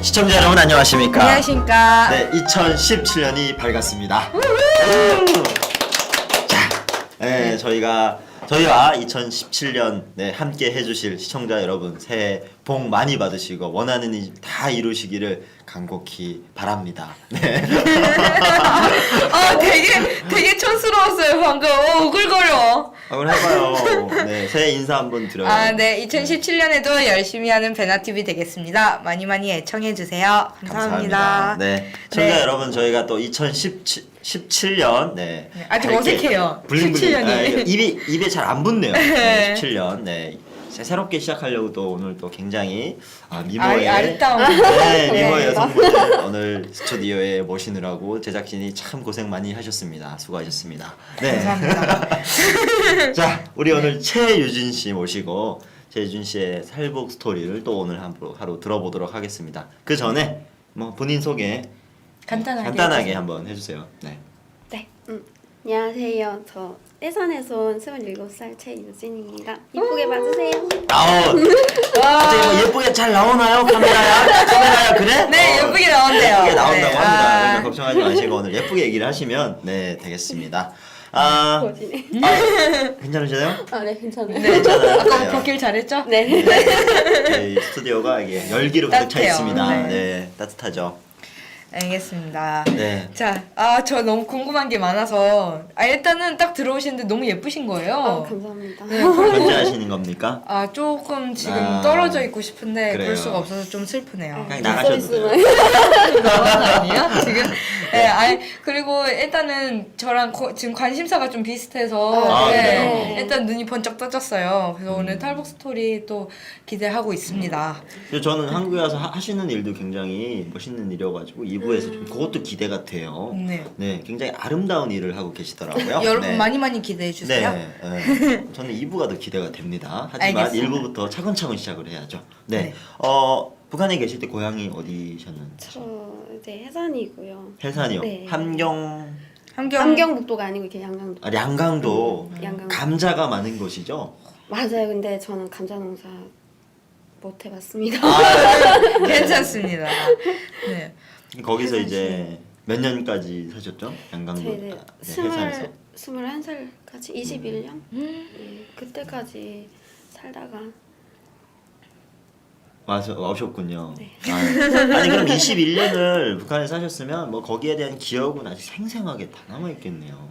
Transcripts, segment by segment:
시청자 여러분 안녕하십니까? 안녕하십니까? 네, 2017년이 밝았습니다. 자, 네, 저희와 2017년 함께 해주실 시청자 여러분 새해 복 많이 받으시고 원하는 일 다 이루시기를 간곡히 바랍니다. 네. 되게 촌스러웠어요 방금. 오글거려. 한번 해봐요. 네, 새해 인사 한번 드려요. 네, 2017년에도 열심히 하는 베나TV 되겠습니다. 많이 애청해주세요. 감사합니다. 네, 시청자 여러분 저희가 또 2017년 아직 어색해요. 17년이 입에 잘 안 붙네요. 네, 17년 새롭게 시작하려고 또 오늘 또 굉장히 미모의 아리따운 미모의 여성분을 오늘 스튜디오에 모시느라고 제작진이 참 고생 많이 하셨습니다. 수고하셨습니다. 네. 감사합니다. 자, 우리 오늘 최유진 씨 모시고 최유진 씨의 살복 스토리를 또 오늘 하루 들어보도록 하겠습니다. 그 전에 뭐 본인 소개 간단하게 한번 해주세요. 네. 네. 안녕하세요. 저 일산에서 온 27살 최유진입니다. 이쁘게 봐주세요. 갑자기 뭐 예쁘게 잘 나오나요? 카메라야 그래? 네, 예쁘게 나온대요. 예쁘게 나온다고 네. 합니다. 그러니까 걱정하지 마시고 오늘 예쁘게 얘기를 하시면 되겠습니다. 거지네. 괜찮으세요? 네, 괜찮아요. 네, 괜찮아요. 아까 벗길 잘했죠? 네. 저희 스튜디오가 이게 열기로 가득 차 따뜻해요. 있습니다. 네. 따뜻하죠. 알겠습니다. 네. 자, 저 너무 궁금한 게 많아서 일단은 딱 들어오시는데 너무 예쁘신 거예요. 감사합니다. 견제하시는 겁니까? 조금 지금 떨어져 있고 싶은데 그래요. 그럴 수가 없어서 좀 슬프네요. 그냥 나가셔도 돼요. 나온 거 아니에요? 지금? 그리고 일단은 저랑 지금 관심사가 좀 비슷해서 그래요? 일단 눈이 번쩍 떠졌어요. 그래서 오늘 탈북 스토리 또 기대하고 있습니다. 그래서 저는 한국에 와서 하시는 일도 굉장히 멋있는 일이어가지고 2부에서 좀 그것도 기대가 돼요. 네. 굉장히 아름다운 일을 하고 계시더라고요. 여러분 많이 기대해 주세요. 네. 저는 2부가 더 기대가 됩니다. 하지만 알겠습니다. 1부부터 차근차근 시작을 해야죠. 네. 네. 북한에 계실 때 고향이 어디셨는지? 저 이제 해산이고요. 해산이요. 네. 함경북도가 아니고 이렇게 양강도. 양강도. 양강도. 감자가 많은 곳이죠. 맞아요. 근데 저는 감자 농사 못 해봤습니다. 괜찮습니다. 네. 거기서 이제 몇 년까지 사셨죠? 양강도. 저 이제 해산에서. 21살까지 21년? 네, 그때까지 살다가 와셨군요. 네. 아니 그럼 21년을 북한에 사셨으면 뭐 거기에 대한 기억은 아직 생생하게 다 남아 있겠네요.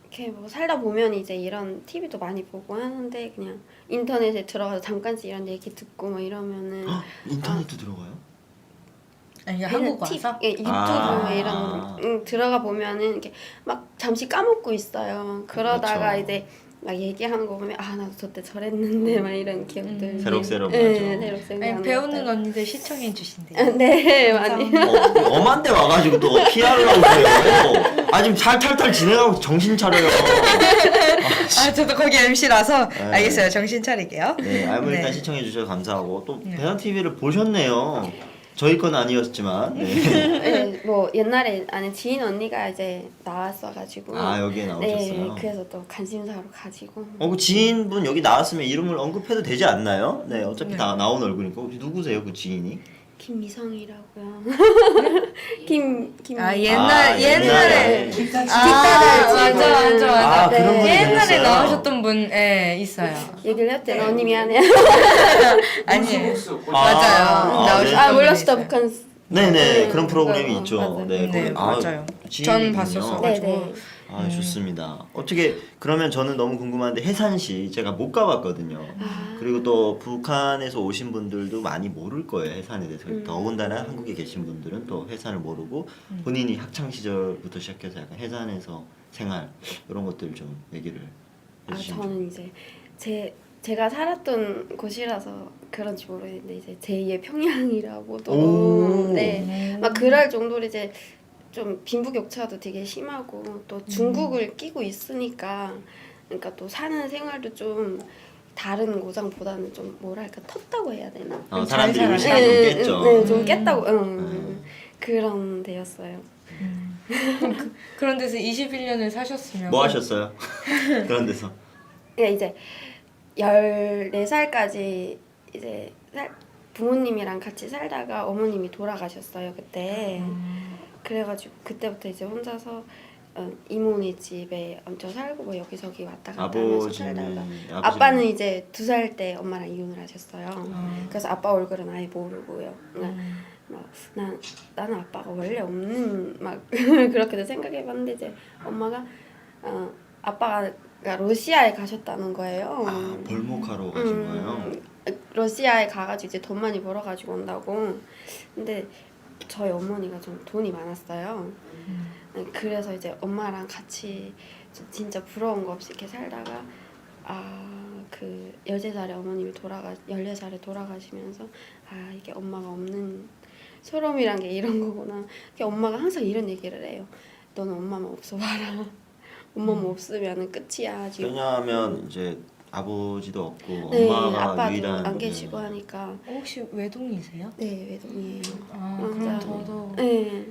이렇게 뭐 살다 보면 이제 이런 TV도 많이 보고 하는데 그냥 인터넷에 들어가서 잠깐씩 이런 얘기 듣고 뭐 이러면은 인터넷도 들어가요? 아니 한국 와서? 유튜브 이런 들어가 보면은 이렇게 막 잠시 까먹고 있어요. 그러다가 그렇죠. 이제 막 얘기하는 거 보면 나도 저때 저랬는데 막 이런 기억들 새록새록하죠. 네, 새록새록 배우는 언니들 시청해 주신대요. 네 많이 엄한 데 와가지고 또 PR을 하고 그래요. 지금 잘 탈탈 진행하고 정신 차려요. 저도 거기 MC라서 네. 알겠어요. 정신 차릴게요. 네, 일단 네. 시청해 주셔서 감사하고 또 배나TV를 보셨네요. 저희 건 아니었지만. 네. 네, 뭐 옛날에 아는 지인 언니가 이제 나왔어가지고 여기에 나오셨어요. 네, 그래서 또 관심사로 가지고 그 지인분 여기 나왔으면 이름을 언급해도 되지 않나요? 네, 어차피 다 나온 얼굴이니까. 혹시 누구세요, 그 지인이? 김미성이라고요. 옛날에 옛날에. 맞아. 그런 분이 옛날에 계셨어요? 나오셨던 분 있어요. 얘기를 했대요. 언니 미안해요. 아니에요. 맞아요. 나오셨던 몰랐다 분이 북한. 네네, 그런 프로그램이 있죠. 맞아요. 네, 네, 맞아요. 전 봤었어. 네네. 좋습니다. 어떻게 그러면 저는 너무 궁금한데 해산시 제가 못 가봤거든요. 그리고 또 북한에서 오신 분들도 많이 모를 거예요, 해산에 대해서. 더군다나 한국에 계신 분들은 또 해산을 모르고 본인이 학창 시절부터 시작해서 약간 해산에서 생활 이런 것들 좀 얘기를 해주시면. 저는 이제 제가 살았던 곳이라서 그런지 모르겠는데 이제 제2의 평양이라고도 막 그럴 정도로 이제 좀 빈부격차도 되게 심하고 또 중국을 끼고 있으니까 그러니까 또 사는 생활도 좀 다른 고장보다는 좀 뭐랄까 텄다고 해야 되나? 사람들이 잘 의식을 좀 깼죠. 네, 좀 깼다고. 그런 데였어요. 그런 데서 21년을 사셨으면 뭐 하셨어요? 그런 데서. 이제 14살까지 이제 부모님이랑 같이 살다가 어머님이 돌아가셨어요 그때. 그래가지고 그때부터 이제 혼자서 이모네 집에 얹혀 살고 뭐 여기저기 왔다 갔다 하면서 살다가 아빠는 이제 2살 때 엄마랑 이혼을 하셨어요. 그래서 아빠 얼굴은 아예 모르고요. 그러니까 나는 아빠가 원래 없는 막 그렇게도 생각해봤는데 이제 엄마가 아빠가 러시아에 가셨다는 거예요. 아, 벌목하러 가신 거예요? 러시아에 가가지고 이제 돈 많이 벌어가지고 온다고. 근데 저희 어머니가 좀 돈이 많았어요. 그래서 이제 엄마랑 같이 진짜 부러운 거 없이 이렇게 살다가 그 13살에 어머님이 14살에 돌아가시면서 이게 엄마가 없는 서러움이란 게 이런 거구나. 엄마가 항상 이런 얘기를 해요. 너는 엄마만 없어봐라. 엄마만 없으면 끝이야. 지금. 왜냐하면 이제 아버지도 없고 네, 엄마가 아빠도 유일한 안 계시고 하니까. 혹시 외동이세요? 네, 외동이에요. 그럼 더더욱. 네.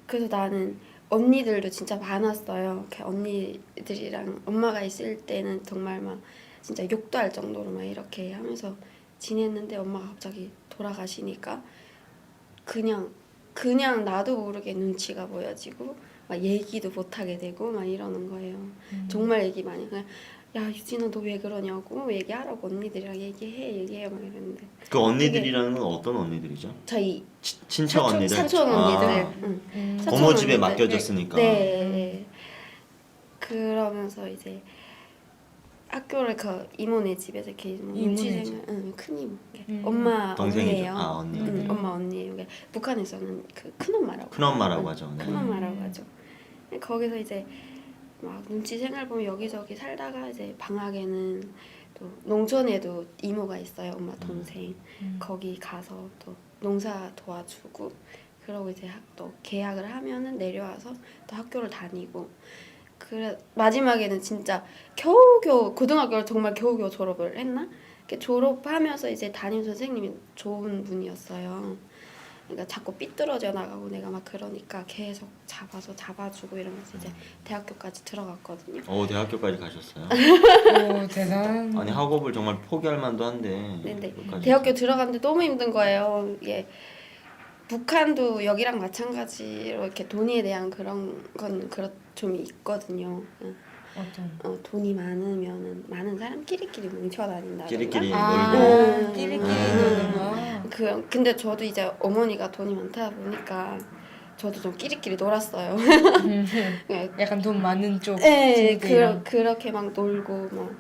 그래서 나는 언니들도 진짜 많았어요. 언니들이랑 엄마가 있을 때는 정말 막 진짜 욕도 할 정도로 막 이렇게 하면서 지냈는데 엄마가 갑자기 돌아가시니까 그냥 나도 모르게 눈치가 보여지고 막 얘기도 못 하게 되고 막 이러는 거예요. 정말 얘기 많이 그냥 야 유진아 너 왜 그러냐고 얘기하라고 언니들이랑 얘기해 막 이랬는데 그 언니들이라는 건 어떤 언니들이죠? 저희 친척 언니들? 사촌 언니들 사촌 고모 집에 언니들. 맡겨졌으니까. 네. 그러면서 이제 학교를 이모네 집에서 이렇게 이모네 큰 이모 엄마 동생이죠. 언니예요. 언니. 엄마 언니예요. 그러니까 북한에서는 그 큰엄마라고. 큰엄마라고 하죠. 네. 큰엄마라고 하죠. 거기서 이제 막 눈치 생활 보면 여기저기 살다가 이제 방학에는 또 농촌에도 이모가 있어요. 엄마 동생. 거기 가서 또 농사 도와주고 그러고 이제 또 계약을 하면은 내려와서 또 학교를 다니고 그래 마지막에는 진짜 겨우겨우 고등학교를 정말 겨우겨우 졸업을 했나? 이렇게 졸업하면서 이제 담임 선생님이 좋은 분이었어요. 그러니까 자꾸 삐뚤어져 나가고 내가 막 그러니까 계속 잡아주고 이러면서 이제 대학교까지 들어갔거든요. 대학교까지 가셨어요? 오 대단. 아니 학업을 정말 포기할 만도 한데. 근데 여기까지 대학교 들어갔는데 너무 힘든 거예요. 이게 북한도 여기랑 마찬가지로 이렇게 돈에 대한 그런 건 좀 있거든요. 어떤? 돈이 많으면은 많은 사람끼리끼리 뭉쳐다닌다. 끼리끼리 놀고. 놀고. 끼리끼리 노는 거. 근데 저도 이제 어머니가 돈이 많다 보니까 저도 좀 끼리끼리 놀았어요. 네, 약간 돈 많은 쪽 네, 친구들이랑. 그렇게 막 놀고 막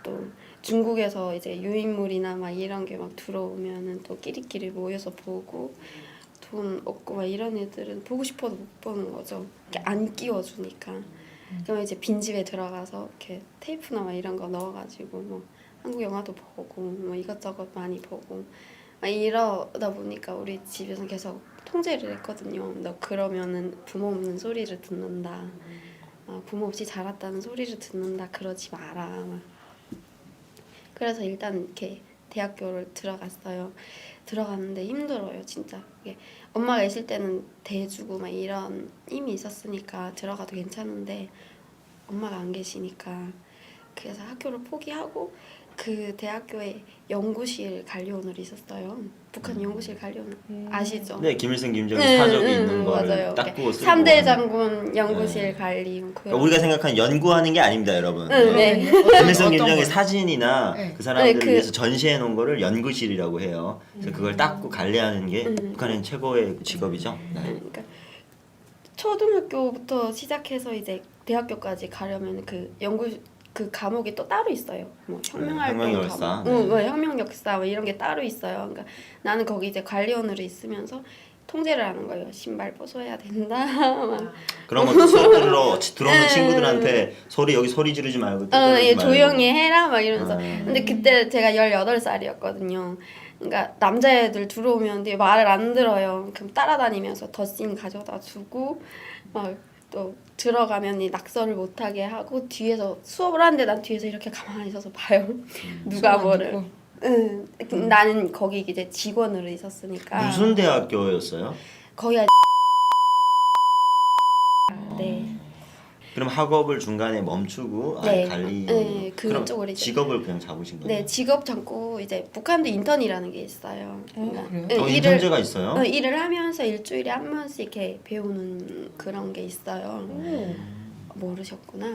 또 중국에서 이제 유인물이나 막 이런 게 막 들어오면은 또 끼리끼리 모여서 보고 돈 없고 막 이런 애들은 보고 싶어도 못 보는 거죠. 이렇게 안 끼워주니까. 그럼 이제 빈집에 들어가서 이렇게 테이프나 막 이런 거 넣어가지고 뭐 한국 영화도 보고 뭐 이것저것 많이 보고 막 이러다 보니까 우리 집에서 계속 통제를 했거든요. 너 그러면은 부모 없는 소리를 듣는다. 부모 없이 자랐다는 소리를 듣는다. 그러지 마라. 막. 그래서 일단 이렇게 대학교를 들어갔어요. 들어갔는데 힘들어요, 진짜. 이게 엄마가 있을 때는 대주고 막 이런 힘이 있었으니까 들어가도 괜찮은데 엄마가 안 계시니까 그래서 학교를 포기하고 그 대학교에 연구실 관리원으로 있었어요. 북한 연구실 관리원 아시죠? 네, 김일성, 김정일 사적이 있는 거를 맞아요. 닦고 쓰고. 3대 장군 연구실 네. 관리. 그러니까 우리가 생각하는 연구하는 게 아닙니다, 여러분. 네. 김일성, 어떤 김정일 걸? 사진이나 네. 그 사람들을 네, 위해서 전시해 놓은 거를 연구실이라고 해요. 그래서 그걸 닦고 관리하는 게 북한의 최고의 직업이죠. 네. 그러니까 초등학교부터 시작해서 이제 대학교까지 가려면 그 과목이 또 따로 있어요. 뭐 혁명활동 혁명역사, 과목, 네. 뭐 혁명역사 뭐 이런 게 따로 있어요. 그러니까 나는 거기 이제 관리원으로 있으면서 통제를 하는 거예요. 신발 벗어야 된다. 막. 그런 것도 수업 들어오는 친구들한테 여기 소리 지르지 말고 예, 말고. 조용히 해라 막 이러면서. 근데 그때 제가 18살이었거든요. 그러니까 남자애들 들어오면 되게 말을 안 들어요. 그럼 따라다니면서 덧신 가져다 주고 막 또 들어가면 낙서를 못하게 하고 뒤에서 수업을 하는데 난 뒤에서 이렇게 가만히 있어서 봐요. 누가 뭐를. 응. 나는 거기 이제 직원으로 있었으니까. 무슨 대학교였어요? 거의 네. 그럼 그럼 학업을 중간에 멈추고 네. 관리. 네, 그럼 그쪽으로 이제. 직업을 그냥 잡으신 거예요? 네, 직업 잡고 이제 북한도 인턴이라는 게 있어요. 그래요? 네, 인턴제가 있어요? 일을 하면서 일주일에 한 번씩 이렇게 배우는 그런 게 있어요. 모르셨구나.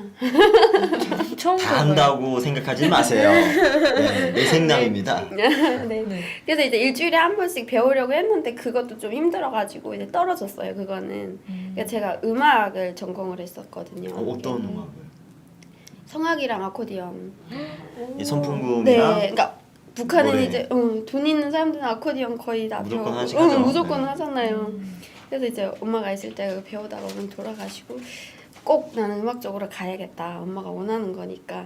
처음 다 들어봐요. 한다고 생각하지 마세요. 네, 내 생남입니다. 네. 네. 그래서 이제 일주일에 한 번씩 배우려고 했는데 그것도 좀 힘들어가지고 이제 떨어졌어요. 그거는. 그러니까 제가 음악을 전공을 했었거든요. 어떤 음악을? 성악이랑 아코디언. 이 선풍금이랑 네, 그러니까 북한은 노래. 이제 돈 있는 사람들은 아코디언 거의 다 무조건 배우고, 하시죠. 무조건 네. 하잖아요. 그래서 이제 엄마가 있을 때 그거 배우다가 오늘 돌아가시고 꼭 나는 음악 쪽으로 가야겠다. 엄마가 원하는 거니까.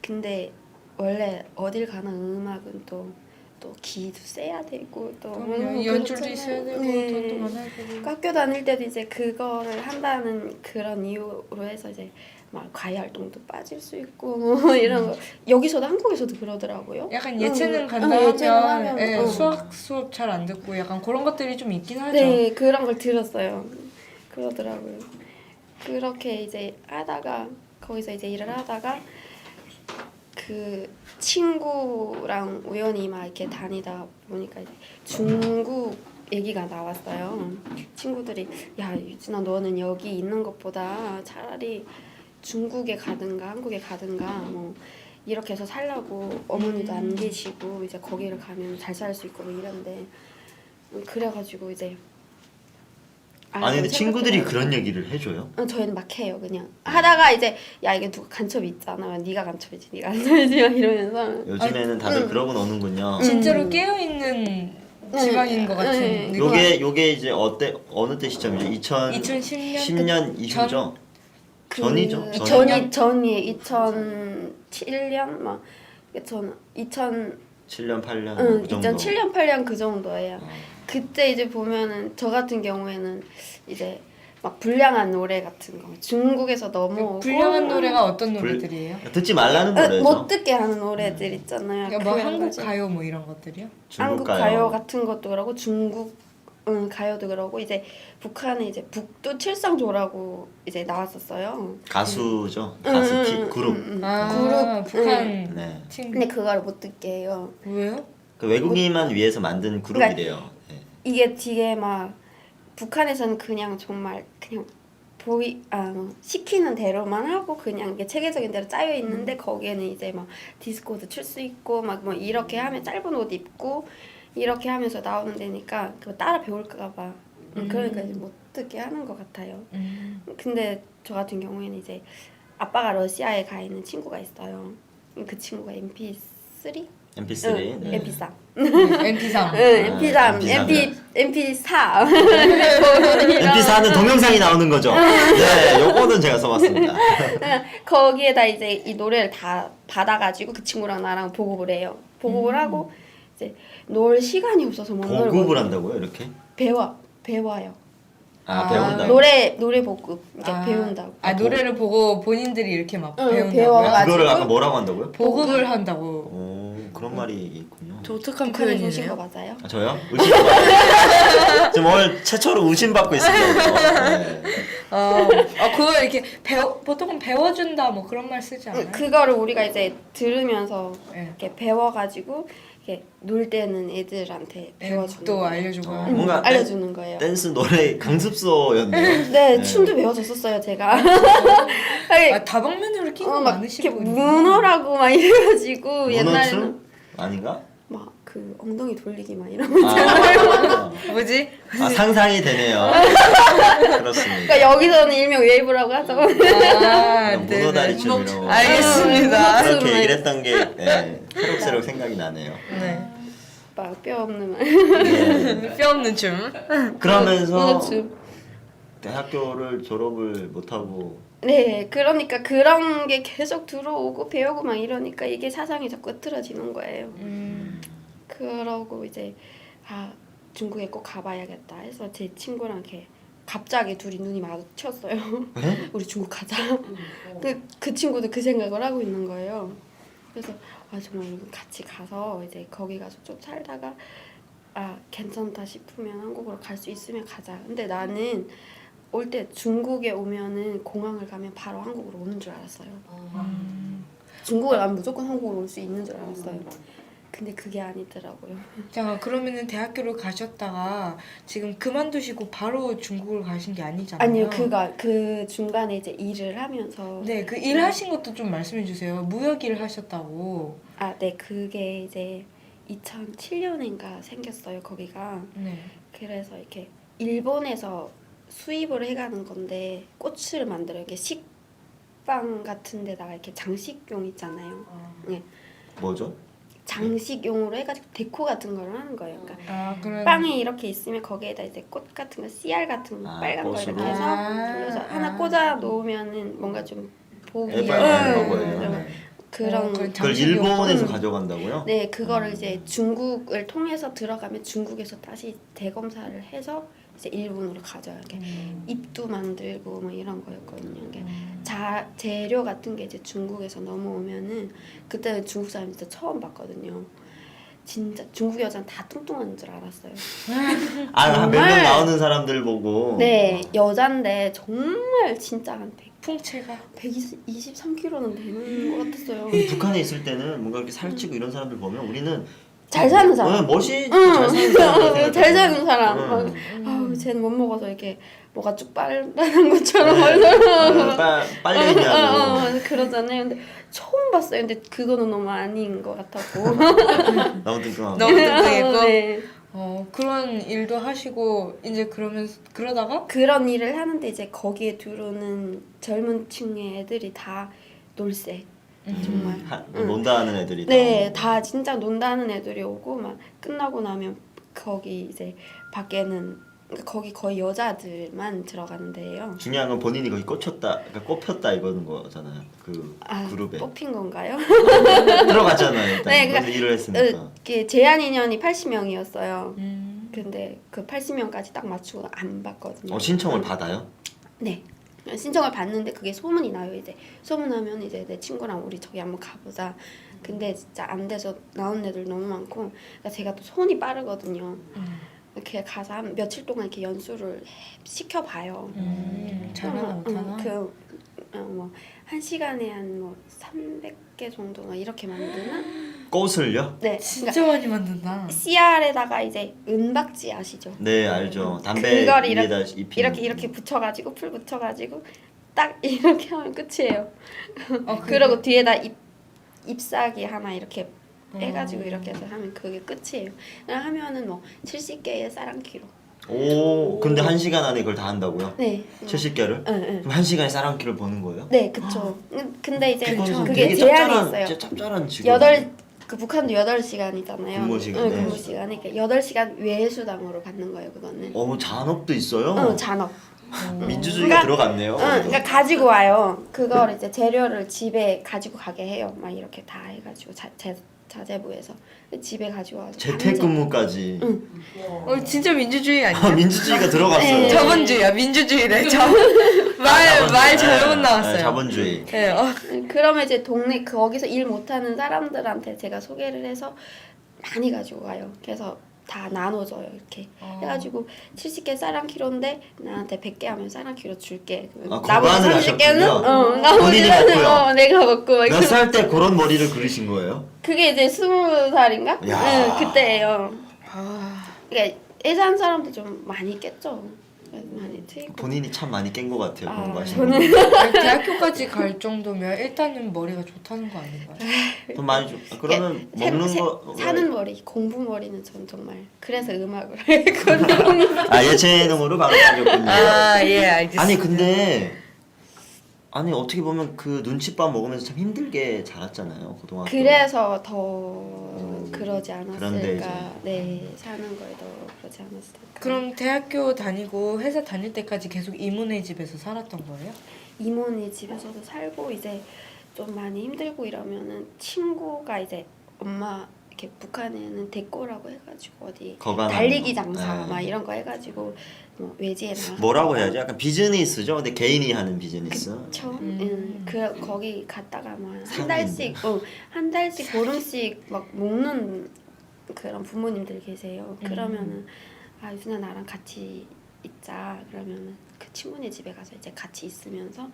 근데 원래 어딜 가나 음악은 또 기도 세야 되고 또 연줄도 그렇잖아요. 있어야 되고 네. 돈도 많아야 되고. 학교 다닐 때도 이제 그거를 한다는 그런 이유로 해서 이제 막 과외 활동도 빠질 수 있고 뭐 이런 거 여기서도 한국에서도 그러더라고요. 약간 예체능 간다 예체능 하면 하면, 예, 수업 잘 안 듣고 약간 그런 것들이 좀 있긴 하죠. 네, 그런 걸 들었어요. 그러더라고요. 그렇게 이제 하다가 거기서 이제 일을 하다가 그 친구랑 우연히 막 이렇게 다니다 보니까 이제 중국 얘기가 나왔어요. 친구들이 야 유진아 너는 여기 있는 것보다 차라리 중국에 가든가 한국에 가든가 뭐 이렇게 해서 살라고 어머니도 안 계시고 이제 거기를 가면 잘 살 수 있고 뭐 이런데 그래가지고 이제 아니 근데 친구들이 생각해봐요. 그런 얘기를 해줘요? 저희는 막 해요 그냥 하다가 이제 야 이게 누가 간첩이 있잖아 네가 간첩이지 네가 간첩이지 막 이러면서 요즘에는 다들 그러고 노는군요. 진짜로 깨어 있는 지방인 것 같은. 네. 느낌. 요게 이제 어느 때 시점이죠? 2010년 10년 이후죠? 전이죠? 전이 2007년 막 전 7년 8년 그 정도. 2007년 8년 그 정도예요. 어. 그때 이제 보면은 저 같은 경우에는 이제 막 불량한 노래 같은 거 중국에서 넘어오고 불량한 노래가 어떤 불- 노래들이에요? 듣지 말라는 노래죠. 못 듣게 하는 노래들 있잖아요. 그러니까 뭐 그런 한국 거지. 가요 뭐 이런 것들이요? 한국 가요 같은 것도 그러고 중국 가요도 그러고 이제 북한에 이제 북두 칠성조라고 이제 나왔었어요. 가수죠. 가수 그룹. 아, 북한 네. 친구. 근데 그거를 못 듣게 해요. 왜요? 그 외국인만 위해서 만든 그룹이래요. 네. 이게 되게 막 북한에서는 그냥 정말 그냥 시키는 대로만 하고 그냥 이게 체계적인 대로 짜여 있는데 거기에는 이제 막 디스코도 출 수 있고 막 뭐 이렇게 하면 짧은 옷 입고 이렇게 하면서 나오는 데니까 그거 따라 배울까 봐 그러니까 이제 못 듣게 하는 것 같아요. 근데 저 같은 경우에는 이제 아빠가 러시아에 가 있는 친구가 있어요. 그 친구가 MP3? MP3. 네. MP3. MP3. MP3, MP3. MP4. MP4는 동영상이 나오는 거죠. 네, 요거는 제가 써봤습니다. 거기에다 이제 이 노래를 다 받아가지고 그 친구랑 나랑 보급을 해요. 보급을 하고 이제 놀 시간이 없어서 못 놀고 보급을 한다고요, 이렇게? 배워요. 배운다. 노래 보급 이제 아, 배운다고. 노래를 보고 본인들이 이렇게 막 배운다고요? 배워가지고. 그거를 아까 뭐라고 한다고요? 보급을 한다고. 오, 그런 말이 있군요. 저 어떡한 북한에서 오신 거 표현이네요? 맞아요? 저요? 의심받아요. 지금 오늘 최초로 의심받고 있습니다. 네. 그거 이렇게 보통은 배워준다 뭐 그런 말 쓰지 않아요? 그거를 우리가 이제 들으면서 네. 이렇게 배워가지고 이렇게 놀 때는 애들한테 배워주는 또 거예요. 알려주고. 뭔가 알려주는 거예요. 댄스 노래 강습소였네요. 네, 춤도 배워줬었어요 제가. 아니, 다방면으로 끼고 막 이렇게 많으시군요. 문어라고 막 이래가지고 문어춤? 옛날에는 아닌가? 막 그 엉덩이 돌리기 막 이런 거. 뭐지? 상상이 되네요. 그렇습니다. 그러니까 여기서는 일명 웨이브라고 하죠. 문어다리 춤 이런 거. 알겠습니다. 그렇게 얘기를 했던 게 새록새록 생각이 나네요. 네. 막 뼈 없는 말. 네. 뼈 없는 춤. 그러면서 문어춤. 대학교를 졸업을 못하고 네, 그러니까 그런 게 계속 들어오고 배우고 막 이러니까 이게 사상이 자꾸 흐트러지는 거예요. 그러고 이제 중국에 꼭 가봐야겠다 해서 제 친구랑 이렇게 갑자기 둘이 눈이 마주쳤어요. 네? 우리 중국 가자. 그 친구도 그 생각을 하고 있는 거예요. 그래서 정말 같이 가서 이제 거기 가서 좀 살다가 괜찮다 싶으면 한국으로 갈 수 있으면 가자. 근데 나는 올 때 중국에 오면은 공항을 가면 바로 한국으로 오는 줄 알았어요. 중국에 가면 무조건 한국으로 올 수 있는 줄 알았어요. 근데 그게 아니더라고요. 자, 그러면은 대학교를 가셨다가 지금 그만두시고 바로 중국을 가신 게 아니잖아요. 아니요, 그 중간에 이제 일을 하면서 네, 그 일하신 것도 좀 말씀해 주세요. 무역 일을 하셨다고. 네, 그게 이제 2007년인가 생겼어요, 거기가. 네. 그래서 이렇게 일본에서 수입을 해가는 건데 꽃을 만들어요. 이렇게 식빵 같은 데다가 이렇게 장식용 있잖아요. 뭐죠? 장식용으로 해가지고 데코 같은 걸 하는 거예요. 그러니까 그런 빵이 이렇게 있으면 거기에다 이제 꽃 같은 거, 씨알 같은 거, 빨간 거 꽃으로. 이렇게 해서 돌려서 하나 꽂아 놓으면은 뭔가 좀 보기 예뻐요, 응, 거예요. 좀 네. 그런 그런 그걸 장식용. 일본에서 가져간다고요? 네, 그거를 이제 중국을 통해서 들어가면 중국에서 다시 대검사를 해서 이제 일본으로 가져요. 이렇게 입도 만들고 뭐 이런 거였거든요. 이게 재료 같은 게 이제 중국에서 넘어오면은 그때는 중국 사람 진짜 처음 봤거든요. 진짜 중국 여자는 다 뚱뚱한 줄 알았어요. 한 몇 명 정말. 나오는 사람들 보고. 네, 여잔데 정말 진짜 한 풍채가 123kg는 되는 것 같았어요. 북한에 있을 때는 뭔가 이렇게 살찌고 이런 사람들 보면 우리는 잘 사는 사람. 멋이 잘 사는 사람. 잘 사는 사람. 막, 아우, 쟤는 못 먹어서 이렇게 뭐가 쭉 빨다는 것처럼 빨려 있냐고. 그러잖아요. 근데 처음 봤어요. 근데 그거는 너무 아닌 것 같았고. 너무 뜬금하고. 너무 뚱뚱했고. 네. 그런 일도 하시고 이제 그러다가 그런 일을 하는데 이제 거기에 들어오는 젊은 층의 애들이 다 놀새. 정말. 논다 하는 애들이. 네, 다 진짜 논다는 애들이 오고 막 끝나고 나면 거기 이제 밖에는 그러니까 거기 거의 여자들만 들어가는 데예요. 중요한 건 본인이 거기 그러니까 꼽혔다 이거는 거잖아요. 그 그룹에. 뽑힌 건가요? 들어갔잖아요. 일단 네, 그러니까 일을 했으니까. 제한 인원이 80명이었어요. 근데 그 80명까지 딱 맞추고 안 받거든요. 신청을 받아요? 네. 신청을 받는데 그게 소문이 나요. 이제 소문나면 이제 내 친구랑 우리 저기 한번 가보자. 근데 진짜 안 돼서 나온 애들 너무 많고, 그러니까 제가 또 손이 빠르거든요. 이렇게 가서 한 며칠 동안 이렇게 연수를 시켜봐요. 잘하나 못하나? 뭐 1시간에 한 뭐 300개 정도나 이렇게 만드나? 꽃을요? 네. 진짜 많이 만든다. CR에다가 이제 은박지 아시죠? 네 알죠. 담배 그걸 위에다 입히는. 이렇게 붙여가지고 풀 붙여가지고 딱 이렇게 하면 끝이에요. 그래? 그리고 뒤에다 잎사귀 하나 이렇게 해가지고 이렇게 해서 하면 그게 끝이에요. 그냥 하면은 뭐 70개에 쌀 1kg. 오, 근데 1시간 안에 그걸 다 한다고요? 네. 70개를? 네. 그럼 1시간에 쌀 한 끼를 버는 거예요? 네, 그쵸. 근데 이제 그거는 그게 되게 제한이 짭짤한, 있어요. 진짜 짭짤한 직업. 그 북한도 8시간이잖아요. 근무 시간, 네. 근무 시간이. 그러니까 8시간 외수당으로 받는 거예요, 그거는. 잔업도 있어요? 잔업. 민주주의가 그러니까- 들어갔네요. 그러니까 가지고 와요. 그걸 이제 재료를 집에 가지고 가게 해요. 막 이렇게 다 해가지고 자재부에서 집에 가지고 와서. 재택근무까지. 진짜 민주주의 아니야? 민주주의가 들어갔어요. 네. 자본주의야, 민주주의래. 말 잘못 나왔어요. 네, 자본주의. 네, 그러면 이제 동네 거기서 일 못하는 사람들한테 제가 소개를 해서 많이 가지고 가요. 그래서 다 나눠줘요 이렇게 해가지고 70개 쌀 1kg인데 나한테 100개 하면 쌀 1kg 줄게. 거반을 하셨군요. 나머지는 본인이 먹고요. 내가 먹고. 몇 살 때 그런 머리를 그리신 거예요? 그게 이제 20살인가? 야. 그때예요. 그러니까 예산 사람도 좀 많이 깼죠. 많이 트이고. 본인이 참 많이 깬 것 같아요. 그런 거 하시는 저는 아니, 대학교까지 갈 정도면 일단은 머리가 좋다는 거 아닌가요? 돈 많이 줘. 그러면 먹는 거 사는 머리, 공부 머리는 전 정말 그래서 음악을 했거든요. 예체능으로 바로 가졌군요. 예, 알겠습니다. 아니 근데 어떻게 보면 그 눈칫밥 먹으면서 참 힘들게 자랐잖아요 고등학교. 그래서 더 그러지 그런데 이제. 않았을까. 네, 사는 거에 더 그러지 않았을까. 그럼 대학교 다니고 회사 다닐 때까지 계속 이모네 집에서 살았던 거예요? 이모네 집에서도 살고 이제 좀 많이 힘들고 이러면은 친구가 이제 엄마 이렇게 북한에는 대꼬라고 해가지고 어디 거간하는 달리기 거. 장사 네. 막 이런 거 해가지고 뭐 외지에 나가. 뭐라고 해야지? 약간 비즈니스죠. 근데 개인이 하는 비즈니스. 그쵸. 거기 갔다가 뭐 한 달씩 보름씩 막 먹는 그런 부모님들 계세요. 그러면은 유준아 나랑 같이 있자. 그러면은 그 친구네 집에 가서 이제 같이 있으면서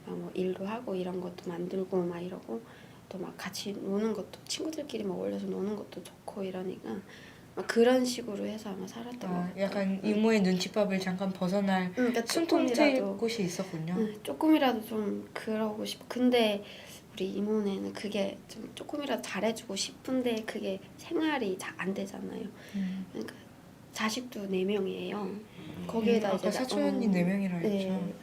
뭐 일도 하고 이런 것도 만들고 막 이러고 또 막 같이 노는 것도 친구들끼리 막 어울려서 노는 것도 좋고 이러니까 막 그런 식으로 해서 아마 살았던 것 같아요. 약간 이모의 눈칫밥을 잠깐 벗어날 그러니까 숨통 트일 조금이라도 곳이 있었군요. 조금이라도 좀 그러고 싶어. 근데 우리 이모네는 그게 좀 조금이라도 잘해주고 싶은데 그게 생활이 잘 안 되잖아요. 그러니까 자식도 4명이에요. 거기에다 이제 아까 사촌 언니 4명이라 네. 했죠.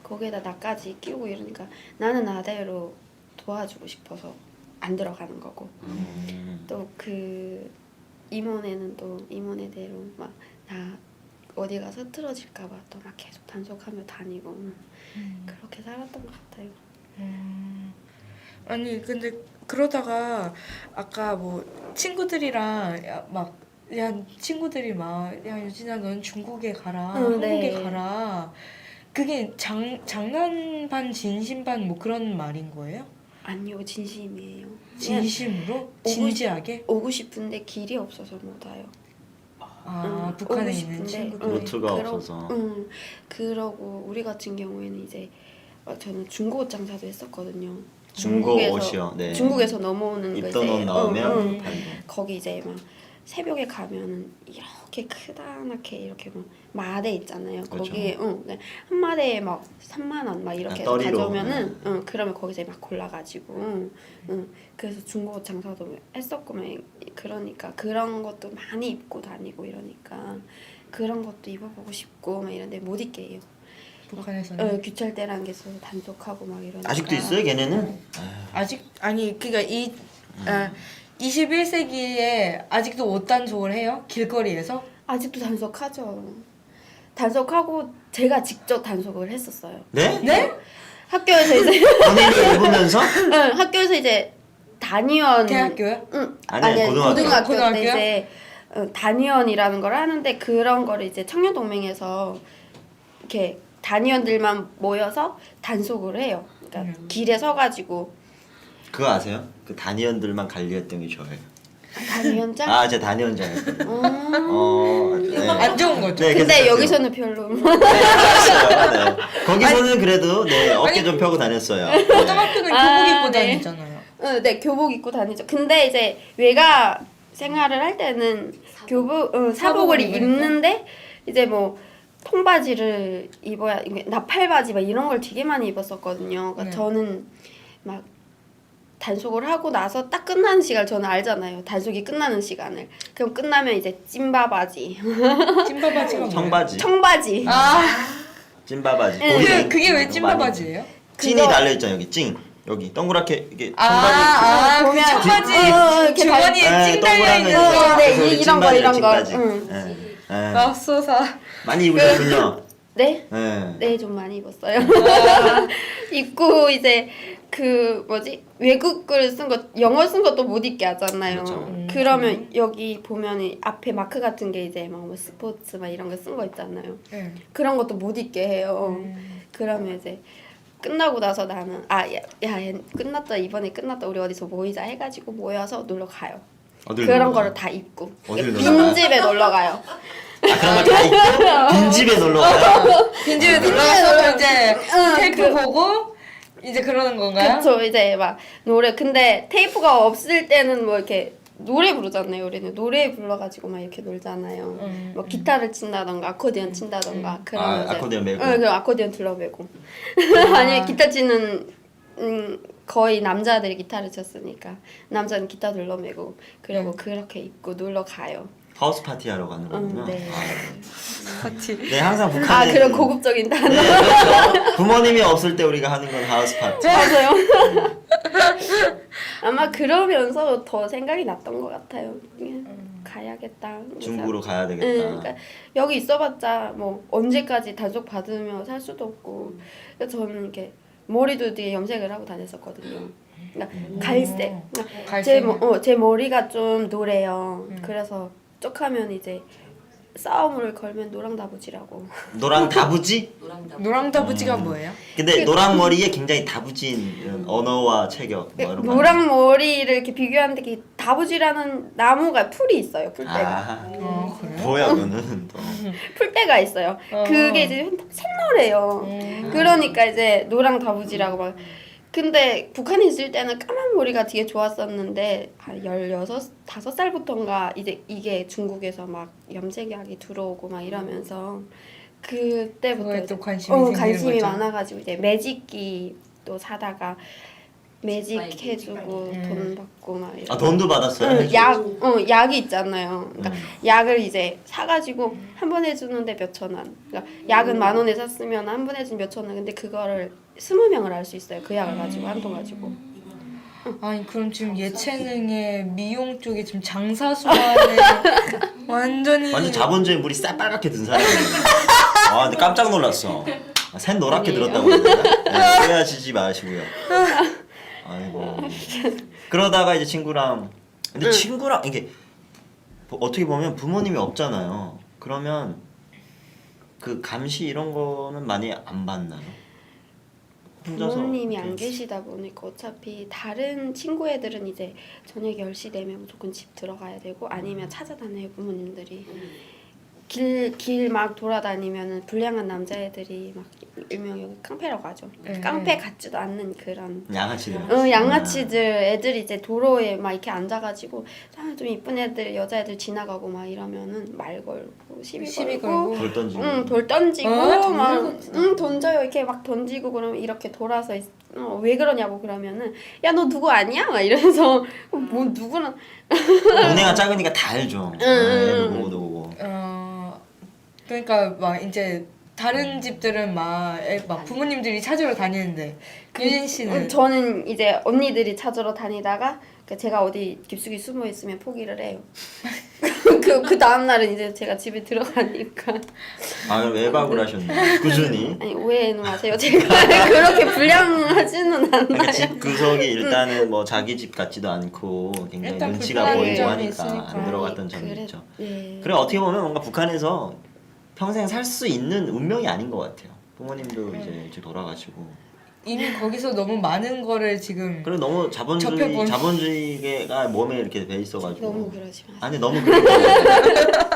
거기에다 나까지 끼우고 이러니까 나는 나대로 도와주고 싶어서 안 들어가는 거고 또 그 이모네는 또 이모네대로 막 나 어디 가서 흐트러질까봐 또 막 계속 단속하며 다니고 그렇게 살았던 것 같아요. 아니 근데 그러다가 아까 뭐 친구들이랑 친구들이 막 야 유진아 넌 중국에 가라 한국에 네. 가라 그게 장난 반 진심 반 뭐 그런 말인 거예요? 아니요 진심이에요. 진심으로? 진지하게? 오고 싶은데 길이 없어서 못 와요. 북한에 오고 있는 싶은데, 친구들 루트가 없어서. 그러고 우리 같은 경우에는 이제 저는 중고 장사도 했었거든요. 중고 옷이요. 네. 중국에서 넘어오는 거 입던 옷 이제 나오면 팔고. 거기 이제 막 새벽에 가면은 이렇게 크다랗게 이렇게 막 마대 있잖아요. 그렇죠. 거기 네. 한 마대에 막 3만 원 막 이렇게 해서 떠리로. 가져오면은 그러면 거기서 막 골라가지고 그래서 중고 장사도 했었고 막 그러니까 그런 것도 많이 입고 다니고 이러니까 그런 것도 입어보고 싶고 막 이런데 못 입게 해요. 북한에서는 규찰대라는 게 있어서 단속하고 막 이러니까 아직도 있어요, 걔네는? 아직 아니 그러니까 21세기에 아직도 옷 단속을 해요? 길거리에서? 아직도 단속하죠. 단속하고 제가 직접 단속을 했었어요. 네? 네? 학교에서 이제 본인을 입으면서? 학교에서 이제 단위원 대학교요? 아니, 고등학교. 때 고등학교요? 이제 단위원이라는 걸 하는데 그런 거를 이제 청년동맹에서 이렇게 단위원들만 모여서 단속을 해요. 그러니까 길에 서가지고 그거 아세요? 그 단위원들만 관리했던 게 저예요. 단위원장. 아, 제 단위원장이었거든요. 네. 안 좋은 거죠? 네, 근데 계속하세요. 여기서는 별로. 네. 거기서는 그래도 네, 어깨 좀 펴고 다녔어요. 고등학교는 교복 입고 네. 다니잖아요. 네, 교복 입고 다니죠. 근데 이제 외가 생활을 할 때는 사복을 사복을 입으니까? 입는데 이제 뭐 통바지를 입어야 이게 나팔바지 막 이런 걸 되게 많이 입었었거든요. 그러니까 네. 저는 막 단속을 하고 나서 딱 끝나는 시간 저는 알잖아요. 단속이 끝나는 시간을. 그럼 끝나면 이제 찐바바지, 찐바바지가 뭐예요? 청바지, 청바지. 찐바바지. 네. 거기에 그게 왜 많이- 찐바바지예요? 찐이 그거- 달려있잖아요. 여기 찡. 여기 동그랗게 이게 청바지. 그 보면- 청바지 이렇게 주머니에 네, 찡 달려 있는 동그라미. 거. 네, 그래서 이런 거, 찐바지, 이런 거. 찐바지. 응. 네. 네. 맙소사. 많이 입으셨군요. 네? 네. 네, 좀 많이 입었어요. 입고 이제 그 뭐지 외국 글 쓴 거 영어 쓴 것도 못 입게 하잖아요. 그렇죠. 그러면 여기 보면 앞에 마크 같은 게 이제 막 뭐 스포츠 막 이런 거 쓴 거 있잖아요. 네. 그런 것도 못 입게 해요. 그러면 이제 끝나고 나서 나는 얘 끝났다 이번에 끝났다 우리 어디서 모이자 해가지고 모여서 놀러 가요. 어딜 그런 놀러 거를 가요? 다 입고 어딜 놀러 가요? 빈집에 놀러 가요. 아, 그런 거 다 입고 빈집에 놀러 가요. 빈집에 놀러가서 이제 응, 테이프 보고 이제 그러는 건가요? 그쵸 이제 막 노래 근데 테이프가 없을 때는 뭐 이렇게 노래 부르잖아요. 우리는 노래 불러가지고 막 이렇게 놀잖아요. 뭐 기타를 친다던가 아코디언 친다던가 그러면 이제 아코디언 메고. 그럼 아코디언 둘러매고 아니면 기타 치는 거의 남자들이 기타를 쳤으니까 남자는 기타 둘러매고 그리고 그렇게 입고 놀러 가요. 하우스 파티 하러 가는 거구나. 네. 같이. 네, 항상 북한에 그런 고급적인 단어. 네, 그렇죠. 부모님이 없을 때 우리가 하는 건 하우스 파티. 맞아요. 아마 그러면서 더 생각이 났던 것 같아요. 그냥 가야겠다. 중국으로 가야 응, 되겠다. 그러니까 여기 있어봤자 뭐 언제까지 단속 받으며 살 수도 없고 그래서 저는 이렇게 머리도 되게 염색을 하고 다녔었거든요. 그러니까 갈색. 그러니까 갈색. 제 머리가 좀 노래요. 그래서 쪽하면 이제 싸움을 걸면 노랑다부지라고. 노랑 다부지? 노랑다부지가 뭐예요? 근데 노랑 머리에 굉장히 다부진 이런 언어와 체격 뭐 이런 거. 노랑 머리를 이렇게 비교하는데 그 다부지라는 나무가 풀이 있어요. 풀대가. 그래요? 뭐야 그거는 또. 풀대가 있어요. 그게 이제 샛노래요. 그러니까 이제 노랑다부지라고 막. 근데 북한에 있을 때는 까만 머리가 되게 좋았었는데 한 5살부터인가 이제 이게 중국에서 막 염색약이 들어오고 막 이러면서 그때부터 그거에 또 관심이 생기는 관심이 거죠. 많아가지고 이제 매직기 또 사다가 매직 해주고 음. 돈 받고 막 이런. 아 돈도 받았어요? 응, 약이 있잖아요. 그러니까 약을 이제 사가지고 한 번 해주는데 몇천 원. 그러니까 약은 10,000원에 샀으면 한 번 해주면 몇천 원. 근데 그거를 20명을 알 수 있어요. 그 약을 가지고 한 통 가지고. 아니 그럼 지금 예체능의 미용 쪽에 지금 장사수하네. 완전히 완전 자본주의 물이 새빨갛게 든 사람이에요. 아 근데 깜짝 놀랐어. 새 노랗게 들었다고 그러나? 네, 오해하시지 마시고요. 아이고. 그러다가 이제 친구랑 근데 친구랑 이게 어떻게 보면 부모님이 없잖아요. 그러면 그 감시 이런 거는 많이 안 받나요? 혼자서 부모님이 안 이렇게. 계시다 보니까 어차피 다른 친구 애들은 이제 저녁 10시 되면 무조건 집 들어가야 되고 아니면 찾아다녀요 부모님들이. 길 막 돌아다니면은 불량한 남자애들이 막 일명 여기 깡패라고 하죠. 깡패 같지도 않는 그런 양아치들. 양아치들 애들이 이제 도로에 막 이렇게 앉아가지고 좀 이쁜 애들 여자애들 지나가고 막 이러면은 말 걸고 시비 걸고 돌 던지고. 돌 던지고 돈 막 던져요 이렇게 막 던지고 그러면 이렇게 돌아서 왜 그러냐고 그러면은 야 너 누구 아니야? 막 이러면서 뭐 누구는 동네가 작으니까 다 알죠. 누구 보고. 그러니까 막 이제 다른 집들은 막 부모님들이 찾으러 다니는데 유진 씨는 저는 이제 언니들이 찾으러 다니다가 제가 어디 깊숙이 숨어 있으면 포기를 해요. 그 다음 날은 이제 제가 집에 들어가니까. 아 그럼 외박을 하셨네. 꾸준히. 아니 오해는 마세요. 제가 그렇게 불량하지는 그러니까 않아요. 집 구석이 일단은 뭐 자기 집 같지도 않고 굉장히 일단 눈치가 불편한 보이고 점이 하니까 있으니까. 안 들어갔던 점이 그래, 있죠. 예. 그래 어떻게 보면 뭔가 북한에서 평생 살 수 있는 운명이 아닌 것 같아요. 부모님도 이제 일찍 돌아가시고. 이미 거기서 너무 많은 거를 지금 그리고 너무 접해본- 자본주의가 몸에 이렇게 배 있어가지고. 너무 그러지 마세요. 아니 너무 그래요.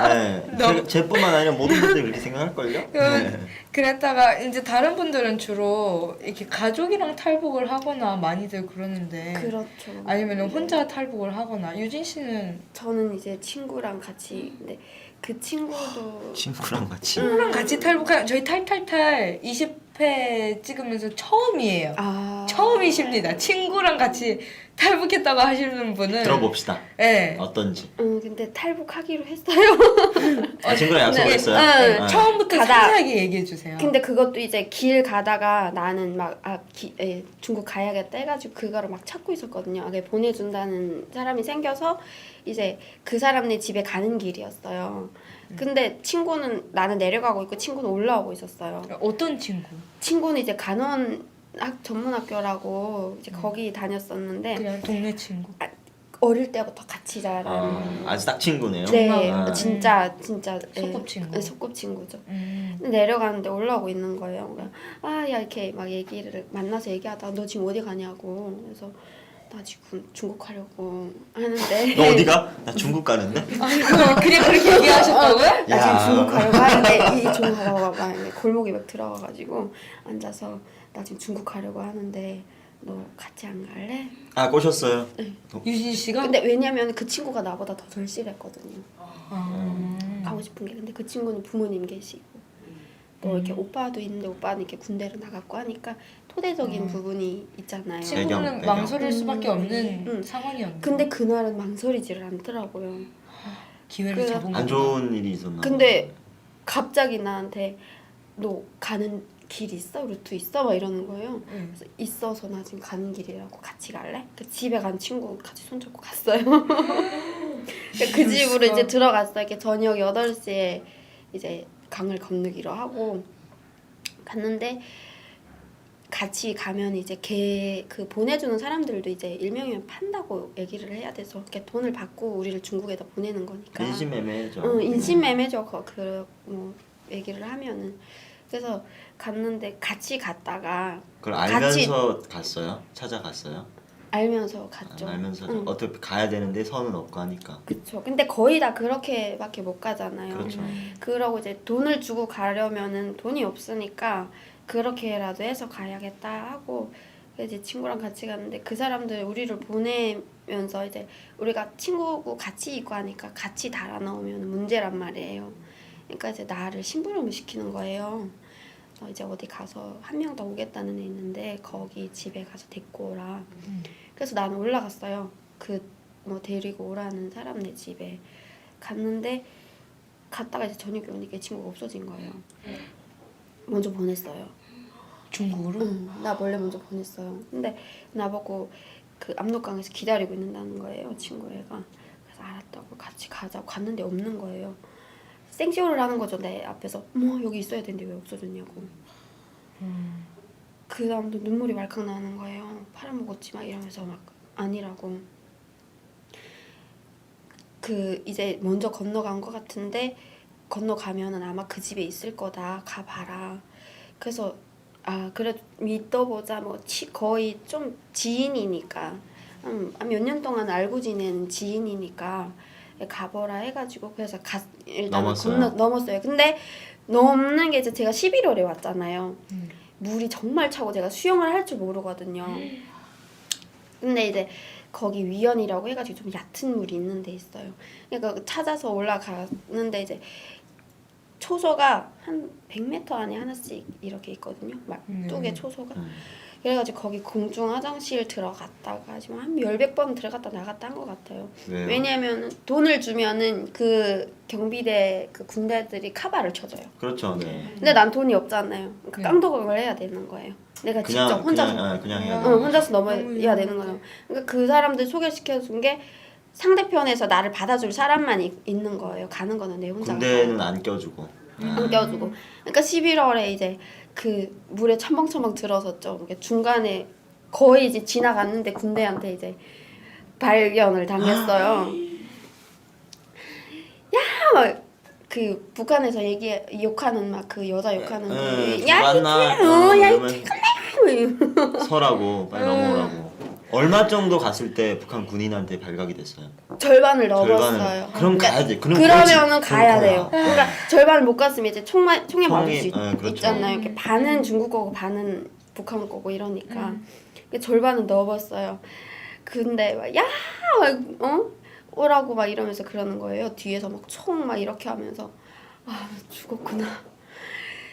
네. 제뿐만 아니라 모든 분들이 그렇게 생각할걸요? 네. 그랬다가 이제 다른 분들은 주로 이렇게 가족이랑 탈북을 하거나 많이들 그러는데 그렇죠. 아니면 혼자 탈북을 하거나 유진 씨는 저는 이제 친구랑 같이 근데 그 친구도 친구랑 같이. 친구랑 같이 탈북한 저희 탈탈탈 20회 찍으면서 처음이에요. 처음이십니다. 친구랑 같이 탈북했다고 하시는 분은 들어봅시다. 네. 어떤지. 근데 탈북하기로 했어요. 친구랑 약속했어요? 네. 네. 처음부터 가다. 상세하게 얘기해 주세요. 근데 그것도 이제 길 가다가 나는 막 중국 가야겠다 해가지고 그거를 막 찾고 있었거든요. 보내준다는 사람이 생겨서 이제 그 사람네 집에 가는 길이었어요. 근데 친구는 나는 내려가고 있고 친구는 올라오고 있었어요. 어떤 친구? 친구는 이제 전문학교라고 이제 거기 다녔었는데 그냥 동네 친구. 어릴 때부터 같이 자란 아주 딱 친구네요. 네, 아. 진짜 소꿉친구. 네, 소꿉친구죠. 내려가는데 올라오고 있는 거예요. 야 이렇게 막 얘기를 만나서 얘기하다가 너 지금 어디 가냐고. 그래서 나 지금 중국 가려고 하는데. 너 어디가? 나 중국 가는데? 그냥 그렇게 얘기하셨다고요? 나 지금 중국 가려고 하는데 이 중국 가려고 골목에 막 들어가가지고 앉아서 나 지금 중국 가려고 하는데 너 같이 안 갈래? 아 꼬셨어요? 유진 씨가? 근데 왜냐면 그 친구가 나보다 더 절실했거든요. 아. 가고 싶은 게. 근데 그 친구는 부모님 계시고 또 이렇게 오빠도 있는데 오빠는 이렇게 군대를 나갔고 하니까 토대적인 부분이 있잖아요. 친구는 배경. 망설일 수밖에 없는 상황이었네. 근데 그날은 망설이지를 않더라고요. 기회를 잡은 안 거구나. 좋은 일이 있었나? 근데 갑자기 나한테 너 가는 길 있어? 루트 있어? 막 이러는 거예요. 그래서 있어서 나 지금 가는 길이라고 같이 갈래? 집에 간 친구 같이 손잡고 갔어요. 그 집으로 이제 들어갔어요. 이렇게 저녁 8시에 이제 강을 건너기로 하고 갔는데 같이 가면 이제 걔 그 보내주는 사람들도 이제 일명이면 판다고 얘기를 해야 돼서 이렇게 돈을 받고 우리를 중국에다 보내는 거니까. 인신매매죠. 인신매매죠. 뭐 얘기를 하면은. 그래서 갔는데 같이 갔다가 그걸 알면서 갔어요? 찾아갔어요? 알면서 갔죠. 알면서 어떻게 가야 되는데 선은 없고 하니까. 그렇죠. 근데 거의 다 그렇게밖에 못 가잖아요. 그렇죠. 그러고 이제 돈을 주고 가려면은 돈이 없으니까 그렇게라도 해서 가야겠다 하고 이제 친구랑 같이 갔는데 그 사람들 우리를 보내면서 이제 우리가 친구고 같이 있고 하니까 같이 달아 넣으면 문제란 말이에요. 그러니까 이제 나를 심부름을 시키는 거예요. 이제 어디 가서 한 명 더 오겠다는 애 있는데 거기 집에 가서 데리고 오라. 그래서 나는 올라갔어요. 그 뭐 데리고 오라는 사람네 집에 갔는데 갔다가 이제 저녁에 오니까 친구가 없어진 거예요. 먼저 보냈어요. 중국으로? 나 몰래 먼저 보냈어요. 근데 나보고 그 압록강에서 기다리고 있는다는 거예요, 친구 애가. 그래서 알았다고 같이 가자고 갔는데 없는 거예요. 생쇼를 하는 거죠, 내 앞에서. 뭐 여기 있어야 되는데 왜 없어졌냐고. 그 다음도 눈물이 말칵 나는 거예요. 팔아먹었지 막 이러면서 막 아니라고. 그 이제 먼저 건너간 거 같은데 건너가면은 아마 그 집에 있을 거다. 가봐라. 그래서 그래 믿어보자. 뭐 거의 좀 지인이니까 몇 년 동안 알고 지낸 지인이니까 가보라 해가지고 그래서 일단 넘었어요. 근데 넘는 게 이제 제가 11월에 왔잖아요. 물이 정말 차고 제가 수영을 할 줄 모르거든요. 근데 이제 거기 위연이라고 해가지고 좀 얕은 물이 있는 데 있어요. 그러니까 찾아서 올라가는데 이제 초소가 한 100m 안에 하나씩 이렇게 있거든요. 막 뚝에 초소가. 그래가지고 거기 공중 화장실 들어갔다가 지금 한 몇백 번 들어갔다 나갔다 한 것 같아요. 왜요? 왜냐면은 돈을 주면은 그 경비대 그 군대들이 카바를 쳐줘요. 그렇죠. 네. 근데 난 돈이 없잖아요. 그러니까 깡도각을 해야 되는 거예요. 내가 직접 혼자서 그냥 해야 돼. 혼자서 넘어야 되는 거예요. 그러니까 그 사람들 소개시켜준 게 상대편에서 나를 받아줄 사람만 있는 거예요. 가는 거는 내 혼자. 군대는 안 껴주고. 안 껴주고. 그러니까 11월에 이제 그 물에 첨벙첨벙 들어섰죠. 이렇게 중간에 거의 이제 지나갔는데 군대한테 이제 발견을 당했어요. 야! 그 북한에서 욕하는 막 그 여자 욕하는 야 서라고 빨리 넘어오라고. 얼마 정도 갔을 때 북한 군인한테 발각이 됐어요? 절반을 넘었어요. 그럼 가야지. 그러면은 가야 돼요. 그러니까 절반을 못 갔으면 이제 총에 맞을 수 그렇죠. 있잖아요. 이렇게 반은 중국 거고 반은 북한 거고 이러니까 절반은 넘었어요. 근데 막 야, 오라고 막 이러면서 그러는 거예요. 뒤에서 막 총 막 이렇게 하면서 죽었구나.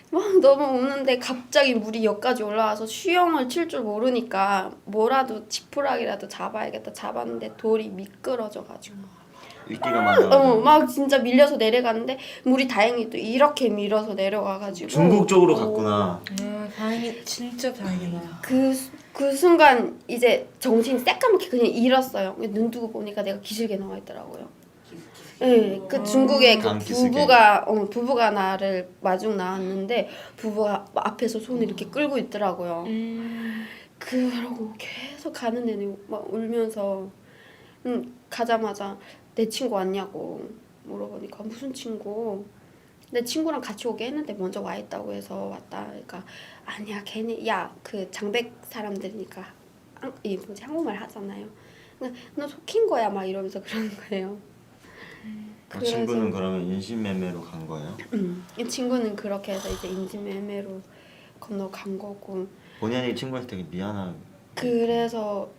막 너무 우는데 갑자기 물이 여기까지 올라와서 수영을 칠 줄 모르니까 뭐라도 지푸라기라도 잡아야겠다. 잡았는데 돌이 미끄러져가지고 위기가 많아. 막 진짜 밀려서 내려갔는데 물이 다행히 또 이렇게 밀어서 내려가가지고 중국 쪽으로 갔구나. 다행히 진짜 다행이다. 그 순간 이제 정신 새까맣게 그냥 잃었어요. 눈 뜨고 보니까 내가 기슭에 나와 있더라고요. 네, 그 중국의 그 부부가 나를 마중 나왔는데 부부가 앞에서 손을 이렇게 끌고 있더라고요. 그러고 계속 가는 애는 막 울면서 가자마자 내 친구 왔냐고 물어보니까 무슨 친구? 내 친구랑 같이 오게 했는데 먼저 와 있다고 해서 왔다. 그러니까 아니야 걔네 그 장백 사람들이니까 한국말 하잖아요. 너 속인 거야 막 이러면서 그러는 거예요. 그 친구는 그러면 인신매매로 간 거예요? 이 친구는 그렇게 해서 이제 인신매매로 건너간 거고. 본인이 친구한테 되게 미안한. 그래서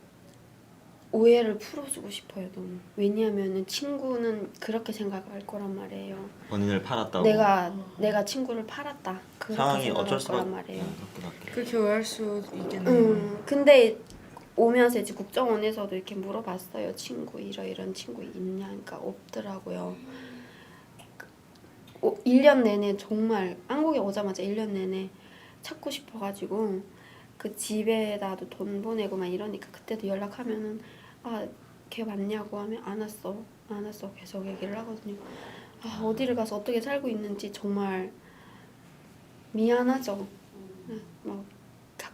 오해를 풀어주고 싶어요 너무. 왜냐하면은 친구는 그렇게 생각할 거란 말이에요. 본인을 팔았다고. 내가 친구를 팔았다. 상황이 어쩔 수밖에 거란 말이에요. 그렇게 오해할 수 있겠네요. 근데 오면서 이제 국정원에서도 이렇게 물어봤어요. 친구 이런 친구 있냐? 그러니까 없더라고요. 1년 내내 정말 한국에 오자마자 1년 내내 찾고 싶어가지고 그 집에다도 돈 보내고 막 이러니까 그때도 연락하면은 걔 맞냐고 하면 안 왔어 계속 얘기를 하거든요. 어디를 가서 어떻게 살고 있는지 정말 미안하죠. 막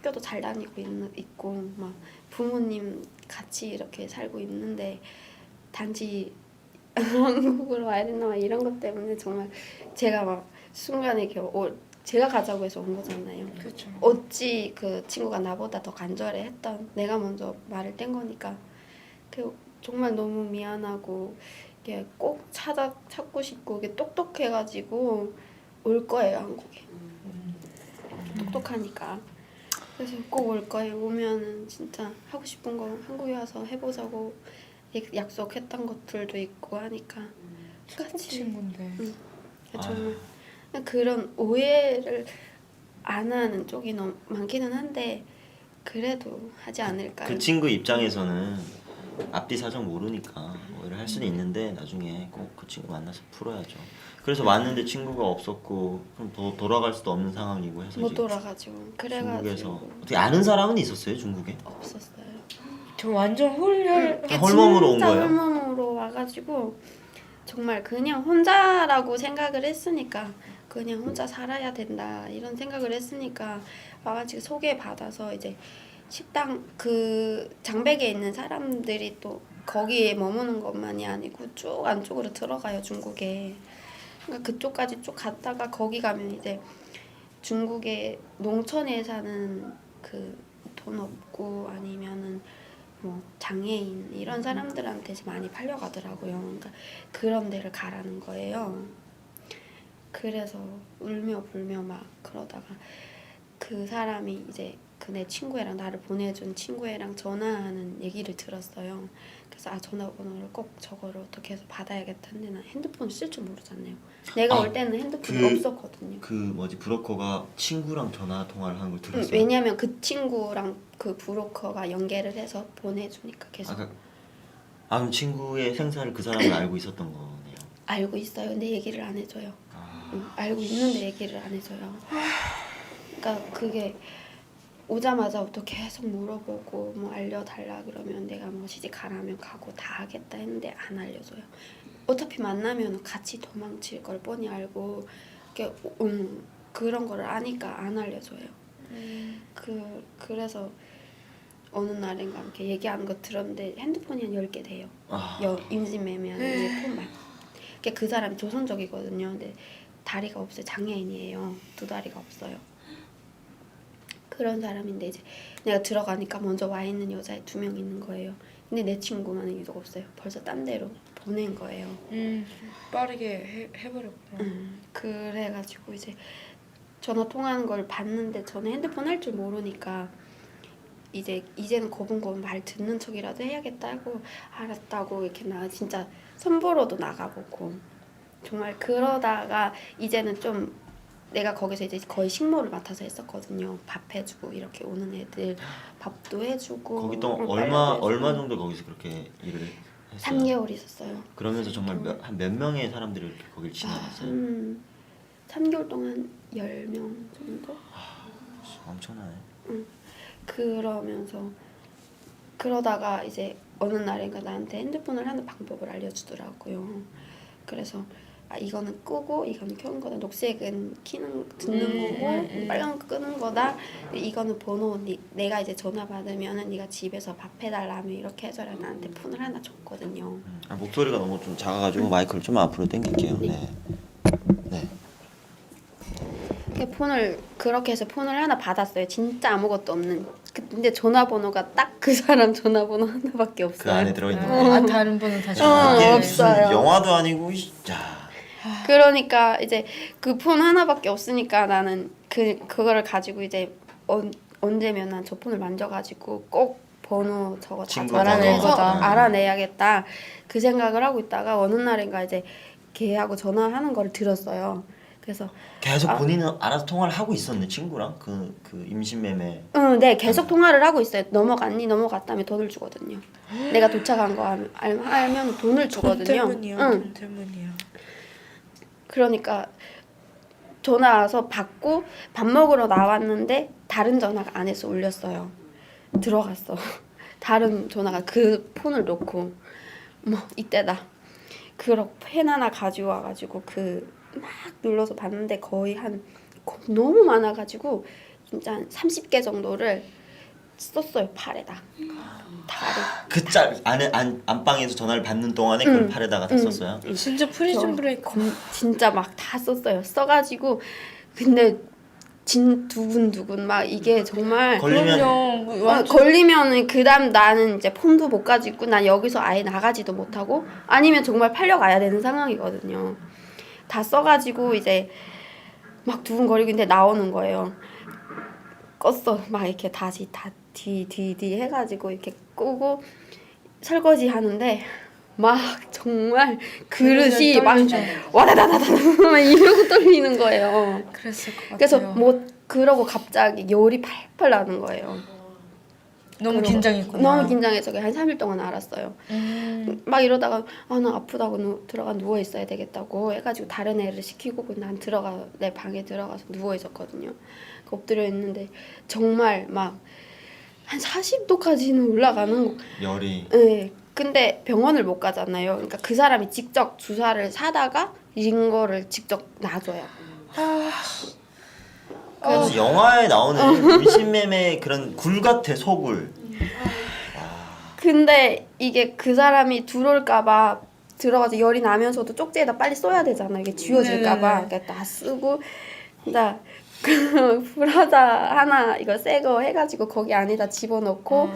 학교도 잘 다니고 있고 막 부모님 같이 이렇게 살고 있는데 단지 한국으로 와야 된다 막 이런 것 때문에 정말 제가 막 순간에 제가 가자고 해서 온 거잖아요. 그렇죠. 어찌 그 친구가 나보다 더 간절해했던 내가 먼저 말을 뗀 거니까 정말 너무 미안하고 이게 꼭 찾고 싶고 이게 똑똑해가지고 올 거예요 한국에. 똑똑하니까. 그래서 꼭 올 거예요. 오면은 진짜 하고 싶은 거 한국에 와서 해보자고 약속했던 것들도 있고 하니까 같이 친구인데. 정말 그런 오해를 안 하는 쪽이 너무 많기는 한데 그래도 하지 않을까요? 그 친구 입장에서는 앞뒤 사정 모르니까 오해를 할 수는 있는데 나중에 꼭 그 친구 만나서 풀어야죠. 그래서 왔는데 친구가 없었고 그럼 더 돌아갈 수도 없는 상황이고 해서 못 이제 돌아가죠. 그래가지고 중국에서 어떻게 아는 사람은 있었어요 중국에? 없었어요. 저 완전 홀몸으로 온 진짜 거예요? 홀몸으로 와가지고 정말 그냥 혼자라고 생각을 했으니까 그냥 혼자 살아야 된다 이런 생각을 했으니까 와가지고 소개받아서 이제 식당 그 장백에 있는 사람들이 또 거기에 머무는 것만이 아니고 쭉 안쪽으로 들어가요 중국에. 그러니까 그쪽까지 쭉 갔다가 거기 가면 이제 중국의 농촌에 사는 그 돈 없고 아니면은 뭐 장애인 이런 사람들한테 많이 팔려가더라고요. 그러니까 그런 데를 가라는 거예요. 그래서 울며 불며 막 그러다가 그 사람이 이제 그 내 친구애랑 나를 보내준 친구애랑 전화하는 얘기를 들었어요. 그래서 전화번호를 꼭 저거를 어떻게 해서 받아야겠다 했는데 난 핸드폰을 쓸 줄 모르잖아요. 내가 올 때는 핸드폰이 없었거든요. 브로커가 친구랑 전화 통화를 하는 걸 들었어요? 왜냐면 그 친구랑 그 브로커가 연계를 해서 보내주니까 계속. 그럼 친구의 생사를 그 사람은 알고 있었던 거네요. 알고 있어요. 근데 얘기를 안 해줘요. 알고 있는데 얘기를 안 해줘요. 그러니까 그게 오자마자부터 계속 물어보고 뭐 알려달라 그러면 내가 뭐 시집 가라면 가고 다 하겠다 했는데 안 알려줘요. 어차피 만나면 같이 도망칠 걸 뻔히 알고 그런 거를 아니까 안 알려줘요. 그래서 어느 날인가 이렇게 얘기하는 거 들었는데 핸드폰이 한 10개 돼요. 임신매매하는 폰만. 그 사람이 조선족이거든요. 근데 다리가 없어요. 장애인이에요. 2다리가 없어요. 그런 사람인데 이제 내가 들어가니까 먼저 와 있는 여자애 2명 있는 거예요. 근데 내 친구만은 유독 없어요. 벌써 딴 데로 보낸 거예요. 빠르게 해버렸구나. 그래가지고 이제 전화 통화하는 걸 봤는데 저는 핸드폰 할 줄 모르니까 이제는 거분거분 말 듣는 척이라도 해야겠다 하고 알았다고 이렇게 진짜 선보러도 나가보고 정말 그러다가 이제는 좀 내가 거기서 이제 거의 식모를 맡아서 했었거든요. 밥 해주고 이렇게 오는 애들 밥도 해주고. 거기 또 얼마 정도 거기서 그렇게 일을 했어요? 3개월 있었어요. 그러면서 정말 한 몇 명의 사람들이 이렇게 거길 지나갔어요? 3개월 동안 10명 정도? 엄청나네. 그러다가 이제 어느 날인가 나한테 핸드폰을 하는 방법을 알려주더라고요. 그래서 이거는 끄고 이거는 켜는 거다. 녹색은 듣는 거고 빨간 거 끄는 거다. 이거는 번호 내가 이제 전화 받으면은 네가 집에서 밥 해달라면 이렇게 해줘라. 나한테 폰을 하나 줬거든요. 목소리가 너무 좀 작아가지고 마이크를 좀 앞으로 당길게요. 네. 그렇게 해서 폰을 하나 받았어요. 진짜 아무것도 없는. 근데 전화번호가 딱 그 사람 전화번호 하나밖에 없어요. 그 안에 들어있는 거예요? 다른 분은 다시 이게 없어요. 무슨 영화도 아니고 진짜. 그러니까 이제 그 폰 하나밖에 없으니까 나는 그거를 가지고 이제 언제면 난 저 폰을 만져가지고 꼭 번호 저거 다 전화해서 알아내야겠다 그 생각을 하고 있다가 어느 날인가 이제 걔하고 전화하는 걸 들었어요. 그래서 계속 본인은 알아서 통화를 하고 있었네 친구랑 그 임신매매. 네 계속 통화를 하고 있어요. 넘어갔니? 넘어갔다며 돈을 주거든요. 내가 도착한 거 알면 돈을 주거든요. 돈 때문이야. 그러니까 전화 와서 받고 밥 먹으러 나왔는데 다른 전화가 안에서 울렸어요. 들어갔어. 다른 전화가 그 폰을 놓고 뭐 이때다. 그렇게 펜 하나 가지고 와가지고 막 눌러서 봤는데 거의 너무 많아가지고 진짜 한 30개 정도를 썼어요. 팔에다. 다리. 그 짤 안에 안방에서 전화를 받는 동안에 그걸 팔에다가 다 썼어요. 진짜 프리즌 브레이크. 진짜 막 다 썼어요. 써가지고 근데 두근두근 막 이게 정말 걸리면 걸리면은 그다음 나는 이제 폰도 못 가지고 난 여기서 아예 나가지도 못하고 아니면 정말 팔려가야 되는 상황이거든요. 다 써가지고 이제 막 두근거리고 있는데 나오는 거예요. 껐어. 막 이렇게 다시 다 뒤 해가지고 이렇게 끄고 설거지 하는데 막 정말 그릇이 막 와다다다다 막 이러고 떨리는 거예요. 그랬을 것 같아요. 그래서 뭐 그러고 갑자기 열이 팔팔 나는 거예요. 너무 긴장했구나. 너무 긴장해서 한 3일 동안 알았어요. 막 이러다가 나 아프다고 들어가 누워 있어야 되겠다고 해가지고 다른 애를 시키고 난 내 방에 들어가서 누워 있었거든요. 엎드려 있는데 정말 막 한 40도까지는 올라가는 열이. 네. 근데 병원을 못 가잖아요. 그러니까 그 사람이 직접 주사를 사다가 이거를 직접 놔줘요. 그래서 영화에 나오는 인신매매 그런 굴 같아 소굴. 근데 이게 그 사람이 들어올까봐 들어가서 열이 나면서도 쪽지에다 빨리 써야 되잖아. 이게 지워질까봐. 그러니까 다 쓰고 나 브라자 하나 이거 새 거 해가지고 거기 안에다 집어넣고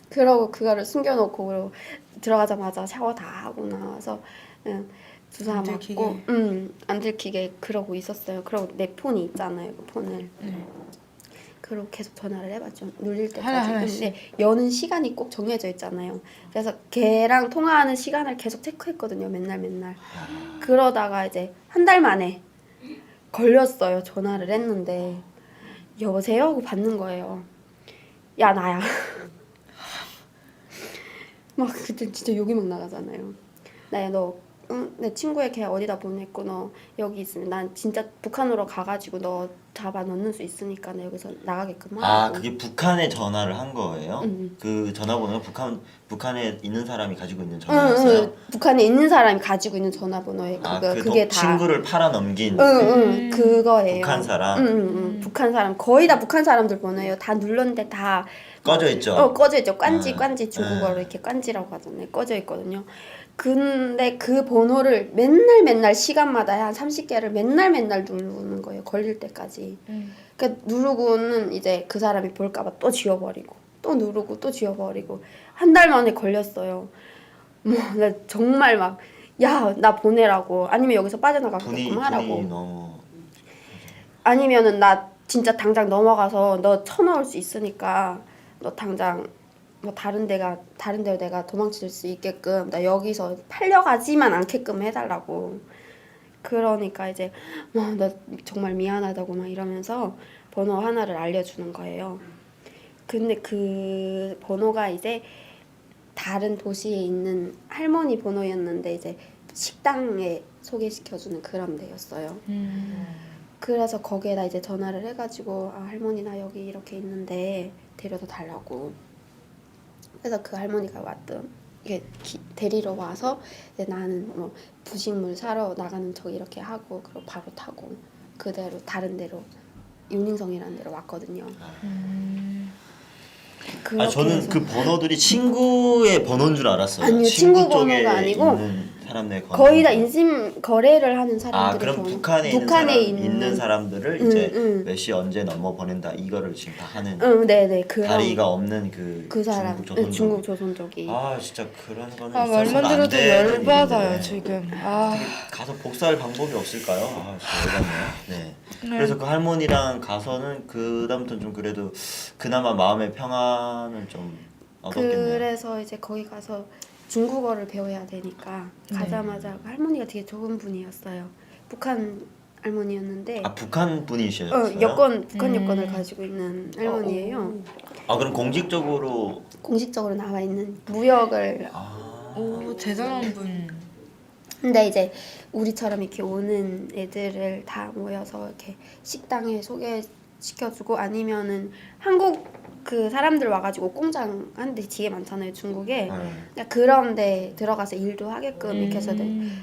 그러고 그거를 숨겨놓고 그러고 들어가자마자 샤워 다 하고 나와서 주사 안 맞고 안 들키게 그러고 있었어요. 그러고 내 폰이 있잖아요. 그 폰을 그리고 계속 전화를 해봤죠. 눌릴 때까지. 하나씩. 근데 여는 시간이 꼭 정해져 있잖아요. 그래서 걔랑 통화하는 시간을 계속 체크했거든요. 맨날. 그러다가 이제 한 달 만에 걸렸어요. 전화를 했는데 여보세요? 하고 받는 거예요. 야 나야. 막 그때 진짜 욕이 막 나가잖아요. 나야 너 내 친구의 걔 어디다 보냈고 너 여기 있으면 난 진짜 북한으로 가가지고 너 잡아 넣는 수 있으니까 나 여기서 나가게끔 하라고. 아 그게 북한에 전화를 한 거예요? 그 전화번호가 북한에 있는 사람이 가지고 있는 전화였어요? 북한에 있는 사람이 가지고 있는 전화번호에 그게 다 친구를 팔아 넘긴 그거예요. 북한 사람? 북한 사람 거의 다 북한 사람들 번호예요. 다 눌렀는데 다 꺼져 있죠? 꺼져 있죠. 깐지 중국어로 이렇게 깐지라고 하잖아요. 꺼져 있거든요. 근데 그 번호를 맨날 시간마다 한 30개를 맨날 누르는 거예요. 걸릴 때까지. 그러니까 누르고는 이제 그 사람이 볼까봐 또 지워버리고 또 누르고 또 지워버리고 한 달 만에 걸렸어요. 뭐 나 정말 막 야 나 보내라고 아니면 여기서 빠져나가게끔 하라고. 분이 너무 아니면은 나 진짜 당장 넘어가서 너 쳐넣을 수 있으니까 너 당장 뭐 다른 데로 내가 도망칠 수 있게끔 나 여기서 팔려가지만 않게끔 해달라고. 그러니까 이제 나 정말 미안하다고 막 이러면서 번호 하나를 알려주는 거예요. 근데 그 번호가 이제 다른 도시에 있는 할머니 번호였는데 이제 식당에 소개시켜주는 그런 데였어요. 그래서 거기에다 이제 전화를 해가지고 할머니 나 여기 이렇게 있는데 데려다 달라고. 그래서 그 할머니가 왔던 이게 데리러 와서 이제 나는 뭐 부식물 사러 나가는 척 이렇게 하고 그리고 바로 타고 그대로 다른 데로 윤닝성이라는 데로 왔거든요. 저는 그 번호들이 친구의 번호인 줄 알았어요. 아니요, 친구 번호가 아니고 사람들 거의 다 인심 거래를 하는 사람들이 그럼 번호. 북한에 있는 사람들을 이제 몇 시 언제 넘어 보낸다 이거를 지금 다 하는 네네 다리가 없는 그 사람 중국 조선족이 진짜 그런 거는 말만 있어서는 안 들어도 되는 열받아요 일인데. 지금. 가서 복사할 방법이 없을까요? 진짜 열받네요. 네. 그래서 그 할머니랑 가서는 그 다음부터는 좀 그래도 그나마 마음의 평안을 좀 얻었겠네요. 그래서 이제 거기 가서 중국어를 배워야 되니까 가자마자 할머니가 되게 좋은 분이었어요. 북한 할머니였는데 북한 분이셨어요? 북한 여권을 가지고 있는 할머니예요. 그럼 공식적으로 나와 있는 무역을 오 대단한 분. 근데 이제 우리처럼 이렇게 오는 애들을 다 모여서 이렇게 식당에 소개시켜주고 아니면은 한국 그 사람들 와가지고 공장 하는 데 되게 많잖아요 중국에. 그러니까 그런 데 들어가서 일도 하게끔 이렇게 해서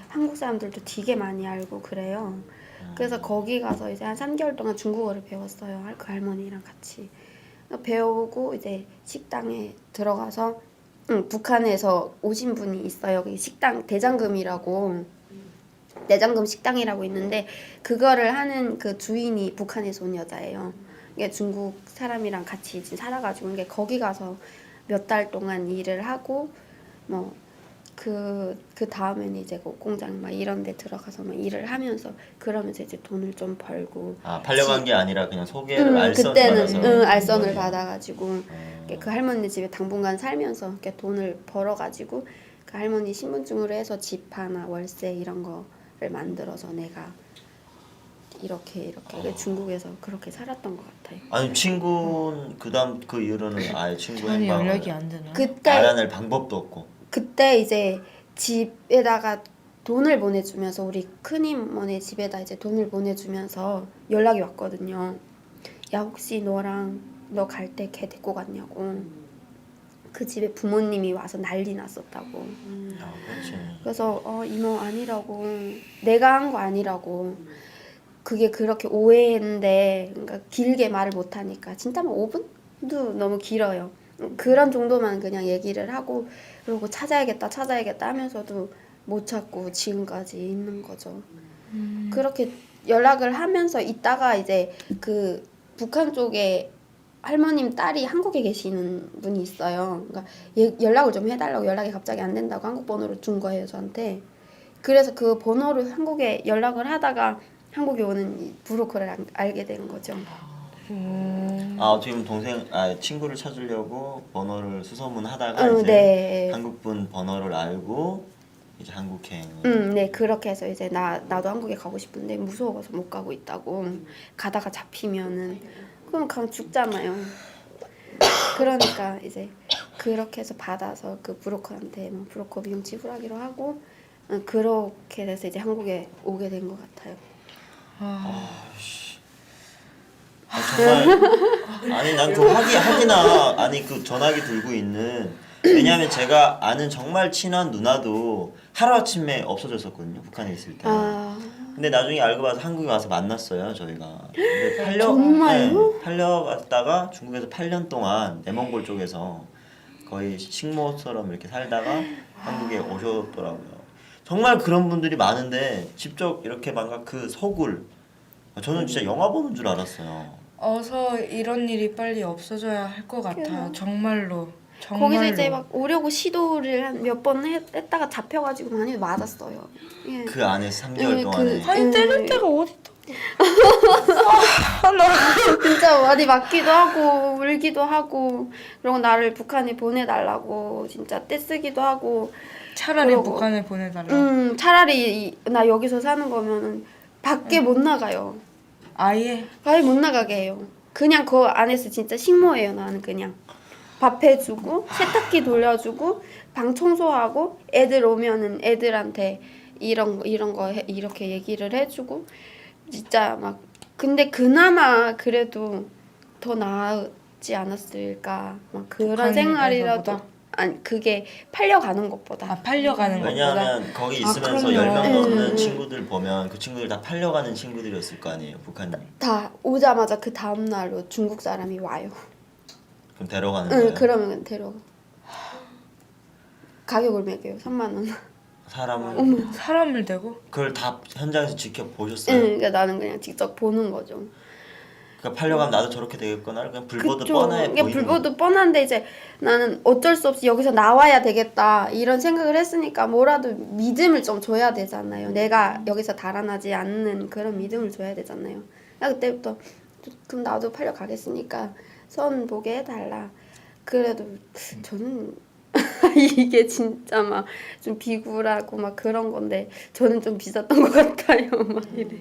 한국 사람들도 되게 많이 알고 그래요. 그래서 거기 가서 이제 한 3개월 동안 중국어를 배웠어요. 그 할머니랑 같이 배우고 이제 식당에 들어가서 북한에서 오신 분이 있어요. 그 식당 대장금이라고 내장금 식당이라고 있는데 그거를 하는 그 주인이 북한에서 온 여자예요. 이게 중국 사람이랑 같이 지금 살아가지고 이게 거기 가서 몇 달 동안 일을 하고 뭐 그 다음에는 이제 그 공장 막 이런 데 들어가서 막 일을 하면서 그러면서 이제 돈을 좀 벌고 아 팔려간 게 아니라 그냥 소개를 알선을 받아서 그때는 알선을 거지. 받아가지고 그 할머니 집에 당분간 살면서 이렇게 돈을 벌어가지고 그 할머니 신분증으로 해서 집 하나 월세 이런 거를 만들어서 내가 이렇게 중국에서 그렇게 살았던 것 같아요. 아니 친구는 그다음 그 이후로는 아예 친구 아니 행방을 연락이 안 되나? 그때 알아낼 방법도 없고. 그때 이제 집에다가 돈을 보내주면서 우리 큰이모네 집에다 이제 돈을 보내주면서 연락이 왔거든요. 야 혹시 너 갈 때 걔 데리고 갔냐고. 그 집에 부모님이 와서 난리 났었다고. 아, 그렇지. 그래서 이모 아니라고. 내가 한 거 아니라고. 그게 그렇게 오해인데 그러니까 길게 말을 못하니까 진짜 뭐 5분도 너무 길어요. 그런 정도만 그냥 얘기를 하고 그러고 찾아야겠다 하면서도 못 찾고 지금까지 있는 거죠. 그렇게 연락을 하면서 있다가 이제 그 북한 쪽에 할머님 딸이 한국에 계시는 분이 있어요. 그러니까 연락을 좀 해달라고 연락이 갑자기 안 된다고 한국 번호를 준 거예요 저한테. 그래서 그 번호를 한국에 연락을 하다가 한국에 오는 이 브로커를 알게 된 거죠. 아 어떻게 보면 친구를 찾으려고 번호를 수소문하다가 이제 네. 한국분 번호를 알고 이제 한국행. 네 그렇게 해서 이제 나도 한국에 가고 싶은데 무서워서 못 가고 있다고. 가다가 잡히면은 그럼 그냥 죽잖아요. 그러니까 이제 그렇게 해서 받아서 그 브로커한테 뭐 브로커 비용 지불하기로 하고 그렇게 돼서 이제 한국에 오게 된 것 같아요. 정말 아니 난 그 하기나 아니 그 전화기 들고 있는 왜냐하면 제가 아는 정말 친한 누나도 하루아침에 없어졌었거든요 북한에 있을 때. 근데 나중에 알고 봐서 한국에 와서 만났어요 저희가. 근데 정말요? 네, 팔려갔다가 중국에서 8년 동안 내몽골 쪽에서 거의 식모처럼 이렇게 살다가 한국에 오셨더라고요. 정말 그런 분들이 많은데 직접 이렇게 뭔가 그 속을 저는 진짜 영화 보는 줄 알았어요. 어서 이런 일이 빨리 없어져야 할 것 같아요. 정말로. 거기서 이제 막 오려고 시도를 한 몇 번 했다가 잡혀가지고 많이 맞았어요. 예. 그 안에서 3개월 동안에 아니 때릴 때가 어딨다. 진짜 많이 맞기도 하고 울기도 하고 그리고 나를 북한에 보내달라고 진짜 떼쓰기도 하고 차라리 그러고, 북한에 보내달라. 차라리 나 여기서 사는 거면은 밖에 못 나가요. 아예 못 나가게 해요. 그냥 그 안에서 진짜 식모예요. 나는 그냥 밥 해주고 세탁기 돌려주고 방 청소하고 애들 오면은 애들한테 이런 거 이렇게 얘기를 해주고 진짜 막 근데 그나마 그래도 더 나았지 않았을까 막 그런 생활이라도 아니 그게 팔려가는 것보다 팔려가는 것보다. 왜냐하면 거기 있으면서 그럼요. 10명 넘는 친구들 보면 그 친구들 다 팔려가는 친구들이었을 거 아니에요 북한이. 다 오자마자 그 다음 날로 중국 사람이 와요. 그럼 데려가는 거예요? 그러면 데려가. 가격을 매겨요. 3만 원. 사람을 대고? 그걸 다 현장에서 지켜보셨어요? 그러니까 나는 그냥 직접 보는 거죠. 그러니까 팔려가면 나도 저렇게 되겠구나. 그냥 불보듯 그쵸. 뻔해 이게 보이는 불보듯 뻔한데 이제 나는 어쩔 수 없이 여기서 나와야 되겠다 이런 생각을 했으니까 뭐라도 믿음을 좀 줘야 되잖아요. 내가 여기서 달아나지 않는 그런 믿음을 줘야 되잖아요. 그때부터 그럼 나도 팔려가겠으니까 선 보게 해달라. 그래도 저는 이게 진짜 막 좀 비굴하고 막 그런 건데 저는 좀 비쌌던 것 같아요. 막 이래.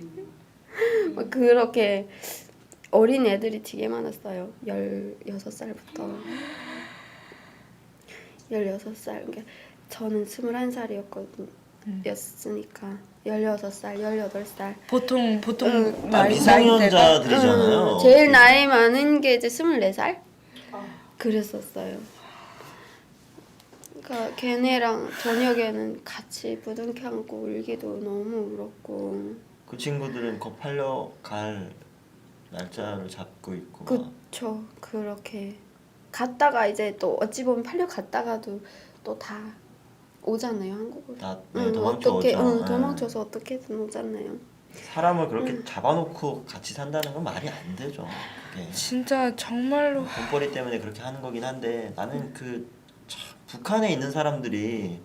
막 그렇게 어린 애들이 되게 많았어요. 16살부터 16살. 그러니까 저는 21살이었거든요. 였으니까 16살, 18살. 보통 미성년자들이잖아요. 제일 나이 많은 게 이제 24살? 그랬었어요. 그러니까 걔네랑 저녁에는 같이 부둥켜 안고 울기도 너무 울었고 그 친구들은 거 팔려갈 날짜를 잡고 있고 막. 그쵸. 그렇게 갔다가 이제 또 어찌 보면 팔려갔다가도 또 다 오잖아요, 한국으로. 다 도망쳐 어떻게 오죠. 도망쳐서 어떻게든 오잖아요. 사람을 그렇게 잡아놓고 같이 산다는 건 말이 안 되죠. 그게 진짜 정말로 돈벌이 때문에 그렇게 하는 거긴 한데 나는 참 북한에 있는 사람들이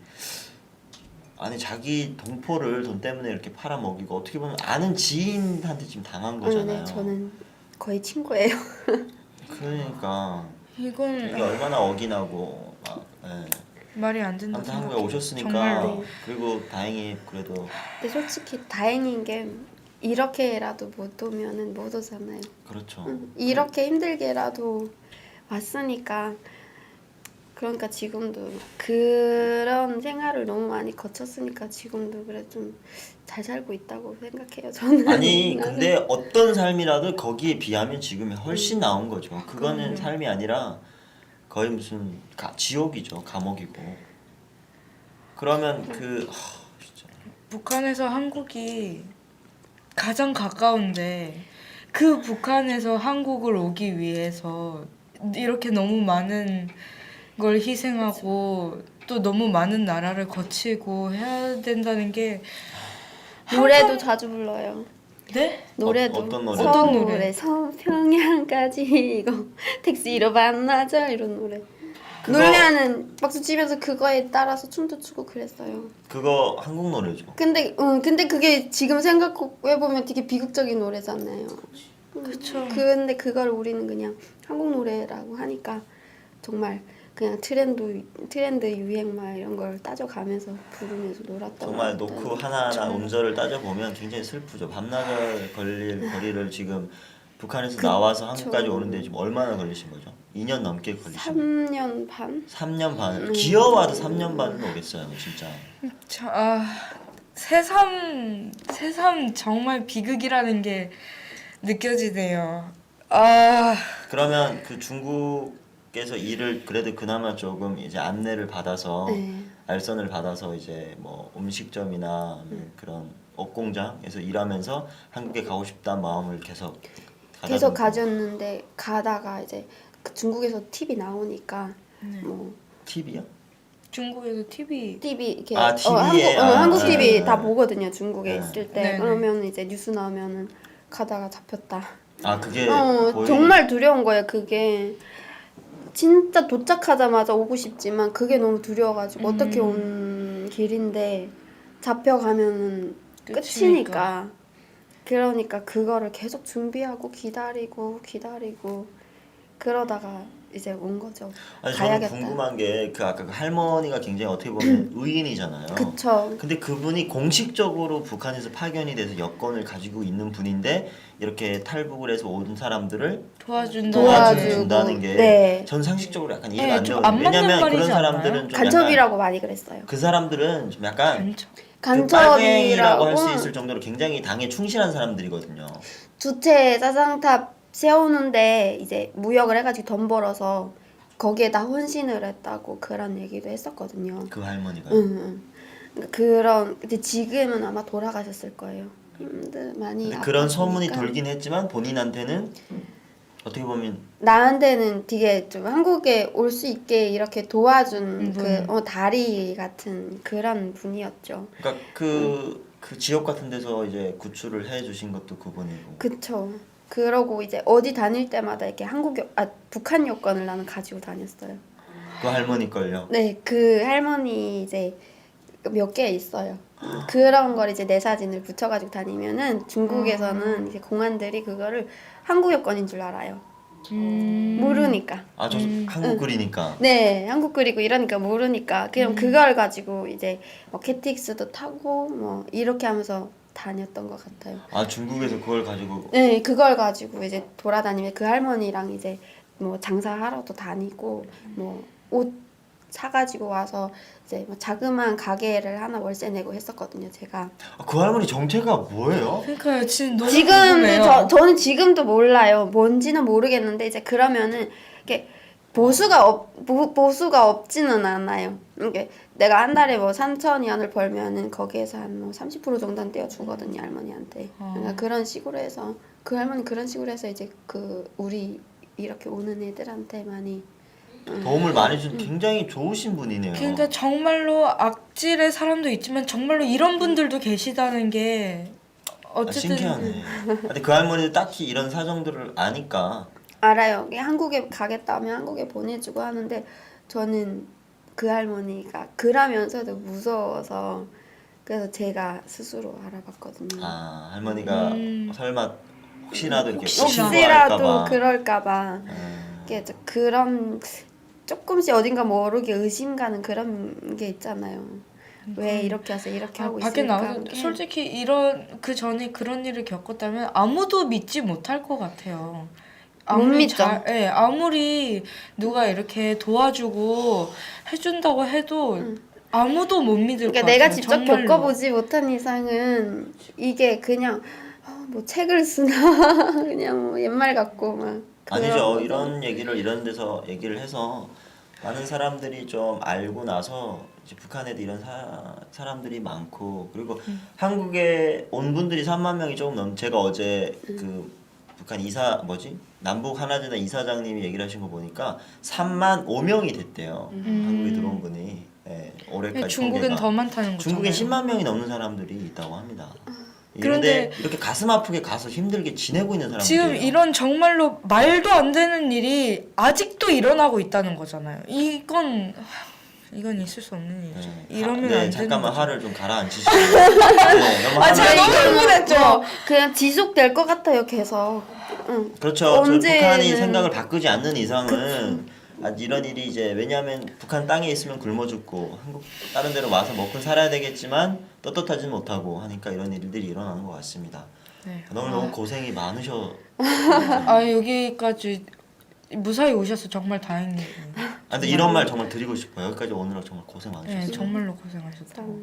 아니 자기 동포를 돈 때문에 이렇게 팔아먹이고 어떻게 보면 아는 지인한테 지금 당한 거잖아요. 네, 저는 거의 친구예요. 그러니까 이건 이게 얼마나 어기나고 막. 예. 말이 안 된다 아무튼 한국에 생각해요. 오셨으니까 정말로. 그리고 다행히 그래도 근데 솔직히 다행인 게 이렇게라도 못 오면은 못 오잖아요. 그렇죠. 이렇게 힘들게라도 왔으니까 그러니까 지금도 그런 생활을 너무 많이 거쳤으니까 지금도 그래 좀 잘 살고 있다고 생각해요. 저는. 아니 근데 어떤 삶이라도 거기에 비하면 지금이 훨씬 나은 거죠. 그거는 삶이 아니라 거의 무슨 지옥이죠. 감옥이고. 그러면 진짜 북한에서 한국이 가장 가까운데 그 북한에서 한국을 오기 위해서 이렇게 너무 많은 걸 희생하고 또 너무 많은 나라를 거치고 해야 된다는 게 노래도 자주 불러요. 네? 노래도 어떤 노래? 어떤 노래? 서울에서 평양까지 이거 택시로 만나자 이런 노래. 그거- 노래하는 박수 치면서 그거에 따라서 춤도 추고 그랬어요. 그거 한국 노래죠. 근데 그게 지금 생각해 보면 되게 비극적인 노래잖아요. 그쵸. 근데 그걸 우리는 그냥 한국 노래라고 하니까 정말 그냥 트렌드 유행말 이런 걸 따져가면서 부르면서 놀았던 정말 것 같아요. 노크 하나하나 음절을 따져보면 굉장히 슬프죠. 밤낮을 걸릴 거리를 지금 북한에서 나와서 한국까지 오는데 지금 얼마나 걸리신 거죠? 2년 넘게 걸리신 거죠? 3년 반? 3년 반. 기어와도 3년 반은 오겠어요, 진짜. 새삼 정말 비극이라는 게 느껴지네요. 그러면 그 중국에서 일을 그래도 그나마 조금 이제 안내를 받아서 네. 알선을 받아서 이제 뭐 음식점이나 그런 옷공장에서 일하면서 한국에 가고 싶다는 마음을 계속 계속 가다듬고. 가졌는데 가다가 이제 그 중국에서 TV 나오니까 뭐 TV요? 중국에서 TV 이렇게 TV에 한국 네. TV 네. 다 보거든요. 중국에 네. 있을 때 네, 네. 그러면 이제 뉴스 나오면은 가다가 잡혔다. 그게 정말 두려운 거예요. 그게 진짜 도착하자마자 오고 싶지만 그게 너무 두려워가지고 어떻게 온 길인데 잡혀가면은 끝이니까. 그러니까 그거를 계속 준비하고 기다리고 그러다가 이제 온 거죠. 아니 저는 가야겠다. 궁금한 게 그 아까 그 할머니가 굉장히 어떻게 보면 의인이잖아요. 그쵸. 근데 그분이 공식적으로 북한에서 파견이 돼서 여권을 가지고 있는 분인데 이렇게 탈북을 해서 온 사람들을 도와준다는 게 네. 전 상식적으로 약간 네, 이해가 안 좀 되거든요. 안 맞는 왜냐면 그런 말이지 사람들은 않나요? 좀 간첩이라고 많이 그랬어요. 약간 그 사람들은 좀 약간 간첩이라고 할 수 있을 정도로 굉장히 당에 충실한 사람들이거든요. 주체 짜장탑 세우는데 이제 무역을 해가지고 돈 벌어서 거기에다 헌신을 했다고 그런 얘기도 했었거든요. 그 할머니가. 응. 근데 지금은 아마 돌아가셨을 거예요. 많이 근데 그런 아팠으니까. 소문이 돌긴 했지만 본인한테는 어떻게 보면 나한테는 되게 좀 한국에 올 수 있게 이렇게 도와준 다리 같은 그런 분이었죠. 그러니까 그 지역 같은 데서 이제 구출을 해 주신 것도 그분이고. 그쵸. 그러고 이제 어디 다닐 때마다 이렇게 북한 여권을 나는 가지고 다녔어요. 그 할머니 걸요. 네, 그 할머니 이제 몇 개 있어요. 그런 걸 이제 내 사진을 붙여가지고 다니면은 중국에서는 이제 공안들이 그거를 한국 여권인 줄 알아요. 모르니까. 저 한국 글이니까. 네, 한국 그리고 이러니까 모르니까 그냥 그걸 가지고 이제 뭐 KTX도 타고 뭐 이렇게 하면서 다녔던 것 같아요. 중국에서 그걸 가지고. 네, 그걸 가지고 이제 돌아다니면 그 할머니랑 이제 뭐 장사하러도 다니고 뭐 옷 사가지고 와서 이제 뭐 자그마한 가게를 하나 월세 내고 했었거든요, 제가. 그 할머니 정체가 뭐예요? 그러니까요. 지금 너무 지금도 궁금해요. 저는 지금도 몰라요. 뭔지는 모르겠는데 이제 그러면은 이렇게 보수가 없지는 않아요. 이게 내가 한 달에 뭐 3,000위안을 벌면은 거기에서 한 뭐 30% 정도는 떼어주거든요 할머니한테. 그러니까 그런 식으로 해서 그 할머니 그런 식으로 해서 이제 그 우리 이렇게 오는 애들한테 많이 도움을 많이 준 굉장히 좋으신 분이네요. 그러니까 정말로 악질의 사람도 있지만 정말로 이런 분들도 계시다는 게 어쨌든 신기하네. 근데 그 할머니도 딱히 이런 사정들을 아니까 알아요. 한국에 가겠다 하면 한국에 보내주고 하는데 저는 그 할머니가 그러면서도 무서워서 그래서 제가 스스로 알아봤거든요. 아 할머니가 설마 혹시라도 이렇게 혹시라도 신고할까봐. 그럴까봐 이게 그런 조금씩 어딘가 모르게 의심 가는 그런 게 있잖아요. 왜 이렇게 해서 이렇게 하고 밖에 있을까? 나가서 솔직히 이런 그 전에 그런 일을 겪었다면 아무도 믿지 못할 것 같아요. 못 믿죠. 예, 아무리 누가 이렇게 도와주고 해준다고 해도 아무도 못 믿을 것 그러니까 같아요. 내가 직접 정말로. 겪어보지 못한 이상은 이게 그냥 뭐 책을 쓰나 그냥 뭐 옛말 같고 막 아니죠. 그런 이런 얘기를 이런 데서 얘기를 해서 많은 사람들이 좀 알고 나서 이제 북한에도 이런 사람들이 많고 그리고 한국에 온 분들이 3만 명이 조금 제가 어제 그 북한 남북 하나제단 이사장님이 얘기를 하신 거 보니까 3만 5명이 됐대요. 한국에 들어온 분이 올해까지 중국은 통계가. 더 많다는 거죠. 중국에 10만 명이 넘는 사람들이 있다고 합니다. 그런데 그런데 이렇게 가슴 아프게 가서 힘들게 지내고 있는 사람들이 지금 이런 정말로 말도 안 되는 일이 아직도 일어나고 있다는 거잖아요. 이건 있을 수 없는 일이죠. 이러면 안 되는 잠깐만 거죠. 화를 좀 가라앉히시고. 너무 아, 제가 너무 이거는 흥분했죠. 뭐 그냥 지속될 것 같아요 계속. 그렇죠. 북한이 언제는- 생각을 바꾸지 않는 이상은 이런 일이 이제 왜냐하면 북한 땅에 있으면 굶어 죽고 한국 다른 데로 와서 먹고 살아야 되겠지만 떳떳하지 못하고 하니까 이런 일들이 일어나는 것 같습니다. 네. 너무 고생이 많으셔. 여기까지 무사히 오셔서 정말 다행이에요. 근데 이런 말 정말 드리고 싶어요. 여기까지 오느라 정말 고생 많으셨어요. 네, 정말로 고생하셨다고.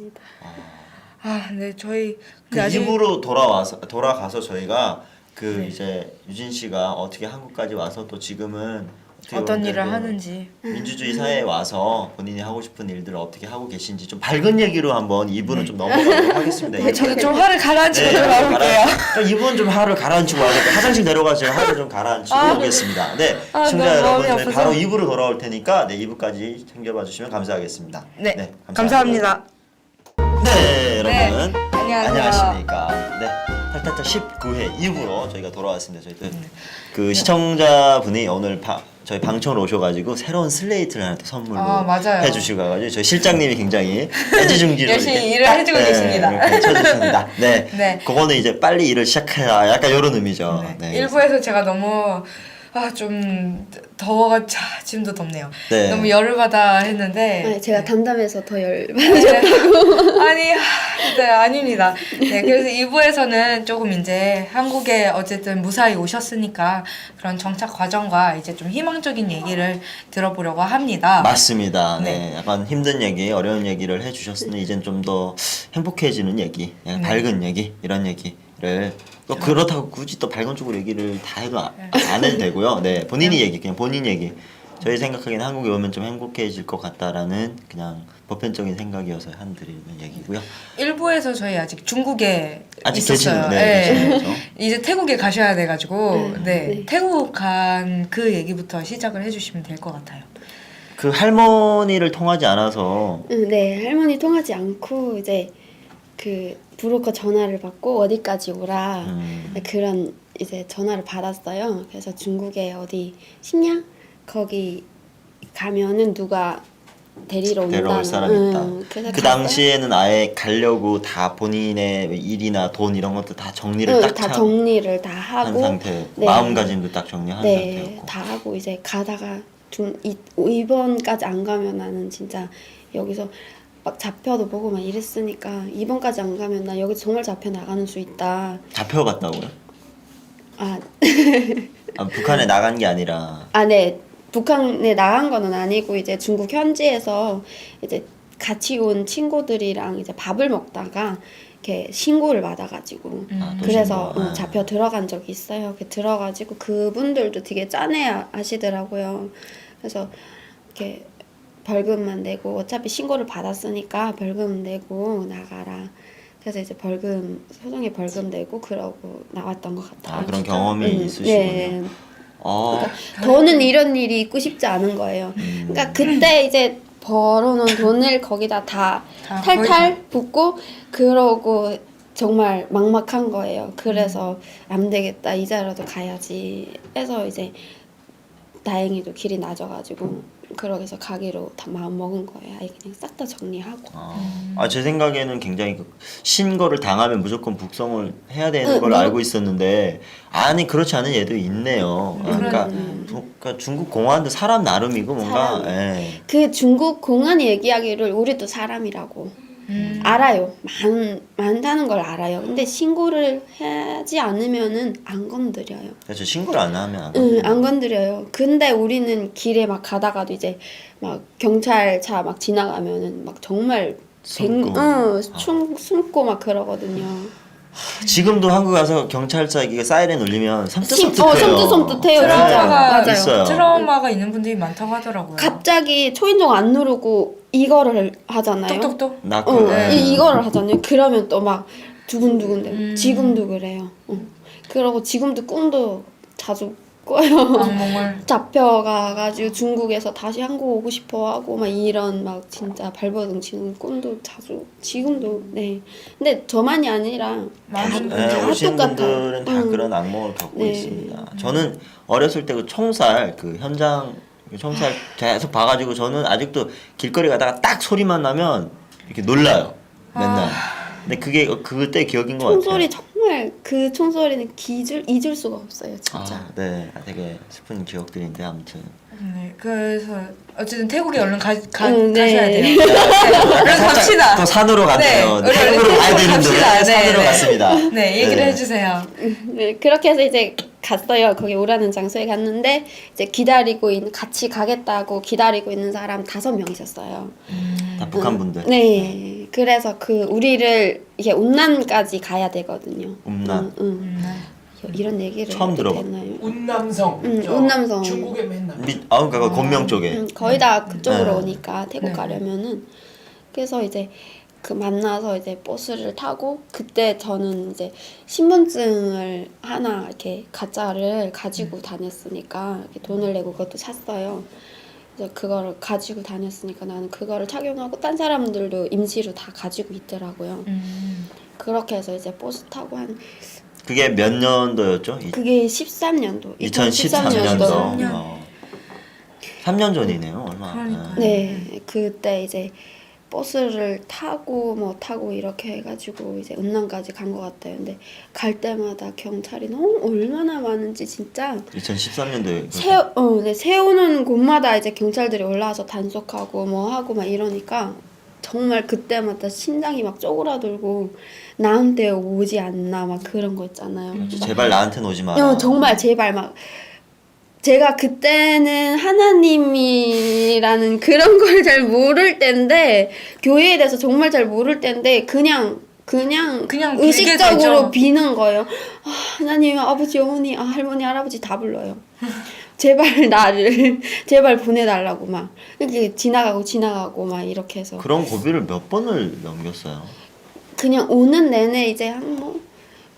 감사합니다. 네, 저희 그 근데 아직 입으로 돌아가서 저희가 이제 유진 씨가 어떻게 한국까지 와서 또 지금은 어떻게 어떤 보면 일을 또 하는지 민주주의 사회에 와서 본인이 하고 싶은 일들을 어떻게 하고 계신지 좀 밝은 얘기로 한번 2부는 좀 넘어가도록 하겠습니다. 네, 저도 좀 화를 가라앉히고 네, 돌아올게요. 2부는 좀 화를 가라앉히고 와서 화장실 내려가서 제가 화를 좀 가라앉히고 오겠습니다. 네, 시청자 너무 여러분 마음이 저희 아파서. 바로 2부로 돌아올 테니까 2부까지 챙겨봐 주시면 감사하겠습니다. 네, 감사합니다. 네, 여러분 안녕하세요. 안녕하십니까. 네, 탈탈탈 19회 이후로 저희가 돌아왔습니다. 저희 그 시청자분이 오늘 저희 방청을 오셔가지고 새로운 슬레이트를 하나 또 선물로 맞아요. 해주시고 가지고 저희 실장님이 굉장히 애지중지로 열심히 이렇게 일을 해주고 계십니다. 이렇게 쳐주십니다. 네, 네. 그거는 이제 빨리 일을 시작해라 약간 이런 의미죠. 네. 일부에서 제가 너무 좀 더워가 지금도 덥네요. 네. 너무 열을 받아 했는데 아니, 제가 담담해서 더 열받. 아니, 네, 아닙니다. 네, 그래서 2부에서는 조금 이제 한국에 어쨌든 무사히 오셨으니까 그런 정착 과정과 이제 좀 희망적인 얘기를 들어보려고 합니다. 맞습니다. 네. 네. 약간 힘든 얘기, 어려운 얘기를 해주셨으니 이젠 좀 더 행복해지는 얘기, 약간 밝은 얘기 이런 얘기를 또 그렇다고 굳이 또 밝은 쪽으로 얘기를 다 해도 안 해도 되고요. 네, 본인이 얘기, 그냥 본인 얘기. 저희 생각하기에는 한국에 오면 좀 행복해질 것 같다라는 그냥 보편적인 생각이어서 드리는 얘기고요. 1부에서 저희 아직 중국에 아직 있었어요. 계시는, 계시는 거죠. 이제 태국에 가셔야 돼가지고 네. 태국 간 그 얘기부터 시작을 해주시면 될 것 같아요. 그 할머니를 통하지 않아서 네 할머니 통하지 않고 이제 그 브로커 전화를 받고 어디까지 오라 그런 이제 전화를 받았어요. 그래서 중국에 어디 식량 거기 가면은 누가 데리러 온다. 데려올 사람이 있다. 그래서 그 갔어요. 당시에는 아예 가려고 다 본인의 일이나 돈 이런 것도 다 정리를 딱 다 정리를 다 한 하고 상태, 네. 마음가짐도 딱 정리한 네, 상태였고. 다 하고 이제 가다가 이번까지 안 가면 나는 진짜 여기서 막 잡혀도 보고 막 이랬으니까 이번까지 안 가면 나 여기 정말 잡혀 나가는 수 있다. 잡혀갔다고요? 아, 북한에 나간 게 아니라 네. 북한에 나간 거는 아니고 이제 중국 현지에서 이제 같이 온 친구들이랑 이제 밥을 먹다가 이렇게 신고를 받아가지고 또 그래서 신고. 잡혀 들어간 적이 있어요. 이렇게 들어가지고 그분들도 되게 짠해 하시더라고요. 그래서 이렇게 벌금만 내고 어차피 신고를 받았으니까 벌금 내고 나가라. 그래서 이제 벌금 소정의 벌금 내고 그러고 나왔던 것 같아요. 아, 그런 경험이 있으시군요. 네. 어, 더는 이런 일이 있고 싶지 않은 거예요. 그러니까 그때 이제 벌어놓은 돈을 거기다 다 다 탈탈 붓고 그러고 정말 막막한 거예요. 그래서 안 되겠다 이자라도 가야지 해서 이제 다행히도 길이 낮아가지고 그러게 해서 가기로 다 마음 먹은 거예요. 아예 그냥 싹 다 정리하고. 제 생각에는 굉장히 신고를 당하면 무조건 북송을 해야 되는 응, 걸 네. 알고 있었는데 아니 그렇지 않은 얘도 있네요. 그러니까, 그러니까 중국 공안도 사람 나름이고 뭔가 사람. 예. 그 중국 공안이 얘기하기를 우리도 사람이라고 알아요. 많다는 걸 알아요. 근데 신고를 하지 않으면은 안 건드려요. 그래서 신고를 안 하면 안 응, 안 건드려요. 근데 우리는 길에 막 가다가도 이제 막 경찰차 막 지나가면은 막 정말 숨고. 숨고 막 그러거든요. 지금도 한국 가서 경찰차 이게 사이렌 울리면 섬뜩섬뜩해요. 섬뜩섬뜩해요, 진짜. 트라우마가 맞아요. 있어요. 트라우마가 있는 분들이 많다고 하더라고요. 갑자기 초인종 안 누르고 이거를 하잖아요. 똑똑똑. 낳고 네. 이거를 하잖아요. 그러면 또 막 두근두근 지금도 그래요. 그러고 지금도 꿈도 자주 꿔요. 악몽을. 잡혀가가지고 중국에서 다시 한국 오고 싶어 하고 막 이런 막 진짜 발버둥 치는 꿈도 자주 지금도 네. 근데 저만이 아니라 많은 다 오신 똑같아요. 분들은 다 그런 악몽을 겪고 네. 있습니다. 저는 어렸을 때 그 총살 그 현장 총살 계속 봐가지고 저는 아직도 길거리 가다가 딱 소리만 나면 이렇게 놀라요. 맨날. 근데 그게 그때 기억인 것 같아요. 총소리 정말 그 총소리는 잊을 수가 없어요, 진짜. 네, 되게 슬픈 기억들인데 아무튼. 네, 그래서 어쨌든 태국에 얼른 네. 가셔야 돼요. 네, 그래서 갑시다. 또 산으로 갔네요. 네, 태국으로 가야 되는데 갑시다. 네, 산으로 네. 갔습니다. 네, 얘기를 해주세요. 네, 그렇게 해서 이제 갔어요. 거기 오라는 장소에 갔는데 이제 같이 가겠다고 기다리고 있는 사람 5명 있었어요. 다 북한 분들. 네, 그래서 우리를 이게 운남까지 가야 되거든요. 운남. 이런 얘기를 처음 해도 들어봐. 되나요? 운남성. 저 운남성. 중국에 맨날. 그러니까 곤명 쪽에. 거의 다 그쪽으로 네. 오니까 태국 네. 가려면은 그래서 이제 그 만나서 이제 버스를 타고 그때 저는 이제 신분증을 하나 이렇게 가짜를 가지고 다녔으니까 이렇게 돈을 내고 그것도 샀어요. 그래서 그거를 가지고 다녔으니까 나는 그거를 착용하고 딴 사람들도 임시로 다 가지고 있더라고요. 그렇게 해서 이제 버스 타고 그게 몇 년도였죠? 그게 13년도 2013년도. 3년 전이네요. 얼마. 그러니까요. 네, 그때 이제 버스를 타고 이렇게 해가지고 이제 은남까지 간 것 같아요. 근데 갈 때마다 경찰이 너무 얼마나 많은지 진짜 2013년도에 세우는 곳마다 이제 경찰들이 올라와서 단속하고 뭐 하고 막 이러니까 정말 그때마다 심장이 막 쪼그라들고 나한테 오지 않나 막 그런 거 있잖아요. 제발 나한테는 오지 마라. 정말 제발 막 제가 그때는 하나님이라는 그런 걸 잘 모를 때인데 교회에 대해서 정말 잘 모를 때인데 그냥 의식적으로 되죠. 비는 거예요. 하나님, 아버지, 어머니, 할머니, 할아버지 다 불러요. 제발 나를 제발 보내달라고 막 이렇게 지나가고 막 이렇게 해서 그런 고비를 몇 번을 넘겼어요? 그냥 오는 내내 이제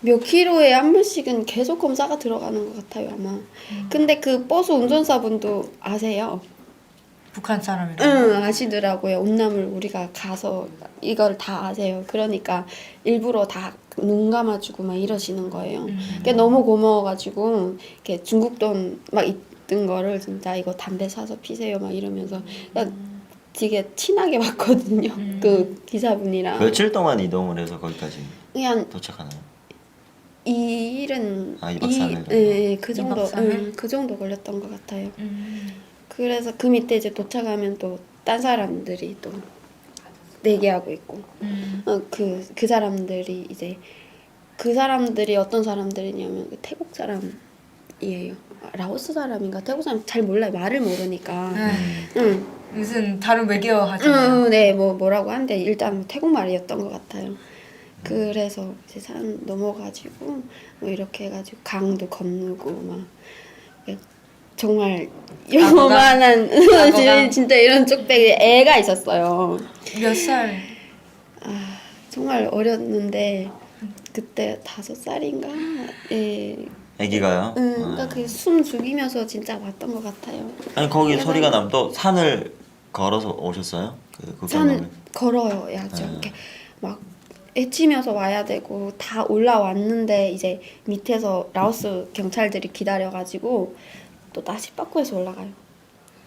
몇 킬로에 한 번씩은 계속 검사가 들어가는 것 같아요 아마. 근데 그 버스 운전사분도 아세요. 북한 사람이라. 응, 아시더라고요. 운남을 우리가 가서 이걸 다 아세요. 그러니까 일부러 다 눈 감아주고 막 이러시는 거예요. 그게 너무 고마워가지고 이렇게 중국 돈 막 있던 거를 진짜 이거 담배 사서 피세요 막 이러면서 그냥 되게 친하게 봤거든요. 그 기사분이랑. 며칠 동안 이동을 해서 거기까지 그냥 도착하나요? 2일은 2박 3일 정도? 네, 그 2박 정도 3일? 그 정도 걸렸던 것 같아요. 그래서 그 밑에 이제 도착하면 또 딴 사람들이 또 내기하고 있고 그 사람들이 이제 그 사람들이 어떤 사람들이냐면 그 태국 사람이에요. 라오스 사람인가 태국 사람 잘 몰라요. 말을 모르니까. 응. 무슨 다른 외계어 하잖아요. 네, 뭐라고 하는데 일단 태국 말이었던 것 같아요. 그래서 이제 산 넘어가지고 뭐 이렇게 해가지고 강도 건너고 막 정말 악어가? 요만한 악어가? 진짜 이런 쪽배기 애가 있었어요. 몇 살? 아 정말 어렸는데 그때 5살인가? 예. 아기가요? 그러니까 그 숨 죽이면서 진짜 왔던 것 같아요. 아니 거기 그래서- 소리가 나면 또 산을 걸어서 오셨어요? 그 산 극장을? 걸어야죠. 네. 이렇게 막 헤치면서 와야 되고 다 올라왔는데 이제 밑에서 라오스 경찰들이 기다려가지고 또 다시 빠꾸에서 올라가요.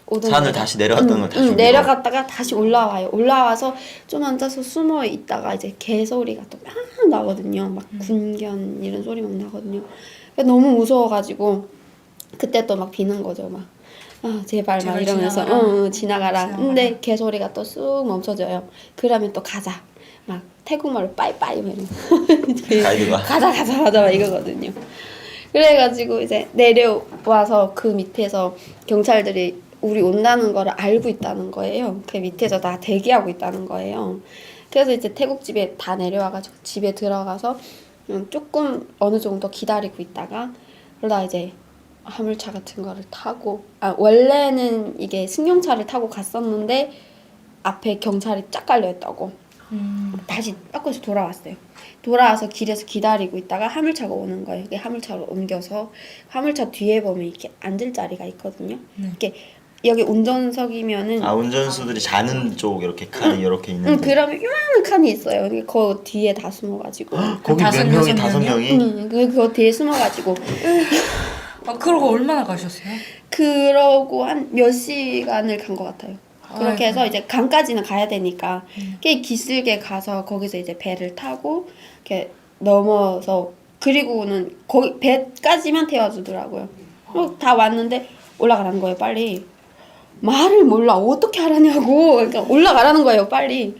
오던 산을 데가. 다시 내려갔던 걸 다시 올리고. 내려갔다가 다시 올라와요. 올라와서 좀 앉아서 숨어 있다가 이제 개 소리가 또 막 나거든요. 막 군견 이런 소리 막 나거든요. 그러니까 너무 무서워가지고 그때 또 막 비는 거죠. 막 아, 제발 막 제발 이러면서 지나가라. 지나가라. 근데 개 소리가 또 쑥 멈춰져요. 그러면 또 가자. 막 태국말로 빠이빠이 막 이러면서 가이드가. 가자 막 이거거든요. 그래가지고 이제 내려와서 그 밑에서 경찰들이 우리 온다는 거를 알고 있다는 거예요. 그 밑에서 다 대기하고 있다는 거예요. 그래서 이제 태국 집에 다 내려와가지고 집에 들어가서 조금 어느 정도 기다리고 있다가 그러다 이제 화물차 같은 거를 타고 원래는 이게 승용차를 타고 갔었는데 앞에 경찰이 쫙 깔려있다고 다시 바꿔서 돌아왔어요. 돌아와서 길에서 기다리고 있다가 화물차가 오는 거예요. 이게 화물차로 옮겨서 화물차 뒤에 보면 이렇게 앉을 자리가 있거든요. 이렇게 여기 운전석이면은 아 운전수들이 자는 쪽 이렇게 칸이 이렇게 있는데. 그러면 요만한 칸이 있어요. 그 뒤에 다 숨어가지고. 거기 몇 다섯, 명이? 여섯 다섯 명이요? 명이? 그거 뒤에 숨어가지고. 그러고 얼마나 가셨어요? 그러고 한 몇 시간을 간 것 같아요. 그렇게 해서 이제 강까지는 가야 되니까 꽤 기슭게 가서 거기서 이제 배를 타고 이렇게 넘어서 그리고는 거기 배까지만 태워주더라고요. 다 왔는데 올라가라는 거예요, 빨리. 말을 몰라. 어떻게 하라냐고. 그러니까 올라가라는 거예요, 빨리.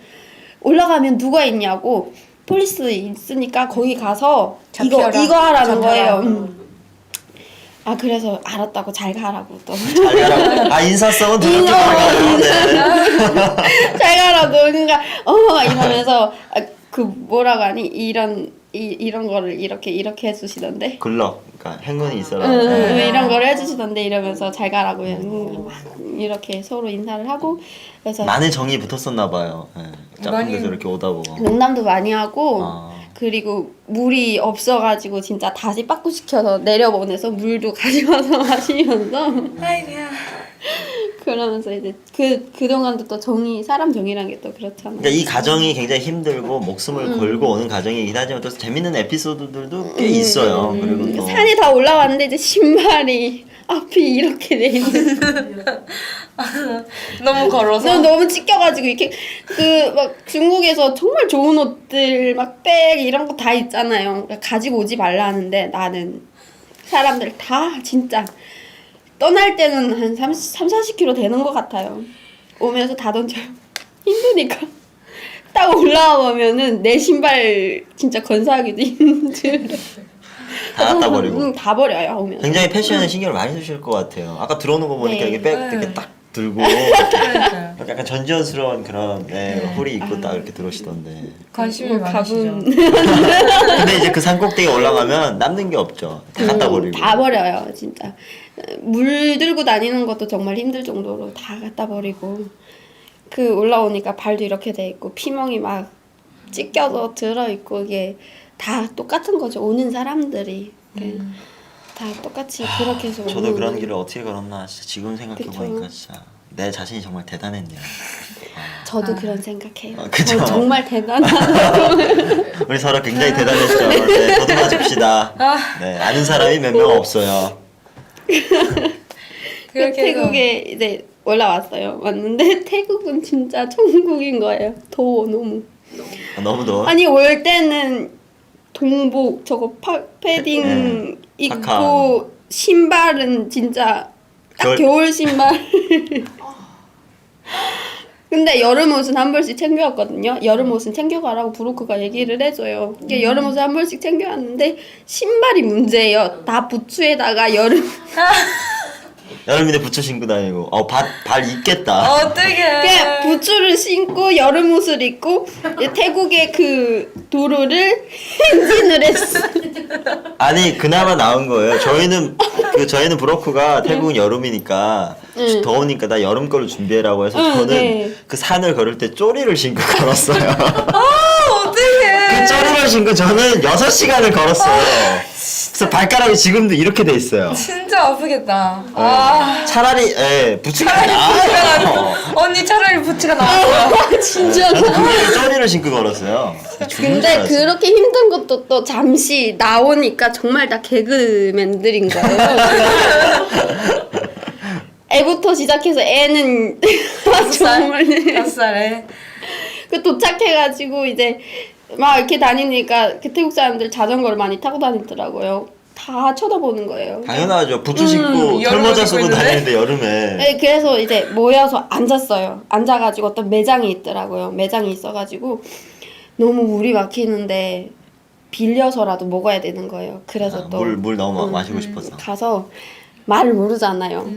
올라가면 누가 있냐고. 폴리스 있으니까 거기 가서 잡혀라. 이거 하라는 잡혀라. 거예요. 아 그래서 알았다고 잘 가라고 또. 잘 가라고. 아 인사성은 두렵게 가라고. 네. 잘 가라고. 그러니까 이러면서 그 뭐라고 하니 이런 거를 이렇게 해주시던데. 글러. 그러니까 행운이 있어라. 이런 거를 해주시던데 이러면서 잘 가라고 막 이렇게 서로 인사를 하고 그래서 많은 정이 붙었었나 봐요. 네. 짝꿍 데서 이렇게 오다 보고. 농담도 많이 하고 아. 그리고 물이 없어가지고 진짜 다시 빠꾸 시켜서 내려보내서 물도 가져와서 마시면서 아이고야. 그러면서 이제 그동안도 또 사람 정이란 게 또 그렇잖아요. 그러니까 이 가정이 굉장히 힘들고 목숨을 걸고 오는 가정이긴 하지만 또 재밌는 에피소드들도 꽤 있어요. 그리고 또 산에 다 올라왔는데 이제 신발이 앞이 이렇게 돼 있는. 너무 걸어서. 너무 찢겨가지고 이렇게 그 막 중국에서 정말 좋은 옷들 막 백 이런 거 다 있잖아요. 그러니까 가지고 오지 말라 하는데 나는 사람들 다 진짜 떠날 때는 한 30-40kg 되는 것 같아요. 오면서 다 던져요. 힘드니까. 딱 올라와 보면은 내 신발 진짜 건사하기도 힘들어. 다 갖다 버리고. 다 버려요 오면. 굉장히 패션에 신경을 많이 쓰실 것 같아요. 아까 들어오는 거 보니까 네. 이렇게 백 네. 이렇게 딱 들고 그러니까요. 약간 전지현스러운 그런 홀이 입고 딱 이렇게 들어오시던데. 관심이 뭐 많으시죠. 근데 이제 그 산 꼭대기 올라가면 남는 게 없죠. 다 갖다 버리고. 다 버려요 진짜. 물 들고 다니는 것도 정말 힘들 정도로 다 갖다 버리고 그 올라오니까 발도 이렇게 돼 있고 피멍이 막 찢겨서 들어 있고 이게 다 똑같은 거죠. 오는 사람들이 다 똑같이 그렇게 해서 저도 오는 그런 거예요. 길을 어떻게 걸었나 진짜 지금 생각해 보니까 진짜 내 자신이 정말 대단했네요. 저도 그런 생각해요. 그죠? 저 정말 대단하다고. 우리 서로 굉장히 대단했죠. 네, 더듬어 줍시다. 네, 아는 사람이 몇 명 없어요. 그렇게 해서 태국에 이제 올라왔어요. 왔는데 태국은 진짜 천국인 거예요. 더워 너무. 너무 더워. 아니 올 때는 동복 저거 패딩 입고 파카. 신발은 진짜 딱 겨울 신발. 근데 여름 옷은 한 벌씩 챙겨왔거든요. 여름 옷은 챙겨가라고 브로커가 얘기를 해줘요. 이게 여름 옷을 한 벌씩 챙겨왔는데 신발이 문제예요. 다 부츠에다가 여름인데 부츠 신고 다니고 발 입겠다. 어떡해. 그냥 부츠를 신고 여름 옷을 입고 태국의 그 도로를 행진을 했어. 아니 그나마 나은 거예요. 저희는 그 저희는 브로크가 태국은 여름이니까 응. 더우니까 나 여름 거를 준비해라고 해서 응, 저는 네. 그 산을 걸을 때 쪼리를 신고 걸었어요. 어떡해. 그 쪼리를 신고 저는 6시간을 걸었어요. 그래서 발가락이 지금도 이렇게 돼 있어요. 진짜 아프겠다. 아. 차라리 부츠가 나아요. 언니 차라리 부츠가 나왔어요. 진짜. 저는 그게 쪼리를 신고 걸었어요. 죽는 줄 근데 알았어요. 그렇게 힘든 것도 또 잠시 나오니까 정말 다 개그맨들인 거예요. 애부터 시작해서 애는 정말 5살에. 그 도착해가지고 이제 막 이렇게 다니니까 그 태국 사람들 자전거를 많이 타고 다니더라고요. 다 쳐다보는 거예요. 당연하죠. 부츠 신고 여름옷 털모자 입고 쓰고 있는데? 다니는데 여름에. 네, 그래서 이제 모여서 앉았어요. 앉아가지고 어떤 매장이 있더라고요. 매장이 있어가지고 너무 물이 막히는데 빌려서라도 먹어야 되는 거예요. 그래서 또 물 너무 마시고 싶어서. 가서 말을 모르잖아요.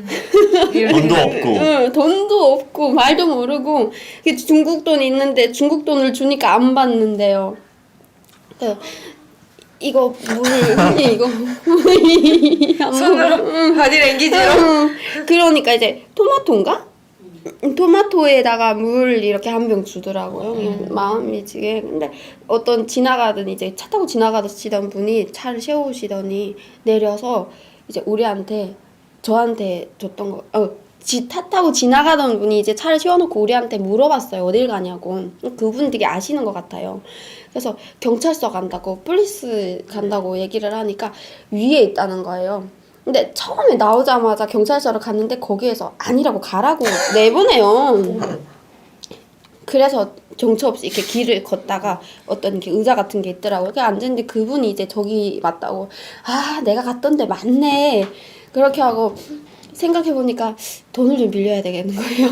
돈도 없고. 응, 돈도 없고 말도 모르고 중국 돈이 있는데 중국 돈을 주니까 안 받는데요. 그래서 이거 물 이거 손으로 바디랭귀지로. 그러니까 이제 토마토인가? 토마토에다가 물 이렇게 한 병 주더라고요. 마음이 지게. 근데 어떤 지나가던 이제 차 타고 지나가시던 분이 차를 세우시더니 내려서 이제 우리한테 저한테 줬던 거. 차 타고 지나가던 분이 이제 차를 세워놓고 우리한테 물어봤어요. 어딜 가냐고. 그분 되게 아시는 것 같아요. 그래서 경찰서 간다고 폴리스 간다고 얘기를 하니까 위에 있다는 거예요. 근데 처음에 나오자마자 경찰서를 갔는데 거기에서 아니라고 가라고 내보내요. 그래서 정처 없이 이렇게 길을 걷다가 어떤 이렇게 의자 같은 게 있더라고요. 그냥 앉았는데 그분이 이제 저기 맞다고. 아, 내가 갔던 데 맞네. 그렇게 하고 생각해보니까 돈을 좀 빌려야 되겠는 거예요.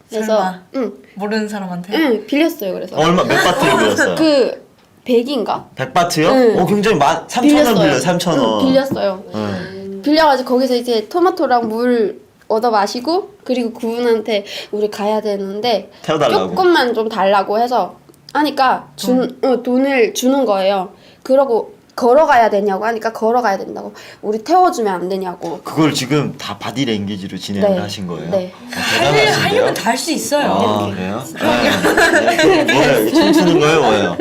그래서 설마. 응, 모르는 사람한테. 응, 빌렸어요. 그래서 얼마 몇 바트를 빌렸어요? 그 100인가? 100바트요? 응. 굉장히 3,000원 빌려 3,000원. 응, 빌렸어요. 빌려가지고 거기서 이제 토마토랑 물 얻어 마시고 그리고 그분한테 우리 가야 되는데 태워달라고. 조금만 좀 달라고 해서 하니까 돈을 주는 거예요. 그러고 걸어가야 되냐고 하니까 걸어가야 된다고. 우리 태워주면 안 되냐고. 그걸 지금 다 바디랭귀지로 진행을 네. 하신 거예요? 네. 대단하신데요? 하려면 다 할 수 있어요. 아, 그래요? 네. 뭐예요? 춤추는 거예요? 뭐예요?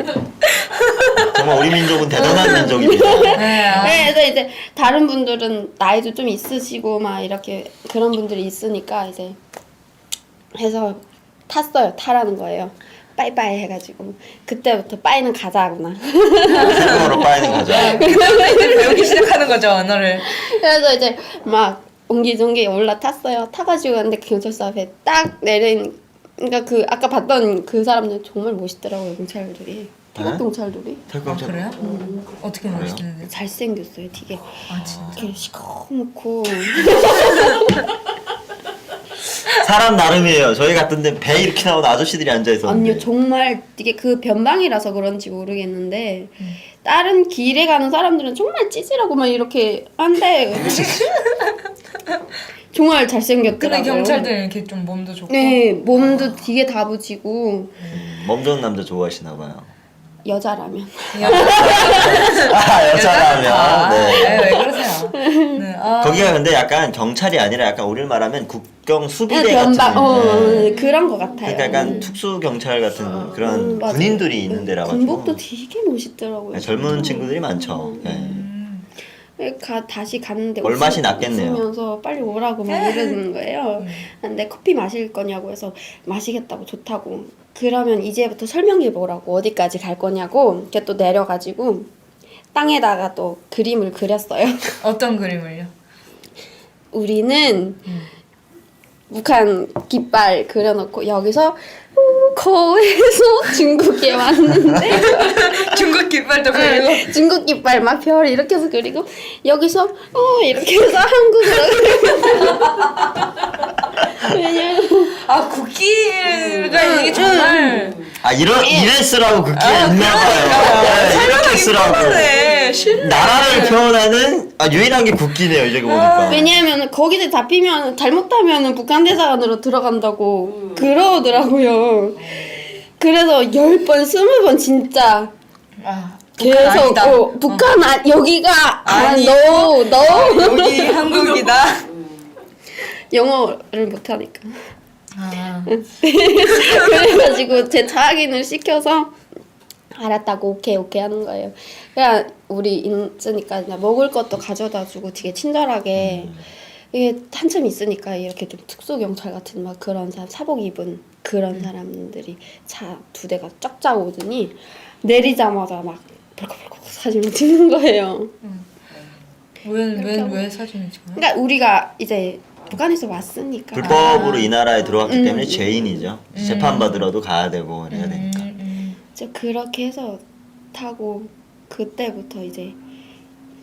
정말 우리 민족은 대단한 민족입니다. 네. 그래서 이제 다른 분들은 나이도 좀 있으시고 막 이렇게 그런 분들이 있으니까 이제 해서 탔어요. 타라는 거예요. 빠이빠이 해가지고 그때부터 빠이는 가자구나. 태국어로 빠이는 거죠. 이제 배우기 시작하는 거죠, 언어를. 그래서 이제 막 옹기종기 올라탔어요. 타가지고 근데 경찰서 앞에 딱 내린 그러니까 그 아까 봤던 그 사람들 정말 멋있더라고요. 경찰들이. 태국 네? 경찰들이 태국 아, 경찰. 그래요? 어떻게 멋있는데? 잘생겼어요. 되게 아, 진짜. 이렇게 시커멓고 사람 나름이에요. 저희 갔던데 배 이렇게 나오는 아저씨들이 앉아 있었는데. 아니요 정말 이게 그 변방이라서 그런지 모르겠는데 다른 길에 가는 사람들은 정말 찌질하고 막 이렇게 한데 정말 근데 잘생겼더라고요. 경찰들은 이렇게 좀 몸도 좋고. 네 몸도 되게 다부지고 몸 좋은 남자 좋아하시나 봐요. 여자라면 여자라면. 네. 왜 그러세요? 네. 아, 거기가 근데 약간 경찰이 아니라 약간 우리를 말하면 국경 수비대 같은. 네. 그런 것 같아요. 그러니까 약간 특수 경찰 같은 그런 맞아요. 군인들이 있는 데라 가지고. 군복도 되게 멋있더라고요. 네, 젊은 친구들이 많죠. 네. 다시 갔는데 얼맛이 났겠네요. 웃으면서 빨리 오라고 막 이러는 거예요. 근데 커피 마실 거냐고 해서 마시겠다고 좋다고. 그러면 이제부터 설명해 보라고 어디까지 갈 거냐고. 이렇게 또 내려가지고 땅에다가 또 그림을 그렸어요. 어떤 그림을요? 우리는 북한 깃발 그려놓고 여기서 거에서 중국에 왔는데 중국 깃발도 그리고. 중국 깃발 막 별 이렇게 해서 그리고 여기서 이렇게 해서 한국으로 왜냐면 아, 국기가 이게 정말. 이래 쓰라고 그게 있나 봐요. 네, 이렇게 쓰라고. 네, 나라를 표현하는 유일한 게 국기네요. 이제 보니까. 왜냐하면 거기서 잡히면 잘못하면 북한 대사관으로 들어간다고 그러더라고요. 그래서 10번 20번 진짜 아, 계속 아니다. 북한 여기가 아니, 너 여기 한국이다. 영어를 못하니까. 아, 그래가지고 제 자기는 시켜서 알았다고 오케이 하는 거예요. 그냥 우리 있으니까 그냥 먹을 것도 가져다주고 되게 친절하게 이게 한참 있으니까 이렇게 좀 특수 경찰 같은 막 그런 사람 사복 입은 그런 사람들이 차 2대가 쫙쫙 오더니 내리자마자 막 벌컥벌컥 사진을 찍는 거예요. 왜 사진을 찍어요? 그러니까 우리가 이제 북한에서 왔으니까 불법으로 이 나라에 들어왔기 때문에 죄인이죠. 재판받으러도 가야 되고 그래야 되니까. 저 그렇게 해서 타고 그때부터 이제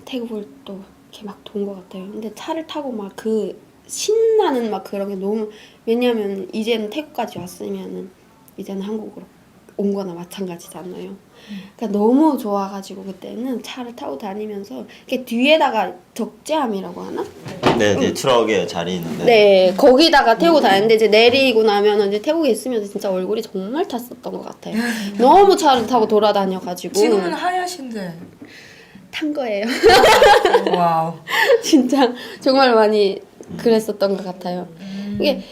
태국을 또 이렇게 막 돈 것 같아요. 근데 차를 타고 막 그 신나는 막 그런 게 너무 이제는 태국까지 왔으면은 이제는 한국으로 온 거나 마찬가지잖아요. 그러니까 너무 좋아가지고 그때는 차를 타고 다니면서 이렇게 뒤에다가 적재함이라고 하나? 네, 트럭에 자리 있는데. 네, 거기다가 태우고 다녔는데 이제 내리고 나면은 이제 태국에 있으면서 진짜 얼굴이 정말 탔었던 것 같아요. 너무 차를 타고 돌아다녀가지고 지금은 하얗신데. 탄 거예요. 와우. 진짜 정말 많이 그랬었던 것 같아요. 이게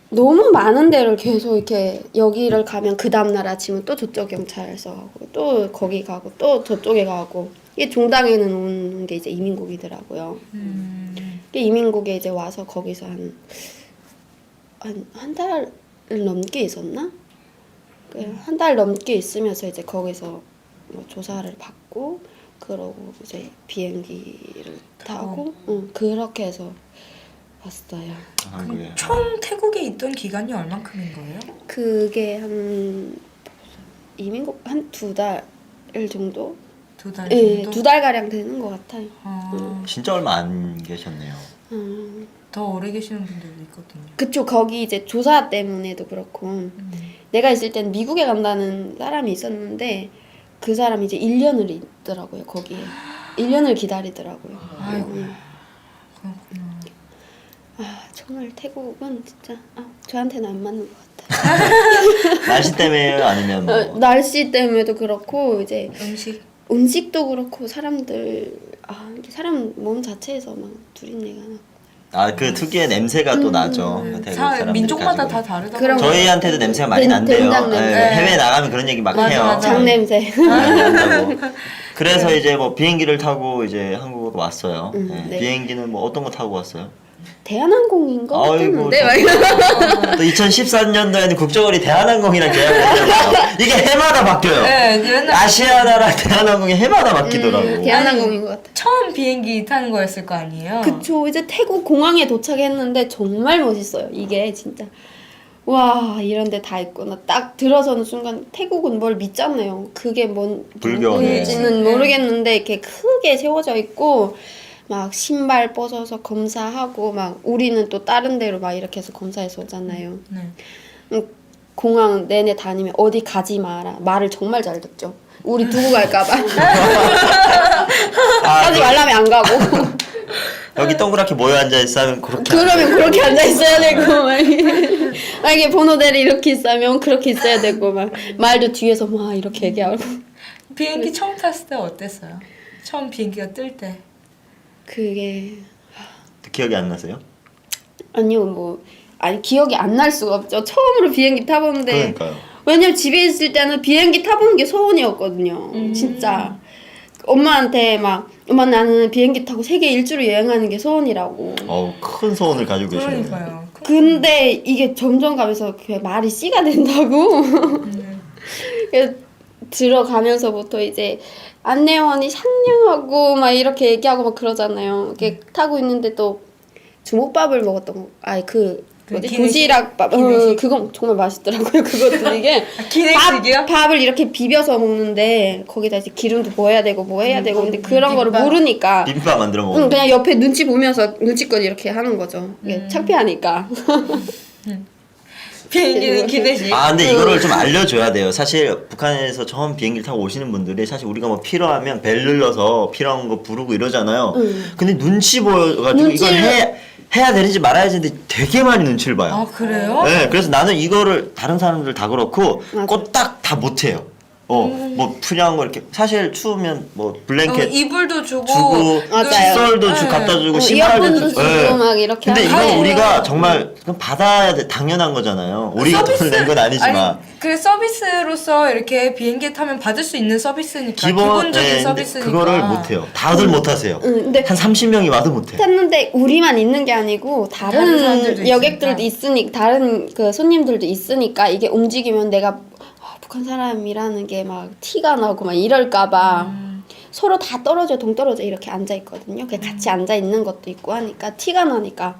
너무 많은 데를 계속 이렇게 여기를 가면 그 다음날 아침은 또 저쪽 경찰서 가고 또 거기 가고 또 저쪽에 가고 이게 종당에는 오는 게 이제 이민국이더라고요. 이게 이민국에 이제 와서 거기서 한 달 넘게 있었나? 한 달 넘게 있으면서 이제 거기서 뭐 조사를 받고 그러고 이제 비행기를 타고 그렇게 해서 왔어요. 한국에. 총 태국에 있던 기간이 얼만큼인 거예요? 그게 이민국 한 2달 정도? 2달 네, 정도? 2달 가량 되는 것 같아요. 진짜 얼마 안 계셨네요. 더 오래 계시는 분들도 있거든요. 그쵸. 거기 이제 조사 때문에도 그렇고 내가 있을 땐 미국에 간다는 사람이 있었는데 그 사람이 이제 1년을 있더라고요. 거기에 1년을 기다리더라고요. 아이고. 음. 정말 태국은 진짜 저한테는 안 맞는 것 같아요. 날씨 때문에요? 아니면 뭐 날씨 때문에도 그렇고 이제 음식도 그렇고 사람들 이게 사람 몸 자체에서 막 누린내가 나. 그 특유의 냄새가 또 나죠. 태국 사람들이 민족마다 가지고. 다 다르다. 그런 저희한테도 냄새가 많이 난대요. 된장 냄새. 네, 해외 나가면 그런 얘기 막 맞아, 해요. 맞아. 장냄새. 많이 난다고. 그래서 이제 뭐 비행기를 타고 이제 한국으로 왔어요. 네. 비행기는 뭐 어떤 거 타고 왔어요? 대한항공인가? 아이고, 네, 또 2014년도에는 국적어리 대한항공이랑 계약을 했잖아요. 이게 해마다 바뀌어요. 네, 맨날 아시아나라 대한항공이 해마다 바뀌더라고. 대한항공인 것 같아요. 처음 비행기 타는 거였을 거 아니에요? 그쵸. 이제 태국 공항에 도착했는데 정말 멋있어요. 이게 진짜. 와, 이런 데 다 있구나. 딱 들어서는 순간 태국은 뭘 믿잖아요. 그게 뭔 불교네. 뭔지는 모르겠는데 이렇게 크게 세워져 있고 막 신발 벗어서 검사하고 막 우리는 또 다른 데로 막 이렇게 해서 검사해서 오잖아요. 네. 공항 내내 다니면 어디 가지 마라. 말을 정말 잘 듣죠. 우리 두고 갈까 봐. 가지 말라면 안 가고. 여기 동그랗게 모여 앉아 있으면 그렇게. 그러면 그렇게 앉아 있어야 되고 막 이게 번호대를 이렇게 있으면 그렇게 있어야 되고 막 말도 뒤에서 막 이렇게 얘기하고. 비행기 처음 탔을 때 어땠어요? 처음 비행기가 뜰 때. 그게 기억이 안 나세요? 아니요 기억이 안 날 수가 없죠. 처음으로 비행기 타보는데 그러니까요. 왜냐면 집에 있을 때는 비행기 타보는 게 소원이었거든요. 진짜 엄마한테 막 엄마 나는 비행기 타고 세계 일주로 여행하는 게 소원이라고. 큰 소원을 가지고 계시네요. 그러니까요. 근데 이게 점점 가면서 그 말이 씨가 된다고. 그래서 들어가면서부터 이제 안내원이 상냥하고 막 이렇게 얘기하고 막 그러잖아요. 이렇게 타고 있는데 또 주먹밥을 먹었던 거. 기내식? 도시락밥. 그건 정말 맛있더라고요. 그것도 이게 기내식이요? 밥을 이렇게 비벼서 먹는데 거기다 이제 기름도 부어야 되고 뭐 해야 되고 근데 그런 거를 모르니까 비빔밥 만들어 먹는. 그냥 옆에 눈치 보면서 눈치껏 이렇게 하는 거죠. 이게 창피하니까. 비행기는 기내식. 근데 이거를 좀 알려줘야 돼요. 사실 북한에서 처음 비행기를 타고 오시는 분들이 사실 우리가 뭐 필요하면 벨 눌러서 필요한 거 부르고 이러잖아요. 근데 눈치 보여가지고 이걸 해야 되는지 말아야 되는지 되게 많이 눈치를 봐요. 아 그래요? 네, 그래서 나는 이거를 다른 사람들 다 그렇고 맞아. 꼬딱 다 못해요. 뭐 푸냥 거 이렇게 사실 추우면 뭐 블랭켓 이불도 주고 맞아요. 칫솔도 네. 갖다 주고 이어폰도 신발도 주고 막 이렇게 근데 하고. 이건 우리가 정말 그럼 받아야 돼. 당연한 거잖아요. 우리가 돈을 낸 건 아니지만 아니, 그 서비스로서 이렇게 비행기 타면 받을 수 있는 서비스니까 기본적인 예, 근데 서비스니까 그거를 못 해요. 다들 못 하세요. 근데 한 30명이 와도 못 해. 탔는데 우리만 있는 게 아니고 다른 사람들도 다른 여객들도 있으니까. 있으니까 다른 그 손님들도 있으니까 이게 움직이면 내가 북한 사람이라는 게 막 티가 나고 막 이럴까봐 서로 다 떨어져 동떨어져 이렇게 앉아 있거든요. 그 같이 앉아 있는 것도 있고 하니까 티가 나니까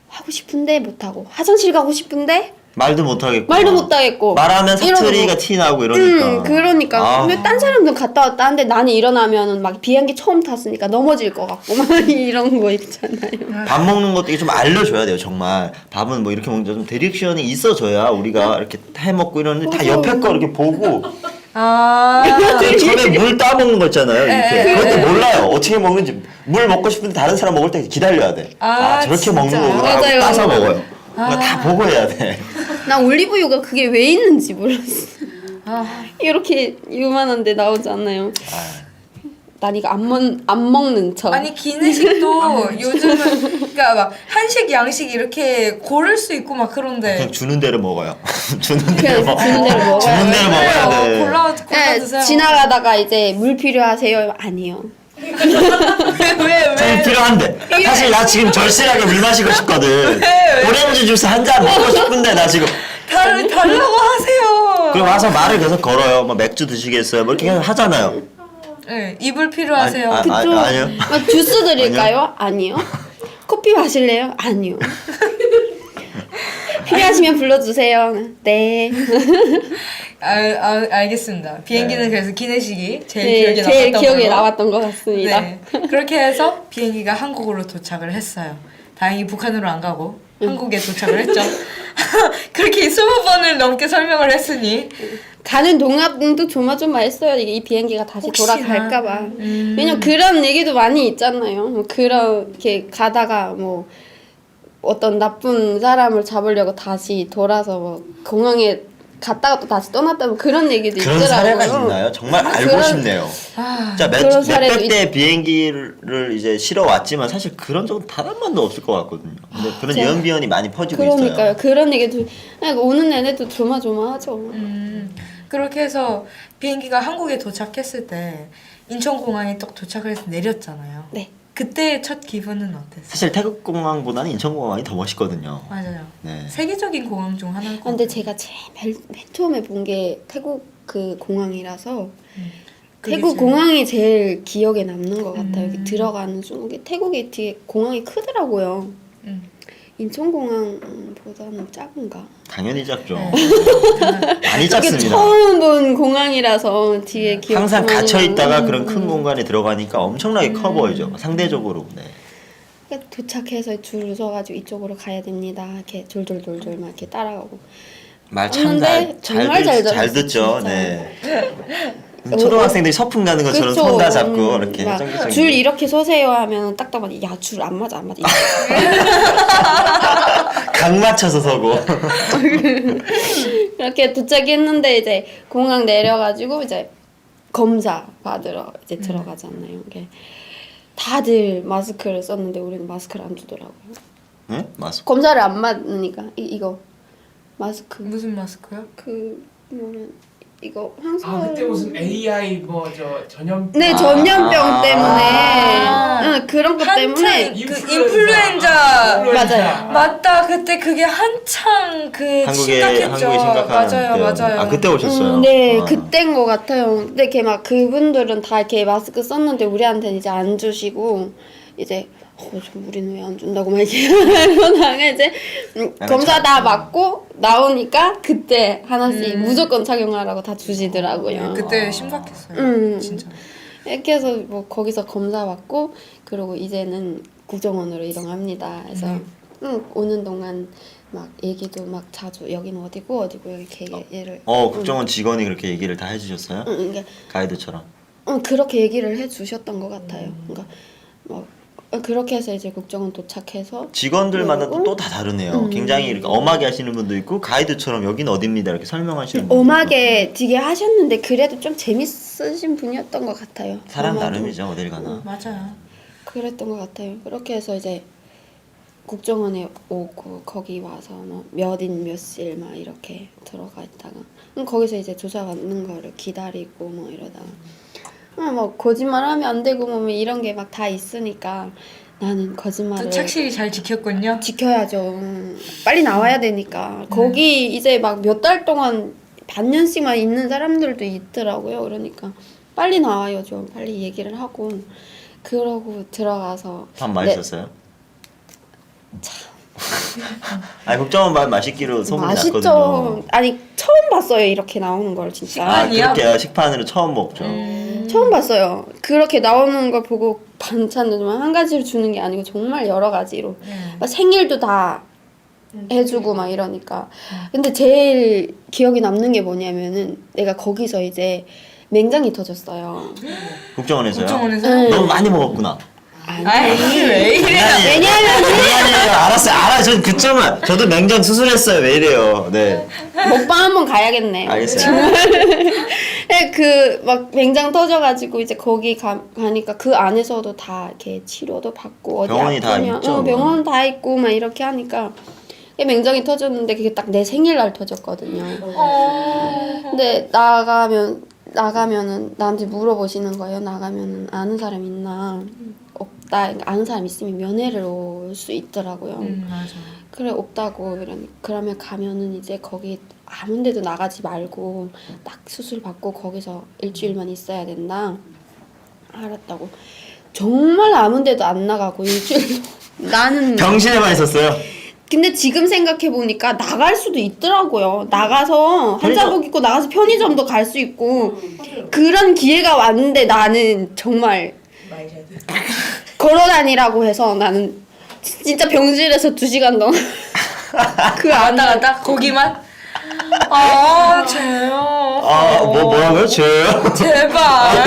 하고 싶은데 못 하고 화장실 가고 싶은데 말도 못 하겠고. 말도 못 하겠고 말하면 사투리가 이러고. 티 나고 이러니까. 그러니까 아. 근데 딴 사람들 갔다 왔다 하는데 나는 일어나면은 막 비행기 처음 탔으니까 넘어질 것 같고 막 이런 거 있잖아요. 밥 먹는 것도 이게 좀 알려줘야 돼요, 정말. 밥은 뭐 이렇게 먹는 좀 디렉션이 있어줘야 우리가 이렇게 해 먹고 이러는데 다 옆에 거 이렇게 보고 처음에 물 따먹는 거 있잖아요. 이렇게 그것도 몰라요. 어떻게 먹는지. 물 먹고 싶은데 다른 사람 먹을 때 기다려야 돼. 저렇게 진짜. 먹는 거구나 하고 맞아요. 따서 먹어요. 그러니까 다 보고 해야 돼. 나 올리브유가 그게 왜 있는지 몰랐어. 아, 이렇게 요만한데 나오지 않나요? 난 이거 안 먹는 척. 아니 기내식도 요즘은 그러니까 막 한식 양식 이렇게 고를 수 있고 막 그런데 그냥 주는 대로 먹어요. 주는 그냥 대로 주는 대로 먹어요. 주는 대로 먹어야 돼. 골라 네, 드세요. 지나가다가 이제 물 필요하세요? 아니요. 좀 필요한데. 사실 나 지금 절실하게 물 마시고 싶거든. 왜? 오렌지 주스 한 잔 먹고 싶은데 나 지금. 달라고 하세요. 그럼 와서 말을 계속 걸어요. 뭐 맥주 드시겠어요? 뭐 이렇게 계속 하잖아요. 네, 이불 필요하세요. 아니요. 주스 드릴까요? 아니요. 커피 마실래요? 아니요. 필요하시면 불러주세요. 네. 알겠습니다. 비행기는 네. 그래서 기내식이 제일 네, 기억에 제일 남았던 기억에 걸로. 남았던 것 같습니다. 네. 그렇게 해서 비행기가 한국으로 도착을 했어요. 다행히 북한으로 안 가고 한국에 도착을 했죠. 그렇게 20번을 넘게 설명을 했으니 가는 동안도 조마조마했어요. 이게 이 비행기가 다시 혹시나. 돌아갈까봐. 왜냐면 그런 얘기도 많이 있잖아요. 뭐 그렇게 가다가 뭐 어떤 나쁜 사람을 잡으려고 다시 돌아서 뭐 공항에 갔다가 또 다시 떠났다면 그런 얘기도 그런 있더라고요. 사례가 있나요? 정말 알고 그런- 싶네요. 자, 그런 사례도 몇백 대 비행기를 이제 실어 왔지만 사실 그런 적은 단 한 번도 없을 것 같거든요. 근데 그런 제가- 예언비언이 많이 퍼지고 그러니까요. 있어요. 그런 얘기도 그냥 오는 내내도 조마조마하죠. 그렇게 해서 비행기가 한국에 도착했을 때 인천공항에 딱 도착을 해서 내렸잖아요. 네. 그때의 첫 기분은 어땠어요? 사실 태국공항보다는 인천공항이 더 멋있거든요. 맞아요. 네. 세계적인 공항 중 하나일 것 근데 같아요. 제가 제일 맨 처음에 본 게 태국 그 공항이라서 그게 태국 제일- 공항이 제일 기억에 남는 것 같아요. 여기 들어가는 순간 태국이 되게 공항이 크더라고요. 음. 인천공항보다는 작은가? 당연히 작죠. 네. 많이 이게 작습니다. 처음 본 공항이라서 뒤에 기억 항상 많이 갇혀 있다가 나는. 그런 큰 공간에 들어가니까 엄청나게 커 보이죠. 상대적으로. 네. 그러니까 도착해서 줄 서가지고 이쪽으로 가야 됩니다. 이렇게 졸졸졸졸 막 이렇게 따라가고. 말 참 근데 정말 잘 잘 듣죠. 진짜. 네. 초등학생들이 서풍 가는 것처럼 그쵸. 손 다 잡고 이렇게 막 쫑쫑쫑. 줄 이렇게 서세요 하면 딱딱하니 야 줄 안 맞아 안 맞아. 각 맞춰서 서고. 이렇게 도착했는데 이제 공항 내려가지고 이제 검사 받으러 이제 들어가잖아요. 이게 다들 마스크를 썼는데 우리는 마스크를 안 주더라고요. 응? 마스크. 검사를 안 받으니까 이거 마스크 무슨 마스크요? 그 뭐는 이거 항상 아 그때 무슨 AI 뭐 저 전염 네 전염병 아. 때문에 아. 응, 그런 것 때문에 한창 그 인플루엔자 맞아요. 맞다. 그때 그게 한창 그 심각했죠. 한국이 심각한 맞아요, 때요. 맞아요. 아 그때 오셨어요. 네, 아. 그때인 것 같아요. 근데 이렇게 막 그분들은 다 이렇게 마스크 썼는데 우리한테는 이제 안 주시고 이제 좀 우리는 왜 안 준다고 막 이렇게 하다가 이제 검사 다 맞고 나오니까 그때 하나씩 무조건 착용하라고 다 주시더라고요. 그때 심각했어요. 진짜. 이렇게 해서 뭐 거기서 검사 받고 그리고 이제는 국정원으로 이동합니다. 그래서 오는 동안 막 얘기도 막 자주 여기는 어디고 어디고 이렇게 얘를 국정원 직원이 그렇게 얘기를 다 해주셨어요? 그러니까 가이드처럼. 그렇게 얘기를 해주셨던 것 같아요. 그러니까 뭐 그렇게 해서 이제 국정원 도착해서 직원들마다 그리고 또 다 다르네요. 굉장히 이렇게 엄하게 하시는 분도 있고 가이드처럼 여기는 어디입니다 이렇게 설명하시는 분도 있고. 엄하게 되게 하셨는데 그래도 좀 재밌으신 분이었던 것 같아요. 사람 아마도. 나름이죠 어딜 가나. 맞아요. 그랬던 것 같아요. 그렇게 해서 이제 국정원에 오고 거기 와서 뭐 몇인 몇실 막 이렇게 들어가 있다가 거기서 이제 조사 받는 거를 기다리고 뭐 이러다가 뭐 거짓말하면 안 되고 뭐 이런 게 막 다 있으니까 나는 또 거짓말을 착실히 잘 지켰군요. 지켜야죠. 빨리 나와야 되니까. 거기 이제 막 몇 달 동안 반년씩만 있는 사람들도 있더라고요. 그러니까 빨리 나와야죠. 빨리 얘기를 하고 그러고 들어가서 밥 맛있었어요? 아니 국정원 밥 맛있기로 소문이 맛있죠. 났거든요. 아니 처음 봤어요. 이렇게 나오는 걸 진짜. 아 식판이요? 그렇게 식판으로 처음 먹죠. 처음 봤어요. 그렇게 나오는 걸 보고 반찬도 한 가지로 주는 게 아니고 정말 여러 가지로. 막 생일도 다 해주고 막 이러니까. 근데 제일 기억에 남는 게 뭐냐면은 내가 거기서 이제 맹장이 터졌어요. 국정원에서요? 국정원에서? 네. 너무 많이 먹었구나. 아이 왜 이래요? 왜냐면 아니에요. 알았어요. 알아요. 전 그쯤은 저도 맹장 수술했어요. 왜 이래요? 네. 먹방 한번 가야겠네. 알겠어요. 네, 그 막 맹장 터져가지고 이제 거기 가니까 그 안에서도 다 이렇게 치료도 받고 어디 병원이 다 아프면 있죠, 뭐. 병원 다 있고 막 이렇게 하니까 맹장이 터졌는데 그게 딱 내 생일날 터졌거든요. 근데 나가면은 나한테 물어보시는 거예요. 나가면은 아는 사람 있나? 없다. 아는 사람 있으면 면회를 올 수 있더라고요. 맞아. 그래 없다고 그러면 가면은 이제 거기 아무 데도 나가지 말고 딱 수술 받고 거기서 일주일만 있어야 된다. 알았다고. 정말 아무 데도 안 나가고 일주일 나는 병실에만 있었어요. 근데 지금 생각해 보니까 나갈 수도 있더라고요. 나가서 한자복 입고 나가서 편의점도 갈 수 있고 그런 기회가 왔는데 나는 정말 걸어다니라고 해서 나는 진짜 병실에서 2시간 동안 그 왔다 갔다 거기만? 아 제요. 뭐라고요? 저요? 제발.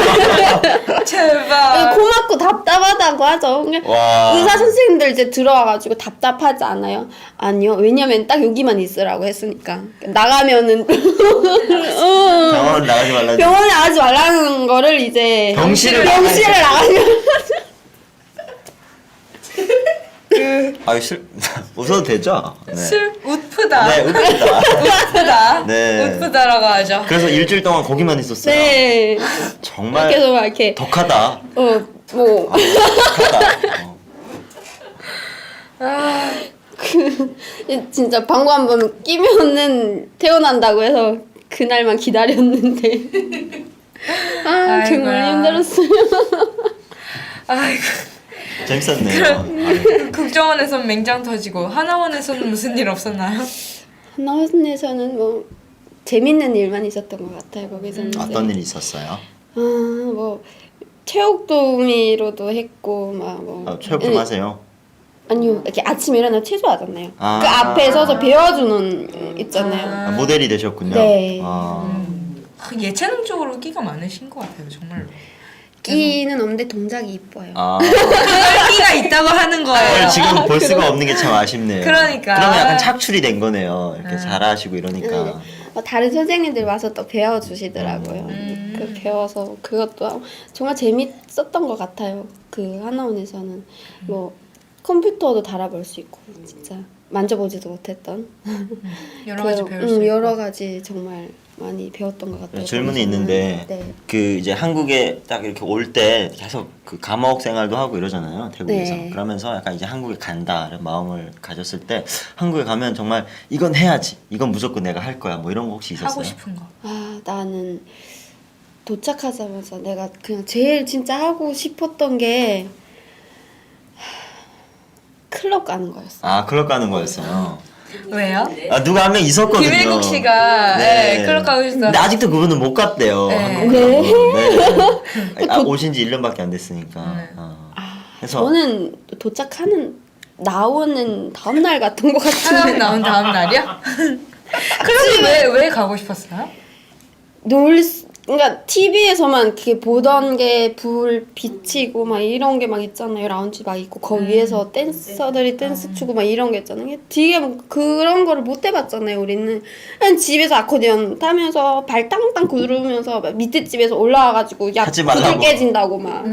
제발. 코 막고 답답하다고 하죠. 와. 의사 선생님들 이제 들어와가지고 답답하지 않아요? 아니요. 왜냐면 딱 여기만 있으라고 했으니까 나가면은 병원 나가지 말라. 병원에 나가지 말라는 거를 이제 병실을 나가면 웃어도 되죠? 네. 웃프다. 네, 웃기다. 웃프다. 네. 웃프다라고 하죠. 그래서 일주일 동안 거기만 있었어요. 네. 정말 그래서 막 이렇게 덕하다. 뭐 덕하다. 진짜 방구 한 번 끼면은 태어난다고 해서 그날만 기다렸는데 정말 아이고야. 힘들었어요. 아이고. 재밌었네요. 국정원에서는 맹장 터지고 하나원에서는 무슨 일 없었나요? 하나원에서는 뭐 재밌는 일만 있었던 것 같아요. 거기서는 어떤 일이 있었어요? 뭐 체육 도우미로도 했고 막뭐 체육 좀 하세요. 아니요 이렇게 아침에 일어나 체조하잖아요. 아. 그 앞에 서서 배워주는 있잖아요. 모델이 되셨군요. 네. 예체능 쪽으로 끼가 많으신 것 같아요, 정말로. 끼는 없는데 동작이 이뻐요. 그럴 끼가 있다고 하는 거예요. 그걸 지금 볼 수가 없는 게 참 아쉽네요. 그러니까. 그러면 약간 착출이 된 거네요. 이렇게 잘하시고 이러니까. 다른 선생님들 와서 또 배워주시더라고요. 그 배워서 그것도 정말 재밌었던 것 같아요. 그 하나원에서는 뭐 컴퓨터도 달아볼 수 있고 진짜 만져보지도 못했던 여러 가지 배울 수 있고. 여러 가지 정말 많이 배웠던 것 같아요. 질문이 거기서는. 있는데 네. 그 이제 한국에 딱 이렇게 올 때 계속 그 감옥 생활도 하고 이러잖아요. 태국에서. 네. 그러면서 약간 이제 한국에 간다는 마음을 가졌을 때 한국에 가면 정말 이건 해야지. 이건 무조건 내가 할 거야. 뭐 이런 거 혹시 있었어요? 하고 싶은 거. 나는 도착하자마자 내가 그냥 제일 진짜 하고 싶었던 게 클럽 가는 거였어. 클럽 가는 거였어요. 왜요? 누가 한 명 있었거든요. 김일국 씨가 클럽 가고 싶다. 근데 아직도 그분은 못 갔대요. 네. 한국 네. 네. 오신 지 1년밖에 안 됐으니까. 그래서 저는 도착하는 나오는 다음 날 같은 것 하나만 같은데 나온 다음 날이요? 클럽이 왜 가고 싶었어요? 그러니까 TV에서만 이렇게 보던 게 불 비치고 막 이런 게 막 있잖아요. 라운지 막 있고 그 위에서 댄서들이 댄스 추고 막 이런 게 있잖아요. 되게 뭐 그런 거를 못 해봤잖아요. 우리는 그냥 집에서 아코디언 타면서 발 땅땅 구르면서 막 밑에 집에서 올라와가지고 야 하지 구슬 말라고. 깨진다고 막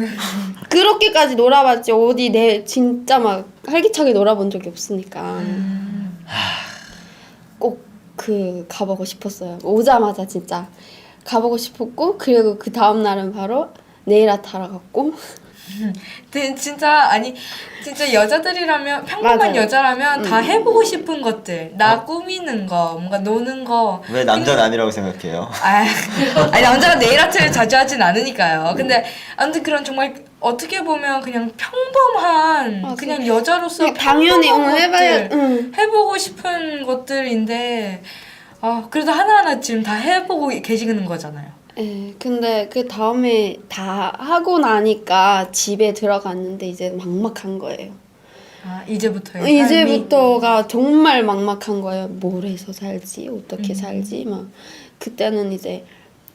그렇게까지 놀아봤지 어디 내 진짜 막 활기차게 놀아본 적이 없으니까 꼭 그 가보고 싶었어요. 오자마자 진짜 가보고 싶었고 그리고 그 다음 날은 바로 네일 아트 하러 갔고 진짜 아니 진짜 여자들이라면 평범한 맞아요. 여자라면 다 해보고 싶은 것들 나 꾸미는 거 뭔가 노는 거 왜 남자는 아니라고 생각해요? 아니 남자가 네일 아트를 자주 하진 않으니까요. 근데 아무튼 그런 정말 어떻게 보면 그냥 평범한 맞아. 그냥 여자로서 그냥 당연히 평범한 해봐야 것들, 해보고 싶은 것들인데 그래도 하나하나 지금 다 해보고 계시는 거잖아요. 예, 근데 그 다음에 다 하고 나니까 집에 들어갔는데 이제 막막한 거예요. 이제부터요. 이제부터가 정말 막막한 거예요. 뭘 해서 살지? 어떻게 살지? 막 그때는 이제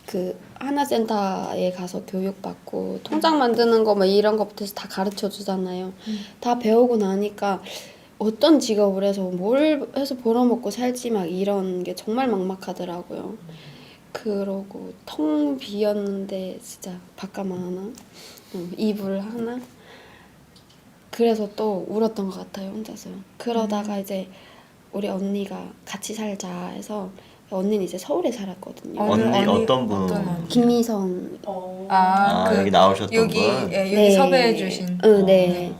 그 하나센터에 가서 교육받고 통장 만드는 거 뭐 이런 것부터 해서 다 가르쳐 주잖아요. 다 배우고 나니까 어떤 직업을 해서 뭘 해서 벌어먹고 살지 막 이런 게 정말 막막하더라고요. 그러고 텅 비었는데 진짜 밥값만 하나? 이불 하나? 그래서 또 울었던 것 같아요 혼자서. 그러다가 이제 우리 언니가 같이 살자 해서 언니는 이제 서울에 살았거든요. 언니 어떤 분? 어떤 언니? 김미성. 여기 나오셨던 여기 분? 여기 네. 섭외해 주신. 네.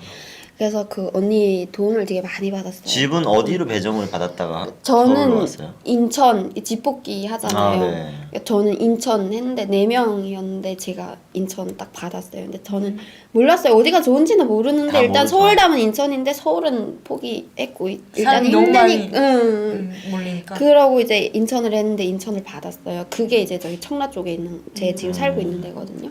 그래서 그 언니 도움을 되게 많이 받았어요. 집은 어디로 배정을 받았다가 서울로 저는 왔어요? 인천 집볶이 하잖아요. 네. 저는 인천 했는데 4명이었는데 제가 인천 딱 받았어요. 근데 저는 몰랐어요. 어디가 좋은지는 모르는데 다 일단 모르죠. 서울 다음은 인천인데 서울은 포기했고 일단 사람이 너무 많이 힘드니까 몰리니까. 그러고 이제 인천을 했는데 인천을 받았어요. 그게 이제 저기 청라 쪽에 있는 제 지금 살고 있는 데거든요.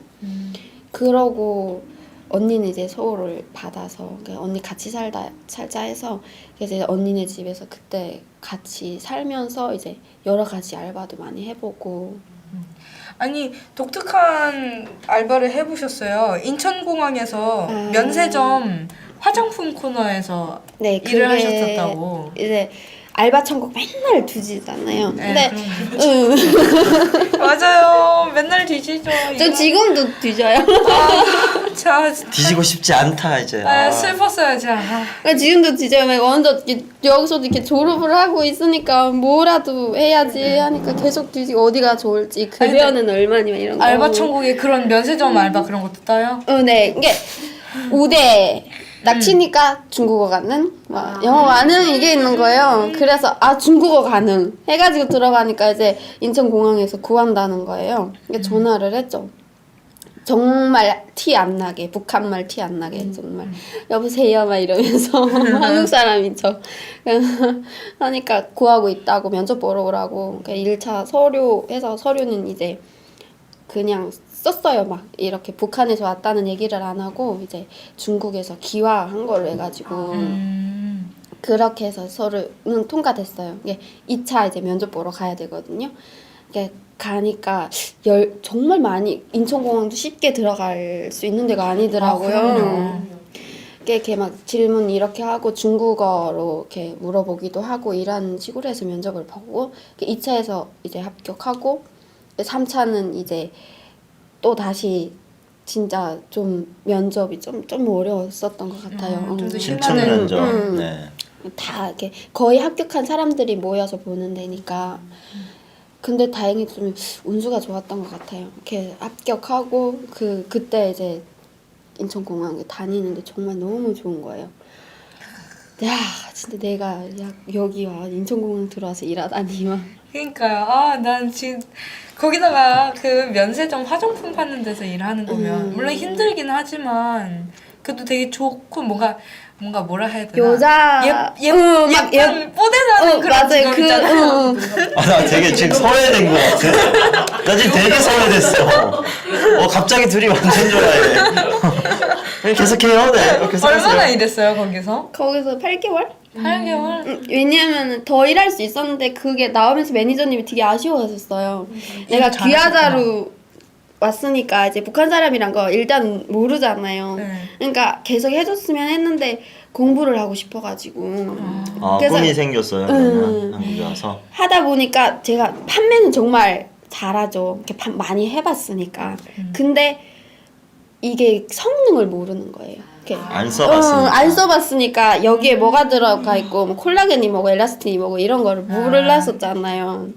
그러고 언니는 이제 서울을 받아서 그러니까 언니 같이 살자 해서 그래서 이제 언니네 집에서 그때 같이 살면서 이제 여러 가지 알바도 많이 해보고 아니 독특한 알바를 해보셨어요. 인천공항에서 면세점 화장품 코너에서 네 일을 그게 하셨었다고. 이제 알바 천국 맨날 뒤지잖아요. 네, 근데 맞아요. 맨날 뒤지죠. 저 지금도 뒤져요. 자, 뒤지고 싶지 않다 이제. 슬펐어요, 진짜. 그러니까 지금도 뒤져요. 막 완전 이렇게 여기서도 이렇게 졸업을 하고 있으니까 뭐라도 해야지 하니까 계속 뒤지고 어디가 좋을지 급여는 얼마니 막 이런 거. 알바 천국에 그런 면세점 알바 그런 것도 따요? 네. 이게 5대 낙치니까 중국어 가능, 막 영어 가능 이게 있는 거예요. 그래서 중국어 가능 해가지고 들어가니까 이제 인천공항에서 구한다는 거예요. 그러니까 전화를 했죠. 정말 티 안 나게 북한말 티 안 나게 정말 여보세요 막 이러면서 한국 사람인 척 하니까 구하고 있다고 면접 보러 오라고. 그러니까 1차 서류해서 서류는 이제 그냥 썼어요. 막 이렇게 북한에서 왔다는 얘기를 안 하고 이제 중국에서 기화한 걸로 해가지고 그렇게 해서 서류는 통과됐어요. 이게 2차 이제 면접 보러 가야 되거든요. 이게 가니까 정말 많이 인천공항도 쉽게 들어갈 수 있는 데가 아니더라고요. 이렇게 막 질문 이렇게 하고 중국어로 이렇게 물어보기도 하고 이런 식으로 해서 면접을 보고 2차에서 이제 합격하고 3차는 이제 또 다시 진짜 좀 면접이 좀 어려웠었던 것 같아요. 좀 더 신청 힘든 면접. 네. 다 이렇게 거의 합격한 사람들이 모여서 보는 데니까. 근데 다행히 좀 운수가 좋았던 것 같아요. 이렇게 합격하고 그때 이제 인천공항에 다니는데 정말 너무 좋은 거예요. 야 진짜 내가 여기 와 인천공항 들어와서 일하다니 막. 그러니까요. 난 지금 거기다가 그 면세점 화장품 파는 데서 일하는 거면 물론 힘들긴 하지만 그래도 되게 좋고 뭔가 뭐라 해야 되나 여자 예쁜 뽀대나는 그런 맞아요. 직업 있잖아요. 나 되게 지금 소외된 것 같아. 나 지금 되게 소외됐어. 갑자기 둘이 완전 좋아해. 계속해요. 네. 계속하세요. 얼마나 일했어요 거기서? 거기서 8개월? 8개월? 왜냐하면 더 일할 수 있었는데 그게 나오면서 매니저님이 되게 아쉬워하셨어요. 내가 잘하셨구나. 귀하자로 왔으니까 이제 북한 사람이란 거 일단 모르잖아요. 네. 그러니까 계속 해줬으면 했는데 공부를 하고 싶어가지고 아, 그래서- 꿈이 생겼어요. 그러면 한국에 와서. 하다 보니까 제가 판매는 정말 잘하죠. 이렇게 많이 해봤으니까. 근데 이게 성능을 모르는 거예요. 이렇게. 안 써봤으니까. 안 써봤으니까 여기에 뭐가 들어가 있고 뭐 콜라겐이 뭐고 엘라스틴이 뭐고 이런 거를 몰랐었잖아요.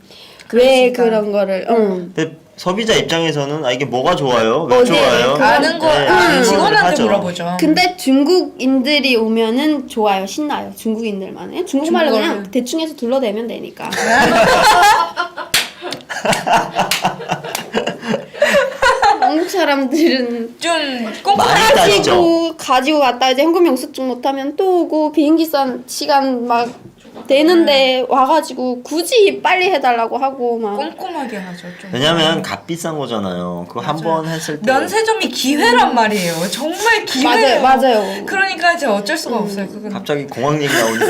왜 그러니까. 그런 거를 근데 소비자 입장에서는 아 이게 뭐가 좋아요? 왜 네, 좋아요? 아는 거 직원한테 하죠. 물어보죠. 근데 중국인들이 오면은 좋아요, 신나요. 중국인들만은 중국말로 그냥 중국어를. 대충 해서 둘러대면 되니까. 한국 사람들은 좀 많이 꼼꼼하게 따지죠. 가지고 갔다 이제 현금 영수증 못하면 또 오고 비행기 시간 막 되는데 와가지고 굳이 빨리 해달라고 하고 막 꼼꼼하게 하죠. 좀. 왜냐면 값 비싼 거잖아요. 그거 한 번 했을 때 면세점이 기회란 말이에요. 정말 기회예요. 맞아요. 그러니까 제가 어쩔 수가 없어요. 그건. 갑자기 공항 얘기 나오니까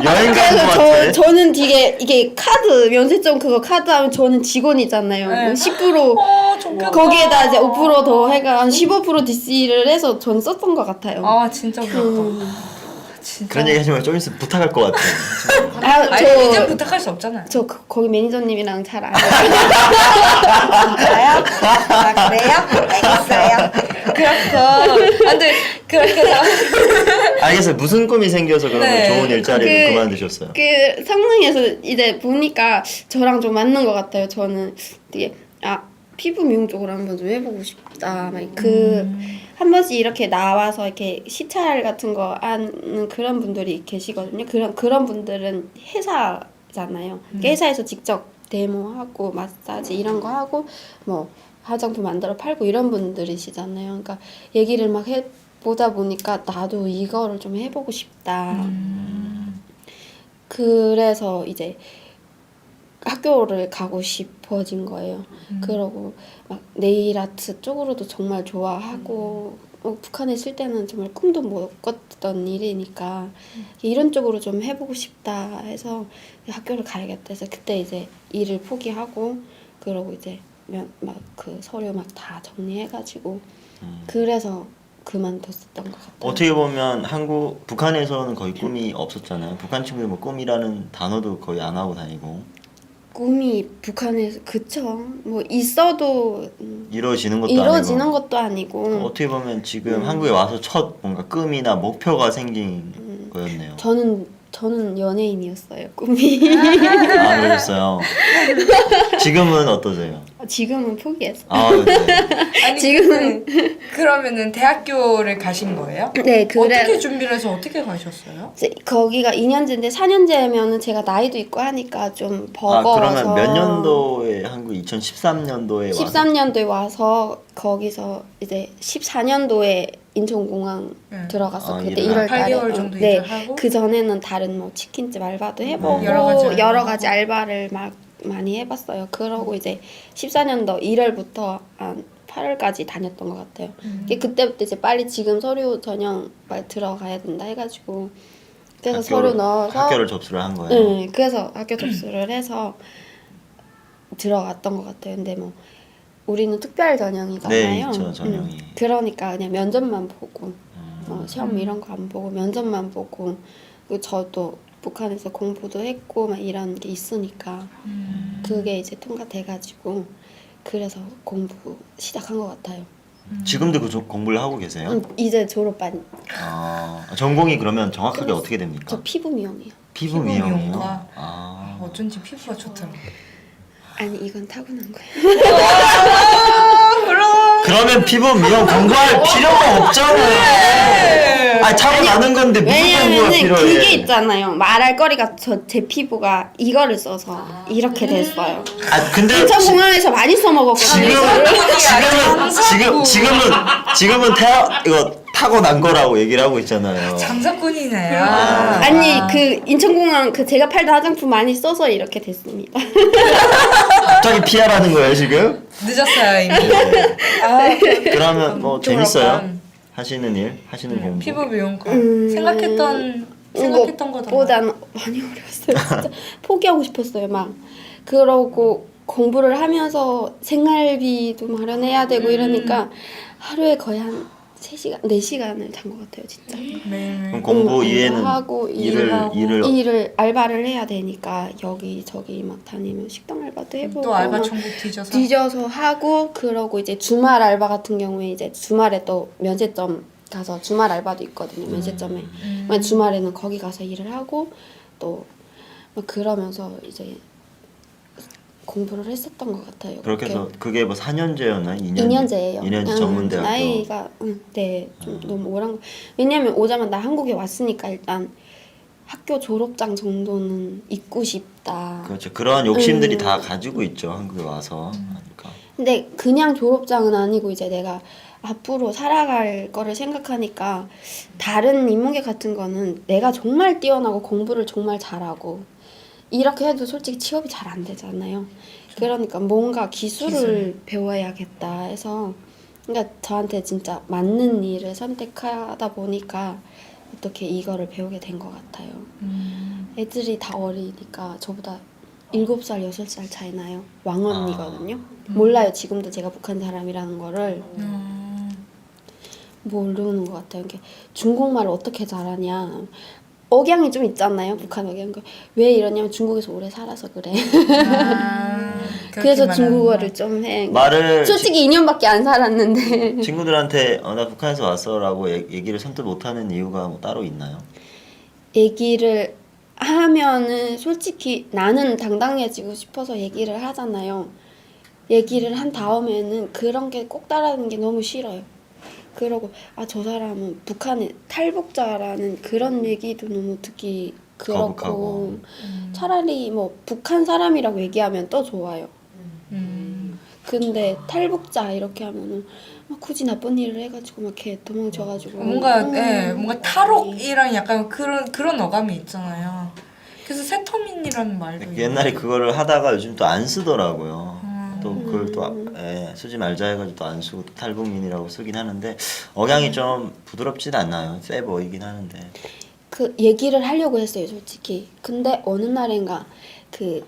여행 가는 거 그래서 같아. 저는 되게 이게 카드 면세점 그거 카드 하면 저는 직원이잖아요. 네. 10% 좋겠다. 거기에다 이제 5% 더 해가 한 15% DC를 해서 전 썼던 것 같아요. 아 진짜 부럽다. 진짜. 그런 얘기 하지 말고 좀 있으면 부탁할 것 같아. 아니 이제 부탁할 수 없잖아요. 거기 매니저님이랑 잘 알아요. 진짜요? 아 그래요? 알겠어요. 그렇고 근데 그렇게 해서 알겠어요. 무슨 꿈이 생겨서 그러면 네. 좋은 일자리를 그- 그만두셨어요? 그 성능에서 이제 보니까 저랑 좀 맞는 것 같아요. 저는 되게 피부 미용 쪽으로 한번 좀 해보고 싶다. 막 한 번씩 이렇게 나와서 이렇게 시찰 같은 거 하는 그런 분들이 계시거든요. 그런 분들은 회사잖아요. 회사에서 직접 데모하고 마사지 이런 거 하고 뭐 화장품 만들어 팔고 이런 분들이시잖아요. 그러니까 얘기를 막 해보다 보니까 나도 이거를 좀 해보고 싶다. 그래서 이제 학교를 가고 싶어진 거예요. 그러고 막 네일 아트 쪽으로도 정말 좋아하고 북한에 있을 때는 정말 꿈도 못 꿨던 일이니까 이런 쪽으로 좀 해보고 싶다 해서 학교를 가야겠다 해서 그때 이제 일을 포기하고 그러고 이제 막 그 서류 막 다 정리해가지고 그래서 그만뒀었던 것 같아요. 어떻게 보면 북한에서는 거의 꿈이 없었잖아요. 북한 친구들 뭐 꿈이라는 단어도 거의 안 하고 다니고 꿈이 북한에서 그쵸 뭐 있어도 이루어지는 것도 이루어지는 아니고 것도 아니고 어떻게 보면 지금 한국에 와서 첫 뭔가 꿈이나 목표가 생긴 거였네요. 저는 연예인이었어요 꿈이. 아 그러셨어요. 지금은 어떠세요? 지금은 포기했어. 아 네. 아니 지금은- 그러면은 대학교를 가신 거예요? 네 그래 어떻게 준비를 해서 어떻게 가셨어요? 이제 거기가 2년제인데 4년제면은 제가 나이도 있고 하니까 좀 버거워서. 그러면 몇 년도에 한국 2013년도에 와서 13년도에 와서 거기서 이제 14년도에 인천공항 네. 들어갔어. 아, 그때 일을 1월 달에. 8개월 정도 네. 일을 하고 그 전에는 다른 뭐 치킨집 알바도 해보고 여러 가지 알바를 막 많이 해봤어요. 그러고 이제 14년도 1월부터 한 8월까지 다녔던 것 같아요. 그때부터 이제 빨리 지금 서류 전형 빨리 들어가야 된다 해가지고 그래서 서류 넣어서 학교를 접수를 한 거예요. 네, 그래서 학교 접수를 해서 들어갔던 것 같아요. 근데 뭐 우리는 특별 전형이잖아요. 네, 있죠, 전형이. 그러니까 그냥 면접만 보고 시험 이런 거 안 보고 면접만 보고 그리고 저도 북한에서 공부도 했고 막 이런 게 있으니까 그게 이제 통과돼가지고 그래서 공부 시작한 것 같아요. 지금도 공부를 하고 계세요? 이제 졸업반 전공이 그러면 정확하게 어떻게 됩니까? 저 피부 미용이요. 피부 피부 미용이요. 미용과. 아. 어쩐지 피부가 좋더라고요. 아니 이건 타고난 거예요. 그러면 피부 미용 공부할 필요가 없잖아요. 아니 타고나는 건데 무슨 공부가 왜냐면은 필요해? 그게 있잖아요. 말할 거리가 제 피부가 이거를 써서 이렇게 됐어요. 아 근데 인천공항에서 많이 써먹었거든요. 지금은 이거 타고난 거라고 얘기를 하고 있잖아요. 장사꾼이네요. 아니 그 인천공항 그 제가 팔던 화장품 많이 써서 이렇게 됐습니다. 갑자기 피하라는 거예요 지금? 늦었어요 이미. 그러면 뭐 졸업반. 재밌어요? 하시는 일, 하시는 공부. 피부 미용과 생각했던 거다. 보단 많이 어려웠어요. 진짜 포기하고 싶었어요. 막 그러고 공부를 하면서 생활비도 마련해야 되고 이러니까 하루에 거의 한 3시간, 4시간을 잔 것 같아요, 진짜. 그럼 공부 이외에는 하고 일을 알바를 해야 되니까 여기저기 막 다니면 식당 알바도 해보고 또 알바 막 천국 뒤져서. 뒤져서 하고 그러고 이제 주말 알바 같은 경우에 이제 주말에 또 면세점 가서 주말 알바도 있거든요, 면세점에. 주말에는 거기 가서 일을 하고 또 막 그러면서 이제 공부를 했었던 것 같아요. 그렇게 해서 그게 뭐 4년제였나요? 2년제예요. 2년제 전문대학교. 나이가 좀 너무 오란 거. 왜냐면 오자마자 한국에 왔으니까 일단 학교 졸업장 정도는 있고 싶다. 그렇죠. 그런 욕심들이 다 가지고 있죠. 한국에 와서. 그러니까. 근데 그냥 졸업장은 아니고 이제 내가 앞으로 살아갈 거를 생각하니까 다른 인문계 같은 거는 내가 정말 뛰어나고 공부를 정말 잘하고 이렇게 해도 솔직히 취업이 잘 안 되잖아요. 그러니까 뭔가 기술을 배워야겠다 해서 그러니까 저한테 진짜 맞는 일을 선택하다 보니까 어떻게 이거를 배우게 된 것 같아요. 애들이 다 어리니까 저보다 7살, 6살 차이 나요. 왕언니거든요. 몰라요. 지금도 제가 북한 사람이라는 거를 모르는 것 같아요. 이게 중국말을 어떻게 잘하냐. 억양이 좀 있잖아요. 북한 억양. 왜 이러냐면 중국에서 오래 살아서 그래. 그래서 중국어를 좀 해. 말을 솔직히 2년밖에 안 살았는데. 친구들한테 나 북한에서 왔어라고 얘기를 선뜻 못하는 이유가 뭐 따로 있나요? 얘기를 하면은 솔직히 나는 당당해지고 싶어서 얘기를 하잖아요. 얘기를 한 다음에는 그런 게 꼭 따라하는 게 너무 싫어요. 그러고 저 사람은 북한의 탈북자라는 그런 얘기도 너무 듣기 그렇고 거북하고. 차라리 뭐 북한 사람이라고 얘기하면 또 좋아요. 근데 탈북자 이렇게 하면은 막 굳이 나쁜 일을 해가지고 막 이렇게 도망쳐가지고 뭔가 탈옥이랑 약간 그런 어감이 있잖아요. 그래서 세터민이라는 말도 옛날에 그거를 하다가 요즘 또 안 쓰더라고요. 또 그걸 또 쓰지 말자 해가지고 또 안 쓰고 또 탈북민이라고 쓰긴 하는데 억양이 좀 부드럽진 않나요? 세 보이긴 하는데. 그 얘기를 하려고 했어요, 솔직히. 근데 어느 날인가 그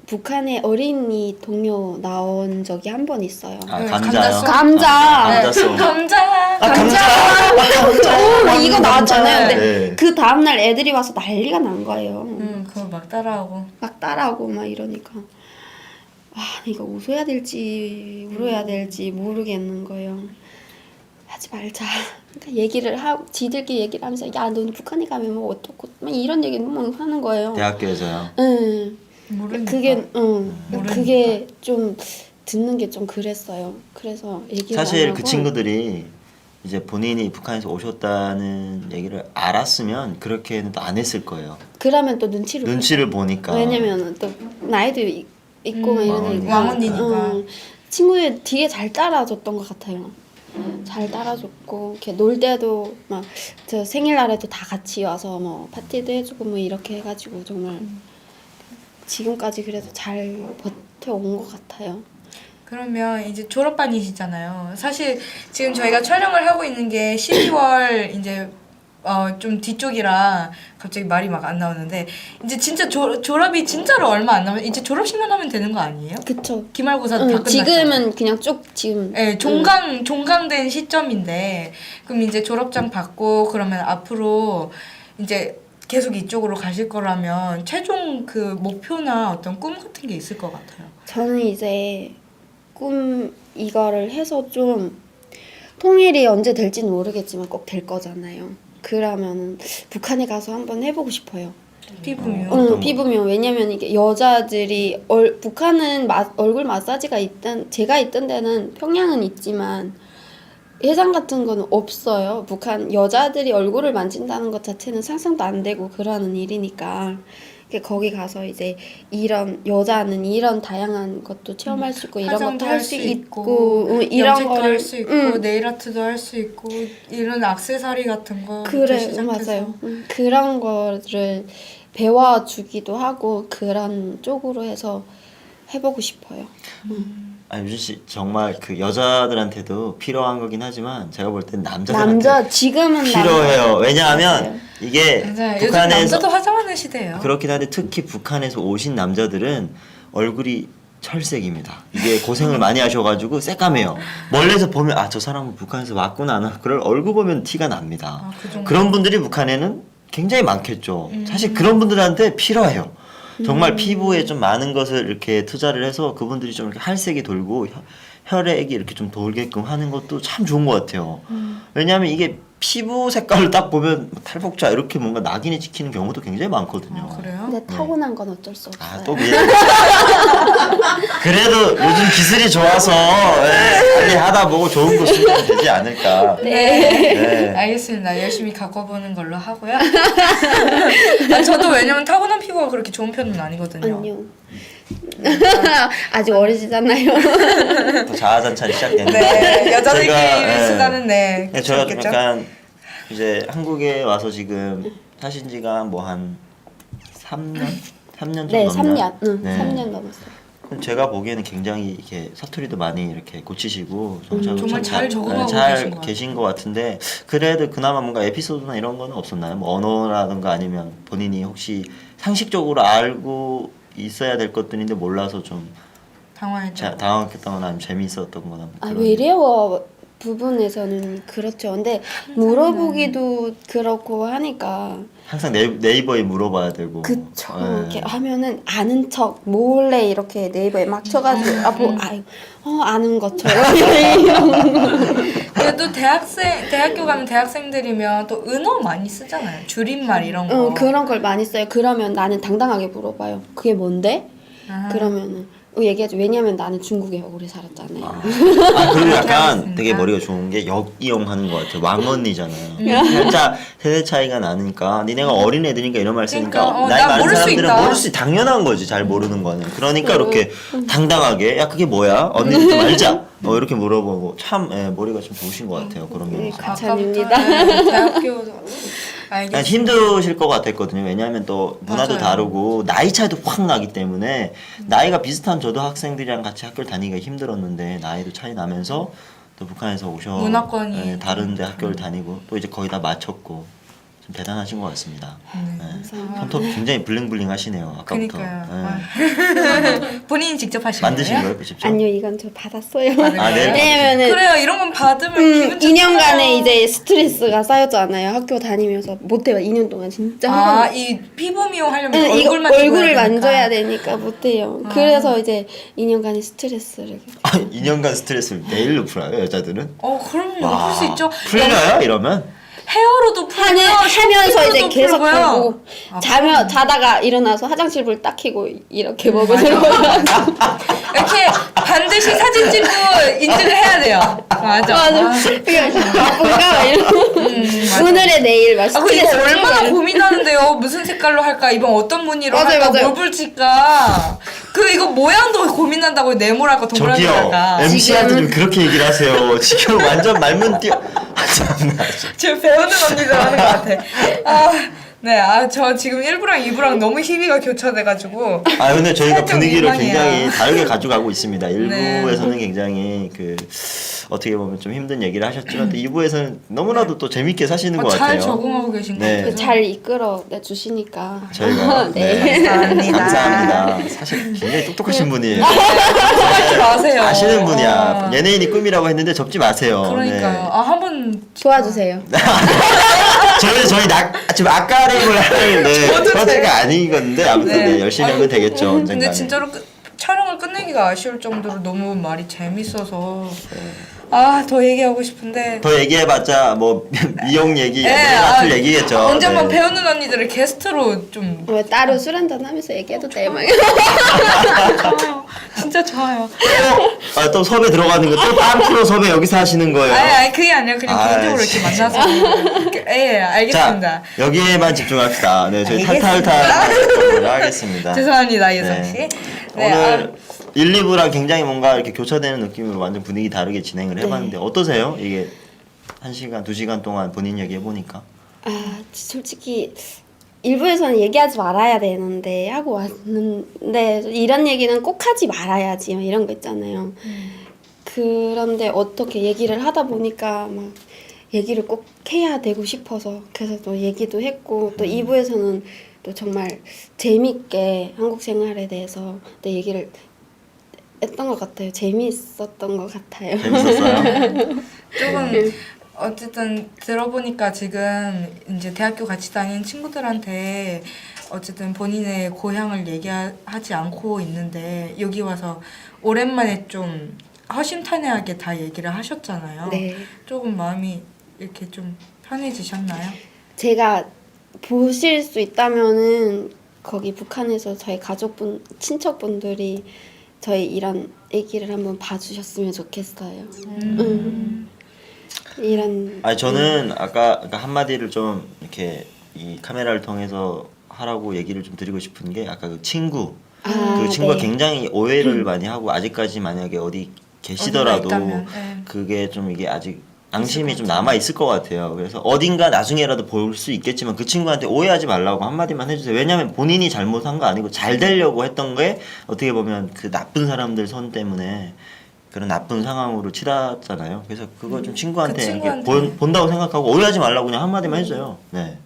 북한의 어린이 동요 나온 적이 한 번 있어요. 감자요? 감자. 감자송. 막 이거 나왔잖아요. 근데 네. 그 다음날 애들이 와서 난리가 난 거예요. 그걸 막 따라하고. 막 따라하고 막 이러니까 이거 웃어야 될지 울어야 될지 모르겠는 거예요. 하지 말자. 그러니까 얘기를 하고 지들끼리 얘기를 하면서 야 너는 북한에 가면 뭐 어떻고 막 이런 얘기 너무 하는 거예요. 대학교에서요? 응. 모르니까. 그게 좀 듣는 게 좀 그랬어요. 그래서 얘기를 사실 안 하고 그 친구들이 이제 본인이 북한에서 오셨다는 얘기를 알았으면 그렇게는 또 안 했을 거예요. 그러면 또 눈치를 보니까. 왜냐면 또 나이도 있고 막 이러니까 왕언니니까. 친구들 되게 잘 따라줬던 것 같아요. 잘 따라줬고 이렇게 놀 때도 막 저 생일날에도 다 같이 와서 뭐 파티도 해주고 뭐 이렇게 해가지고 정말 지금까지 그래도 잘 버텨온 것 같아요. 그러면 이제 졸업반이시잖아요. 사실 지금 저희가 촬영을 하고 있는 게 12월 이제 좀 뒤쪽이라 갑자기 말이 막 안 나오는데 이제 진짜 졸업이 진짜로 얼마 안 남았. 이제 졸업식만 하면 되는 거 아니에요? 그쵸. 기말고사 다 끝났죠. 지금은 그냥 쭉 지금. 네, 종강된 시점인데 그럼 이제 졸업장 받고 그러면 앞으로 이제 계속 이쪽으로 가실 거라면 최종 그 목표나 어떤 꿈 같은 게 있을 것 같아요. 저는 이제 이거를 해서 좀 통일이 언제 될지는 모르겠지만 꼭 될 거잖아요. 그러면은 북한에 가서 한번 해보고 싶어요. 피부요. 피부며 왜냐면 이게 여자들이 북한은 얼굴 마사지가 제가 있던 데는 평양은 있지만 해상 같은 거는 없어요. 북한 여자들이 얼굴을 만진다는 것 자체는 상상도 안 되고 그러는 일이니까 거기 가서 이제 이런 여자는 이런 다양한 것도 체험할 수 있고 이런 것도 할 수 있고 이런 거를 할 수 있고 네일 아트도 할 수 있고 이런 액세서리 같은 거 그래 맞아요. 그런 거를 배워주기도 하고 그런 쪽으로 해서 해보고 싶어요. 유진 씨 정말 그 여자들한테도 필요한 거긴 하지만 제가 볼 땐 지금은 필요해요. 왜냐하면 이게 요즘 북한에서 남자도 화장하는 시대예요. 그렇긴 한데 특히 북한에서 오신 남자들은 얼굴이 철색입니다. 이게 고생을 많이 하셔가지고 새까매요. 멀리서 보면 아 저 사람은 북한에서 왔구나. 그럴 얼굴 보면 티가 납니다. 아, 그 정도. 그런 분들이 북한에는 굉장히 많겠죠. 사실 그런 분들한테 필요해요. 정말 피부에 좀 많은 것을 이렇게 투자를 해서 그분들이 좀 이렇게 할색이 돌고 혈액이 이렇게 좀 돌게끔 하는 것도 참 좋은 것 같아요. 왜냐하면 이게 피부 색깔을 딱 보면 탈북자 이렇게 뭔가 낙인이 찍히는 경우도 굉장히 많거든요. 아, 그래요? 근데 타고난 건 어쩔 수 없어요. 아, 또 미안. 그래도 요즘 기술이 좋아서 빨리 하다 보고 좋은 거 쓰면 되지 않을까. 네. 알겠습니다. 열심히 갖고보는 걸로 하고요. 아, 저도 왜냐면 타고난 피부가 그렇게 좋은 편은 아니거든요. 아니요. 아직 어리시잖아요. 또 자아잔찬이 시작됐는데. 네, 여자들끼리 제가, 쓰다는 네. 네, 제가 좀 그렇겠죠? 약간 이제 한국에 와서 지금 사신 지가 뭐 한 3년? 3년 좀 네, 넘나? 3년. 응, 네. 3년 넘었어요. 그럼 제가 보기에는 굉장히 이렇게 사투리도 많이 이렇게 고치시고 정말 잘 적응하고 잘 계신 것 것 같은데 그래도 그나마 뭔가 에피소드나 이런 거는 없었나요? 뭐 언어라든가 아니면 본인이 혹시 상식적으로 알고 있어야 될 것들인데 몰라서 좀 당황했죠. 당황했다거나 아니면 재미있었던 거나 뭐 아, 그런 외래어 부분에서는 그렇죠. 근데 물어보기도 그렇고 하니까 항상 네이버에 물어봐야 되고 그쵸. 네. 이렇게 하면은 아는 척 몰래 이렇게 네이버에 막 쳐가지고 아는 것처럼 그래도 대학교 가면 대학생들이면 또 은어 많이 쓰잖아요. 줄임말 이런 거. 그런 걸 많이 써요. 그러면 나는 당당하게 물어봐요. 그게 뭔데? 아. 그러면은 얘기하죠. 왜냐면 나는 중국에 오래 살았잖아요. 아, 그리고 약간 알겠습니다. 되게 머리가 좋은 게 역이용하는 것 같아요. 왕언니잖아요. 살짝 세대 차이가 나니까 니네가 어린 애들이니까 이런 말 쓰니까 그러니까, 나이 나 많은 모를 수 사람들은 있다. 모를 수 당연한 거지. 잘 모르는 거는. 그러니까 이렇게 당당하게 야 그게 뭐야? 언니는 좀 알자. 이렇게 물어보고 참 머리가 좀 좋으신 것 같아요. 그런 면에서. 가찬입니다. 대학교 그냥 알겠습니다. 힘드실 것 같았거든요. 왜냐하면 또 문화도 맞아요. 다르고 나이 차이도 확 나기 때문에 나이가 비슷한 저도 학생들이랑 같이 학교를 다니기가 힘들었는데 나이도 차이 나면서 또 북한에서 오셔 문화권이 다른데 학교를 다니고 또 이제 거의 다 마쳤고 좀 대단하신 것 같습니다. 감사합니다. 손톱 굉장히 블링블링 하시네요. 아까부터. 그러니까요. 네. 본인이 직접 하신 만드신 거예요? 거예요, 직접? 아니요, 이건 저 받았어요. 아, 네. 왜냐면은 그래요. 이런 건 받으면 기분 좋죠. 2년간의 이제 스트레스가 쌓였잖아요. 학교 다니면서 못해요. 2년 동안 진짜 아, 이 피부 미용하려면 응, 이거 얼굴만 얼굴을 입어야 되니까. 만져야 되니까 못해요. 그래서 이제 2년간의 스트레스를 2년간 스트레스를 내일로 풀어요, 여자들은? 그럼요. 와, 풀 수 있죠. 풀려요, 이러면? 헤어로도 풀고요. 하면서 이제 도 계속 풀고요. 하고 아, 자다가 일어나서 화장실 불 딱 켜고 이렇게 맞아. 먹으려고 이렇게 반드시 사진 찍고 인증을 해야 돼요. 맞아. 그게 바쁜가 이러고 맞아. 오늘의 내일 막 아, 그 이거 스트레스 얼마나 풀고 고민하는데요. 무슨 색깔로 할까? 이번 어떤 무늬로 맞아요, 할까? 맞아요. 뭘 붙일까? 그 이거 모양도 고민한다고 네모랄까 동그랗게 저기요, 할까? MC한테 좀 그렇게 얘기를 하세요. 지금 완전 말문 띄어. 참나. 지금 배우는 언니들 하는 것 같아. 네, 저 지금 1부랑 2부랑 너무 희비가 교차돼가지고. 근데 저희가 살짝 분위기를 민망해요. 굉장히 다르게 가져가고 있습니다. 네. 1부에서는 굉장히 어떻게 보면 좀 힘든 얘기를 하셨지만 또 2부에서는 너무나도 또 재밌게 사시는 것 잘 같아요. 적응하고 계신 것 네. 같아요. 잘 이끌어 주시니까 저희가 네. 감사합니다. 감사합니다. 사실 굉장히 똑똑하신 분이에요. 접지 마세요. 아시는 분이야. 연예인이 꿈이라고 했는데 접지 마세요. 그러니까요. 네. 한번 도와주세요. 저희 지금 아까림을 하는데 저도 프로젝트가 아니건데 아무튼 네. 네, 열심히 하면 되겠죠. 근데 언젠가는. 진짜로 촬영을 끝내기가 아쉬울 정도로 너무 말이 재밌어서 더 얘기하고 싶은데 더 얘기해봤자 뭐 미용 얘기, 같은 얘기겠죠. 언제 한번 네. 배우는 언니들을 게스트로 좀 왜 따로 술 한잔 하면서 얘기해도 돼? 막 좋아요. 진짜 좋아요. 또 섭외 들어가는 거 또 다른 프로 섭외 여기서 하시는 거예요. 아니 그게 아니라 그냥 아이, 개인적으로 이렇게 만나서 알겠습니다. 자 여기에만 집중합시다. 네 저희 알겠습니다. 탈탈탈 하겠습니다. 죄송합니다 유성 씨. 네. 네, 오늘 1, 2부랑 굉장히 뭔가 이렇게 교차되는 느낌으로 완전 분위기 다르게 진행을 해봤는데 어떠세요? 이게 1시간, 2시간 동안 본인 얘기 해보니까 솔직히 일부에서는 얘기하지 말아야 되는데 하고 왔는데 이런 얘기는 꼭 하지 말아야지 막 이런 거 있잖아요. 그런데 어떻게 얘기를 하다 보니까 막 얘기를 꼭 해야 되고 싶어서 그래서 또 얘기도 했고 또 2부에서는 또 정말 재밌게 한국 생활에 대해서 또 얘기를 했던 것 같아요. 재미있었던 것 같아요. 재밌었어요? 조금 어쨌든 들어보니까 지금 이제 대학교 같이 다니는 친구들한테 어쨌든 본인의 고향을 얘기하지 않고 있는데 여기 와서 오랜만에 좀 허심탄회하게 다 얘기를 하셨잖아요. 네. 조금 마음이 이렇게 좀 편해지셨나요? 제가 보실 수 있다면은 거기 북한에서 저희 친척분들이 저희 이런 얘기를 한번 봐주셨으면 좋겠어요. 이런 아니 저는 아까 한마디를 좀 이렇게 이 카메라를 통해서 하라고 얘기를 좀 드리고 싶은 게 아까 그 친구 그 친구가 네. 굉장히 오해를 많이 하고 아직까지 만약에 어디 계시더라도 어디가 있다면, 네. 그게 좀 이게 아직 앙심이 좀 남아 있을 것 같아요. 그래서 어딘가 나중에라도 볼 수 있겠지만 그 친구한테 오해하지 말라고 한마디만 해주세요. 왜냐하면 본인이 잘못한 거 아니고 잘 되려고 했던 게 어떻게 보면 그 나쁜 사람들 손 때문에 그런 나쁜 상황으로 치닫잖아요. 그래서 그거 좀 친구한테, 그 이렇게 친구한테. 본다고 생각하고 오해하지 말라고 그냥 한마디만 해줘요. 네.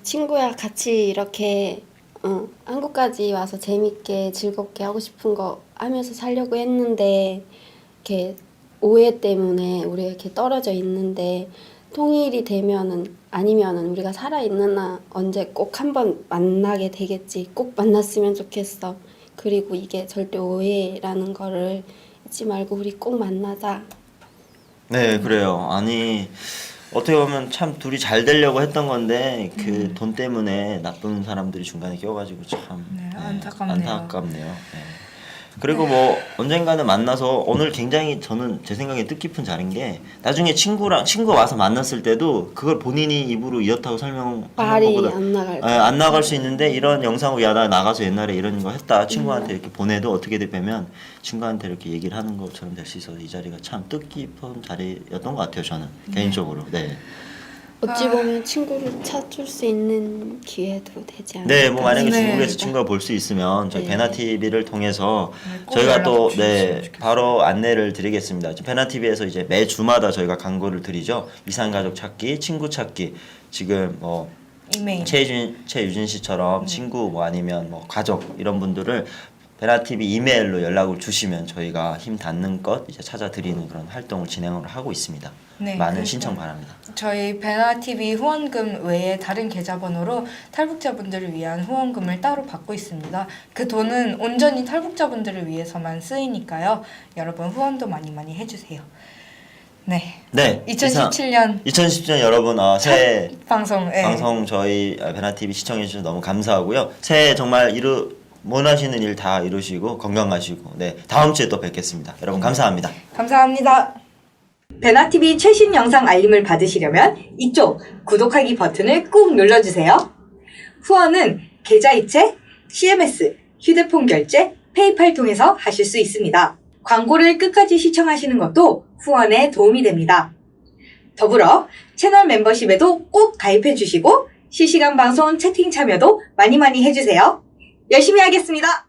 친구야 같이 이렇게 한국까지 와서 재밌게 즐겁게 하고 싶은 거 하면서 살려고 했는데 이렇게 오해 때문에 우리가 이렇게 떨어져 있는데 통일이 되면은 아니면은 우리가 살아 있는 날 언제 꼭 한번 만나게 되겠지. 꼭 만났으면 좋겠어. 그리고 이게 절대 오해라는 거를 잊지 말고 우리 꼭 만나자. 네, 그래요. 아니 어떻게 보면 참 둘이 잘 되려고 했던 건데 그 돈 때문에 나쁜 사람들이 중간에 껴가지고 참 네, 안타깝네요. 안타깝네요. 네. 그리고 뭐 언젠가는 만나서 오늘 굉장히 저는 제 생각에 뜻깊은 자리인 게 나중에 친구가 와서 만났을 때도 그걸 본인이 입으로 이렇다고 설명하는 말이 것보다 안 나갈 거. 안 나갈 수 있는데 이런 영상으로 야 나 나가서 옛날에 이런 거 했다 친구한테 이렇게 보내도 어떻게 되면 친구한테 이렇게 얘기를 하는 것처럼 될 수 있어서 이 자리가 참 뜻깊은 자리였던 것 같아요 저는 개인적으로. 네. 어찌 보면 친구를 찾을 수 있는 기회도 되지 않을까. 네, 뭐 만약에 네. 중국에서 친구가 볼 수 있으면 저희 네. 베나 TV를 통해서 네, 꼭 저희가 연락 또 주셨으면 네, 좋겠어요. 바로 안내를 드리겠습니다. 베나 TV에서 이제 매 주마다 저희가 광고를 드리죠. 이산 가족 찾기, 친구 찾기. 지금 뭐 이메일. 최유진 씨처럼 친구 뭐 아니면 뭐 가족 이런 분들을 베나 TV 이메일로 연락을 주시면 저희가 힘 닿는 것 이제 찾아드리는 그런 활동을 진행을 하고 있습니다. 네, 많은 그래서 신청 바랍니다. 저희 베나TV 후원금 외에 다른 계좌번호로 탈북자분들을 위한 후원금을 따로 받고 있습니다. 그 돈은 온전히 탈북자분들을 위해서만 쓰이니까요. 여러분 후원도 많이 많이 해주세요. 네. 네. 2017년 2017년 여러분 새해 방송. 네. 방송 저희 베나 TV 시청해 주셔서 너무 감사하고요. 새해 정말 원하시는 일 다 이루시고 건강하시고 네 다음 주에 또 뵙겠습니다. 여러분 감사합니다. 감사합니다. 베나TV 최신 영상 알림을 받으시려면 이쪽 구독하기 버튼을 꾹 눌러주세요. 후원은 계좌이체, CMS, 휴대폰 결제, 페이팔 통해서 하실 수 있습니다. 광고를 끝까지 시청하시는 것도 후원에 도움이 됩니다. 더불어 채널 멤버십에도 꼭 가입해 주시고 실시간 방송 채팅 참여도 많이 많이 해주세요. 열심히 하겠습니다.